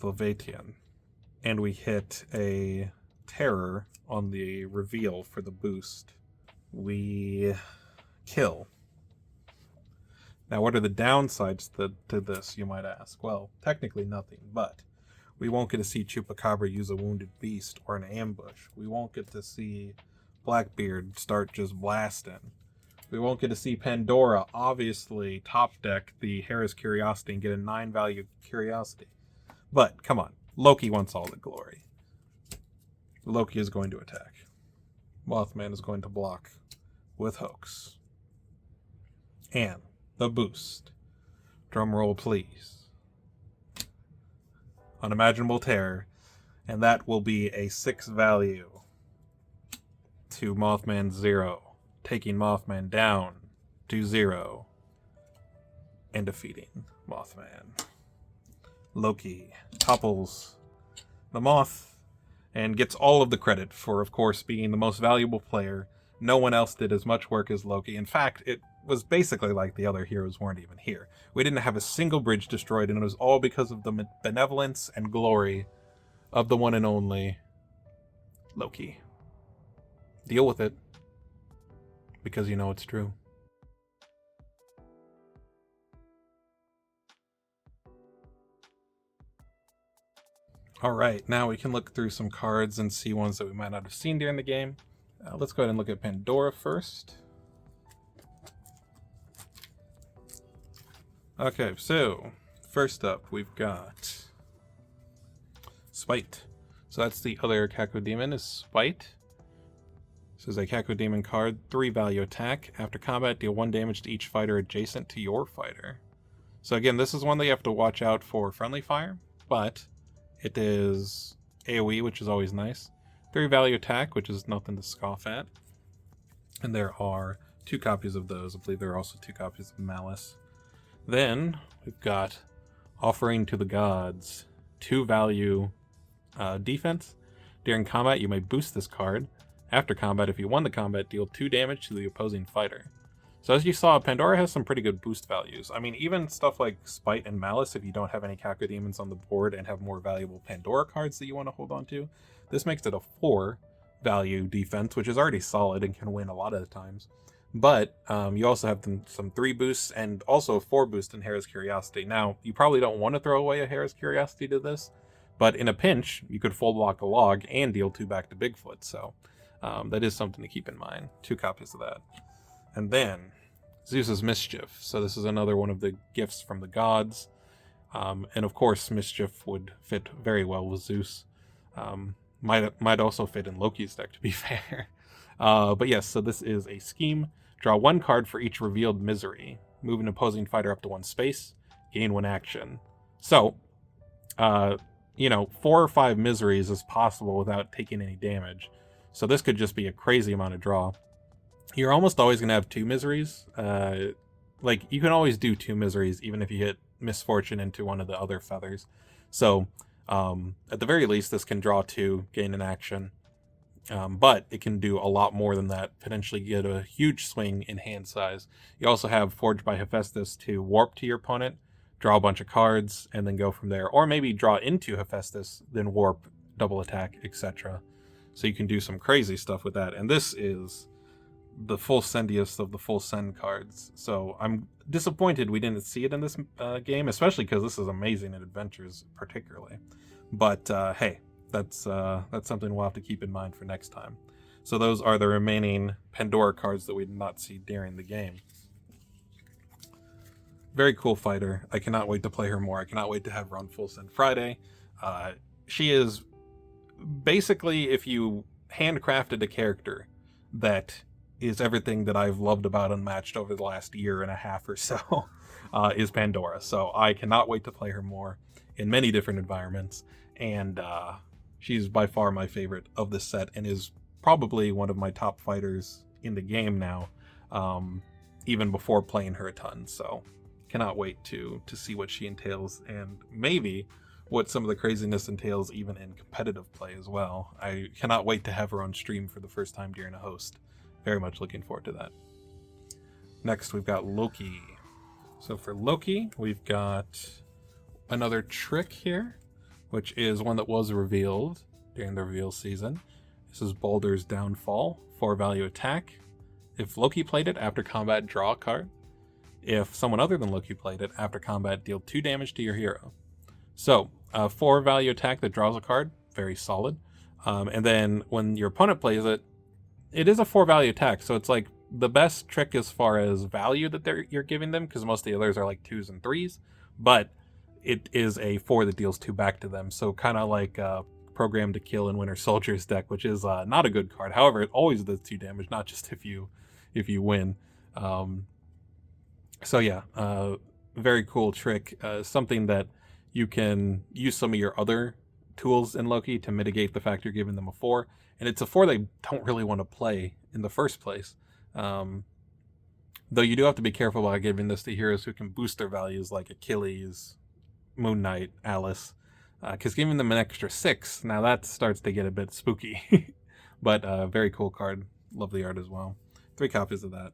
Velvetian and we hit a terror on the reveal for the boost, we kill. Now, what are the downsides to this, you might ask? Well, technically nothing, but we won't get to see Chupacabra use a wounded beast or an ambush. We won't get to see Blackbeard start just blasting. We won't get to see Pandora obviously top deck the Hare's Curiosity and get a 9 value Curiosity. But, come on, Loki wants all the glory. Loki is going to attack. Mothman is going to block with Hoax. And the boost. Drum roll, please. Unimaginable Terror, and that will be a 6 value to Mothman 0, taking Mothman down to 0 and defeating Mothman. Loki topples the Moth and gets all of the credit for, of course, being the most valuable player. No one else did as much work as Loki. In fact, it was basically like the other heroes weren't even here. We didn't have a single bridge destroyed, and it was all because of the benevolence and glory of the one and only Loki. Deal with it, because you know it's true. Alright, now we can look through some cards and see ones that we might not have seen during the game. Let's go ahead and look at Pandora first. Okay, so first up we've got Spite. So that's the other Cacodemon, is Spite. This is a Cacodemon card, 3 value attack. After combat, deal 1 damage to each fighter adjacent to your fighter. So again, this is one that you have to watch out for friendly fire, but it is AoE, which is always nice. 3 value attack, which is nothing to scoff at. And there are 2 copies of those. I believe there are also 2 copies of Malice. Then we've got Offering to the Gods. 2 value defense. During combat, you may boost this card. After combat, if you won the combat, deal 2 damage to the opposing fighter. So as you saw, Pandora has some pretty good boost values. I mean, even stuff like Spite and Malice, if you don't have any Cacodemons on the board and have more valuable Pandora cards that you want to hold on to, this makes it a 4 value defense, which is already solid and can win a lot of the times. But you also have some 3 boosts and also a 4 boost in Hera's Curiosity. Now, you probably don't want to throw away a Hera's Curiosity to this, but in a pinch, you could full block a log and deal 2 back to Bigfoot, so that is something to keep in mind. 2 copies of that. And then, Zeus's Mischief. So this is another one of the gifts from the gods. And of course, Mischief would fit very well with Zeus. Might also fit in Loki's deck, to be fair. But yes, so this is a scheme. Draw 1 card for each revealed misery. Move an opposing fighter up to 1 space. Gain 1 action. So, 4 or 5 miseries is possible without taking any damage. So this could just be a crazy amount of draw. You're almost always going to have 2 miseries. You can always do 2 miseries, even if you hit Misfortune into one of the other feathers. So, at the very least, this can draw 2, gain an action. But it can do a lot more than that, potentially get a huge swing in hand size. You also have Forged by Hephaestus to warp to your opponent, draw a bunch of cards, and then go from there. Or maybe draw into Hephaestus, then warp, double attack, etc. So you can do some crazy stuff with that. And this is the full sendiest of the full send cards. So I'm disappointed we didn't see it in this game, especially because this is amazing in Adventures particularly. But hey, that's something we'll have to keep in mind for next time. So those are the remaining Pandora cards that we did not see during the game. Very cool fighter. I cannot wait to play her more. I cannot wait to have her on Full Send Friday. She is basically, if you handcrafted a character that is everything that I've loved about Unmatched over the last year and a half or so, is Pandora. So I cannot wait to play her more in many different environments. And she's by far my favorite of this set and is probably one of my top fighters in the game now, even before playing her a ton. So cannot wait to see what she entails, and maybe what some of the craziness entails even in competitive play as well. I cannot wait to have her on stream for the first time during a host. Very much looking forward to that. Next, we've got Loki. So for Loki, we've got another trick here, which is one that was revealed during the reveal season. This is Baldur's Downfall, 4 value attack. If Loki played it, after combat, draw a card. If someone other than Loki played it, after combat, deal 2 damage to your hero. So, 4 value attack that draws a card, very solid. And then when your opponent plays it, it is a 4 value attack, so it's like the best trick as far as value that you're giving them, because most of the others are like 2s and 3s, but it is a 4 that deals 2 back to them, so kind of like Program to Kill in Winter Soldier's deck, which is not a good card. However, it always does 2 damage, not just if you win. So yeah, very cool trick, something that you can use some of your other tools in Loki to mitigate the fact you're giving them a 4, and it's a 4 they don't really want to play in the first place. Though you do have to be careful about giving this to heroes who can boost their values, like Achilles, Moon Knight, Alice, because giving them an extra 6, now that starts to get a bit spooky. But very cool card. Love the art as well. 3 copies of that.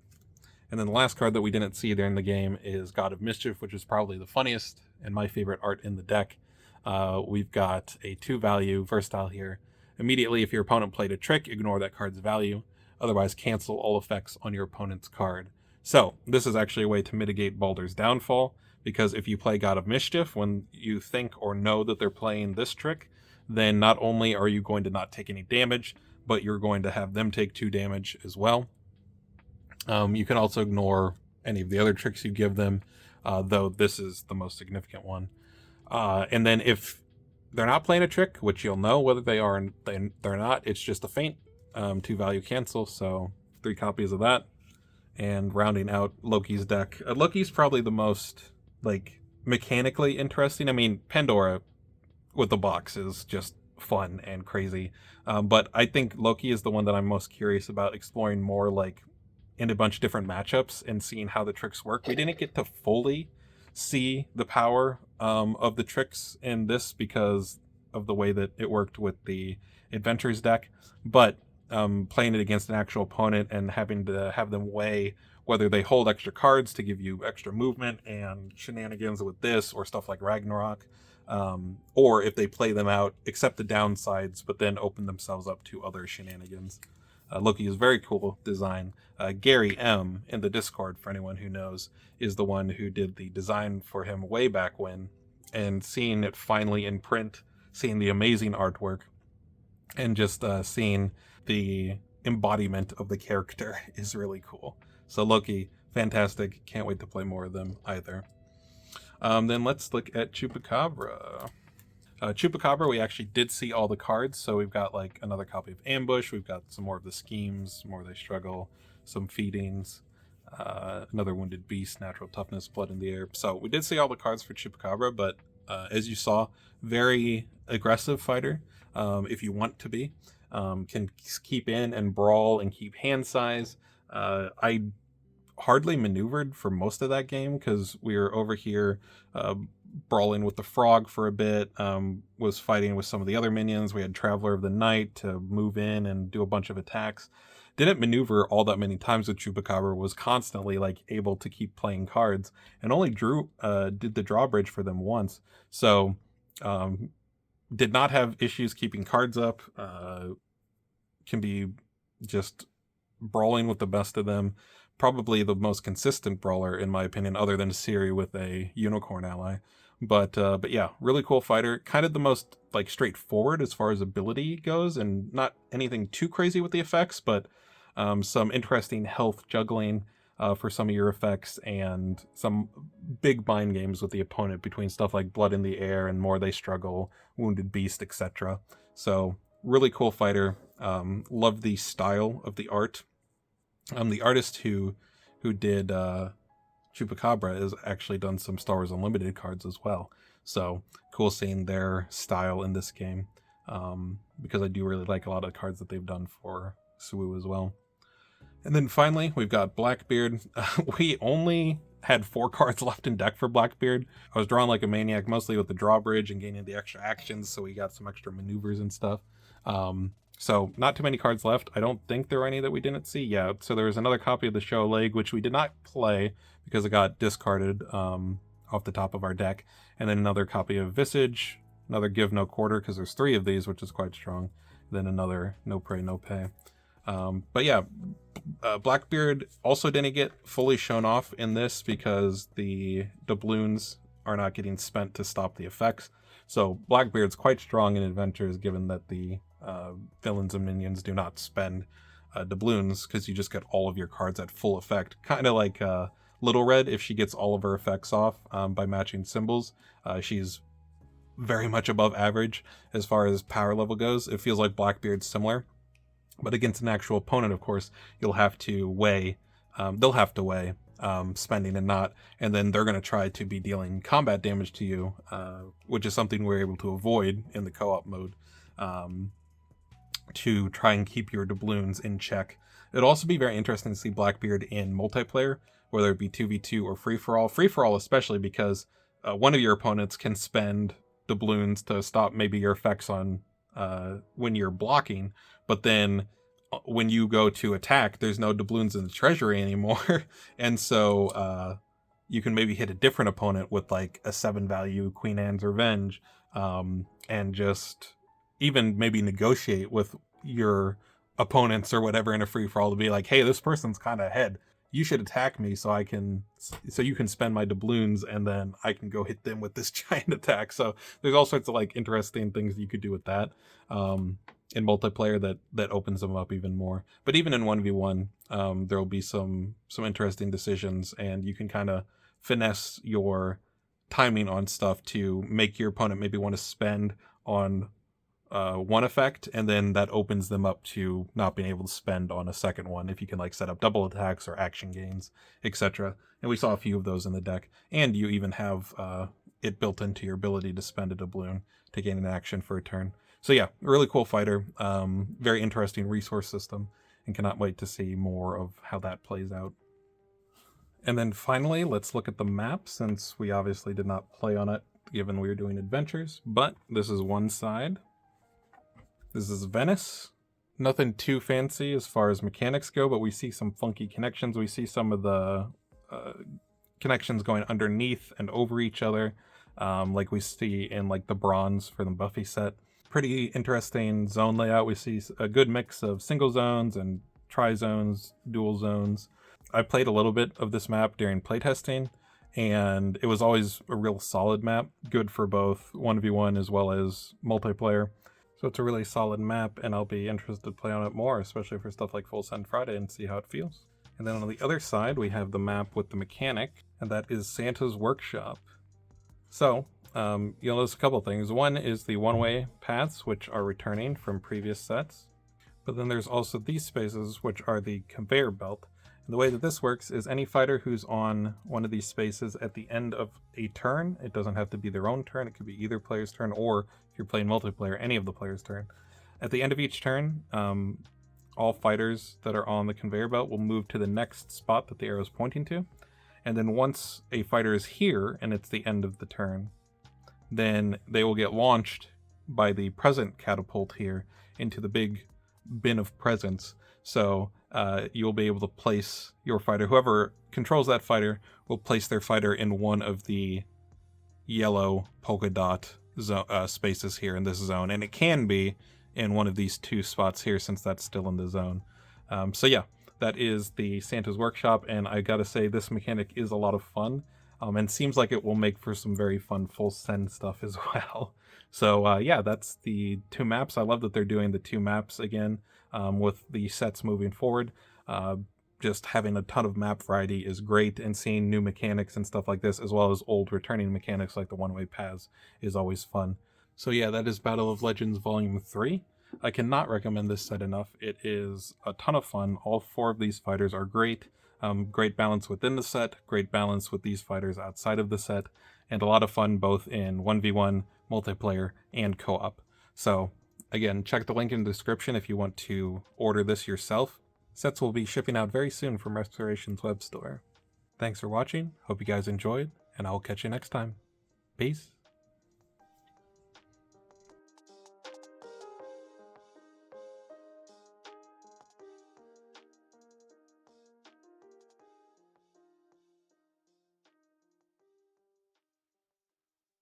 And then the last card that we didn't see during the game is God of Mischief, which is probably the funniest and my favorite art in the deck. We've got a 2 value versatile here. Immediately, if your opponent played a trick, ignore that card's value. Otherwise, cancel all effects on your opponent's card. So, this is actually a way to mitigate Baldur's Downfall, because if you play God of Mischief when you think or know that they're playing this trick, then not only are you going to not take any damage, but you're going to have them take 2 damage as well. You can also ignore any of the other tricks you give them, though this is the most significant one. And then if they're not playing a trick, which you'll know whether they are and they're not, it's just a feint, 2 value cancel, so 3 copies of that. And rounding out Loki's deck. Loki's probably the most like mechanically interesting. I mean, Pandora with the box is just fun and crazy. But I think Loki is the one that I'm most curious about exploring more, like in a bunch of different matchups and seeing how the tricks work. We didn't get to fully see the power of the tricks in this because of the way that it worked with the Adventures deck, but playing it against an actual opponent and having to have them weigh whether they hold extra cards to give you extra movement and shenanigans with this or stuff like Ragnarok, or if they play them out, accept the downsides, but then open themselves up to other shenanigans. Loki is very cool design. Gary M in the Discord, for anyone who knows, is the one who did the design for him way back when, and seeing it finally in print, seeing the amazing artwork, and just seeing the embodiment of the character is really cool. So Loki, fantastic. Can't wait to play more of them either. Then let's look at Chupacabra. Chupacabra, we actually did see all the cards, so we've got like another copy of Ambush, we've got some more of the schemes, more they struggle, some feedings, another Wounded Beast, Natural Toughness, Blood in the Air. So we did see all the cards for Chupacabra, but as you saw, very aggressive fighter, if you want to be. Can keep in and brawl and keep hand size. I hardly maneuvered for most of that game because we were over here brawling with the frog for a bit, was fighting with some of the other minions. We had Traveler of the Night to move in and do a bunch of attacks. Didn't maneuver all that many times with Chupacabra, was constantly like able to keep playing cards, and only did the drawbridge for them once. So did not have issues keeping cards up. Can be just brawling with the best of them. Probably the most consistent brawler, in my opinion, other than Siri with a unicorn ally. But yeah, really cool fighter. Kind of the most like straightforward as far as ability goes, and not anything too crazy with the effects, but some interesting health juggling for some of your effects, and some big mind games with the opponent between stuff like Blood in the Air and More They Struggle, Wounded Beast, etc. So really cool fighter. Love the style of the art. The artist who did Chupacabra has actually done some Star Wars Unlimited cards as well. So cool seeing their style in this game, because I do really like a lot of cards that they've done for Suwu as well. And then finally, we've got Blackbeard. We only had 4 cards left in deck for Blackbeard. I was drawing like a maniac, mostly with the drawbridge and gaining the extra actions, so we got some extra maneuvers and stuff. So not too many cards left. I don't think there were any that we didn't see yet. So there was another copy of the Show Leg, which we did not play because it got discarded off the top of our deck. And then another copy of Visage, another Give No Quarter, because there's 3 of these, which is quite strong. Then another No Pray, No Pay. But yeah, Blackbeard also didn't get fully shown off in this because the doubloons are not getting spent to stop the effects. So Blackbeard's quite strong in Adventures, given that the villains and minions do not spend doubloons, because you just get all of your cards at full effect. Kind of like Little Red, if she gets all of her effects off by matching symbols, she's very much above average as far as power level goes. It feels like Blackbeard's similar. But against an actual opponent, of course, you'll have to weigh, they'll have to weigh spending and not, and then they're going to try to be dealing combat damage to you, which is something we're able to avoid in the co-op mode, to try and keep your doubloons in check. It'll also be very interesting to see Blackbeard in multiplayer, whether it be 2v2 or free-for-all. Free-for-all especially because one of your opponents can spend doubloons to stop maybe your effects on when you're blocking, but then when you go to attack, there's no doubloons in the treasury anymore. And so you can maybe hit a different opponent with like a 7 value Queen Anne's Revenge, and just even maybe negotiate with your opponents or whatever in a free-for-all to be like, hey, this person's kind of ahead, you should attack me so you can spend my doubloons, and then I can go hit them with this giant attack. So there's all sorts of like interesting things you could do with that in multiplayer that opens them up even more. But even in 1v1, there will be some interesting decisions, and you can kind of finesse your timing on stuff to make your opponent maybe want to spend on one effect, and then that opens them up to not being able to spend on a second one if you can like set up double attacks or action gains, etc. And we saw a few of those in the deck, and you even have it built into your ability to spend a doubloon to gain an action for a turn. So yeah, really cool fighter, very interesting resource system, and cannot wait to see more of how that plays out. And then finally, let's look at the map, since we obviously did not play on it given we were doing adventures, but this is one side. This is Venice. Nothing too fancy as far as mechanics go, but we see some funky connections. We see some of the connections going underneath and over each other, like we see in like the bronze for the Buffy set. Pretty interesting zone layout. We see a good mix of single zones and tri-zones, dual zones. I played a little bit of this map during playtesting, and it was always a real solid map, good for both 1v1 as well as multiplayer. So it's a really solid map, and I'll be interested to play on it more, especially for stuff like Full Send Friday, and see how it feels. And then on the other side, we have the map with the mechanic, and that is Santa's Workshop. So, you'll notice a couple things. One is the one-way paths, which are returning from previous sets. But then there's also these spaces, which are the conveyor belt. And the way that this works is any fighter who's on one of these spaces at the end of a turn, it doesn't have to be their own turn, it could be either player's turn, or if you're playing multiplayer, any of the player's turn. At the end of each turn, all fighters that are on the conveyor belt will move to the next spot that the arrow is pointing to. And then once a fighter is here, and it's the end of the turn, then they will get launched by the present catapult here into the big bin of presents. So you'll be able to place your fighter. Whoever controls that fighter will place their fighter in one of the yellow polka dot spaces here in this zone. And it can be in one of these two spots here, since that's still in the zone. So yeah, that is the Santa's Workshop, and I gotta say this mechanic is a lot of fun, and seems like it will make for some very fun full send stuff as well. So yeah, that's the two maps. I love that they're doing the two maps again, with the sets moving forward. Just having a ton of map variety is great, and seeing new mechanics and stuff like this, as well as old returning mechanics like the one-way paths, is always fun. So yeah, that is Battle of Legends Volume 3. I cannot recommend this set enough. It is a ton of fun. All four of these fighters are great. Great balance within the set, great balance with these fighters outside of the set, and a lot of fun both in 1v1, multiplayer, and co-op. So again, check the link in the description if you want to order this yourself. Sets will be shipping out very soon from Restoration's web store. Thanks for watching, hope you guys enjoyed, and I'll catch you next time. Peace.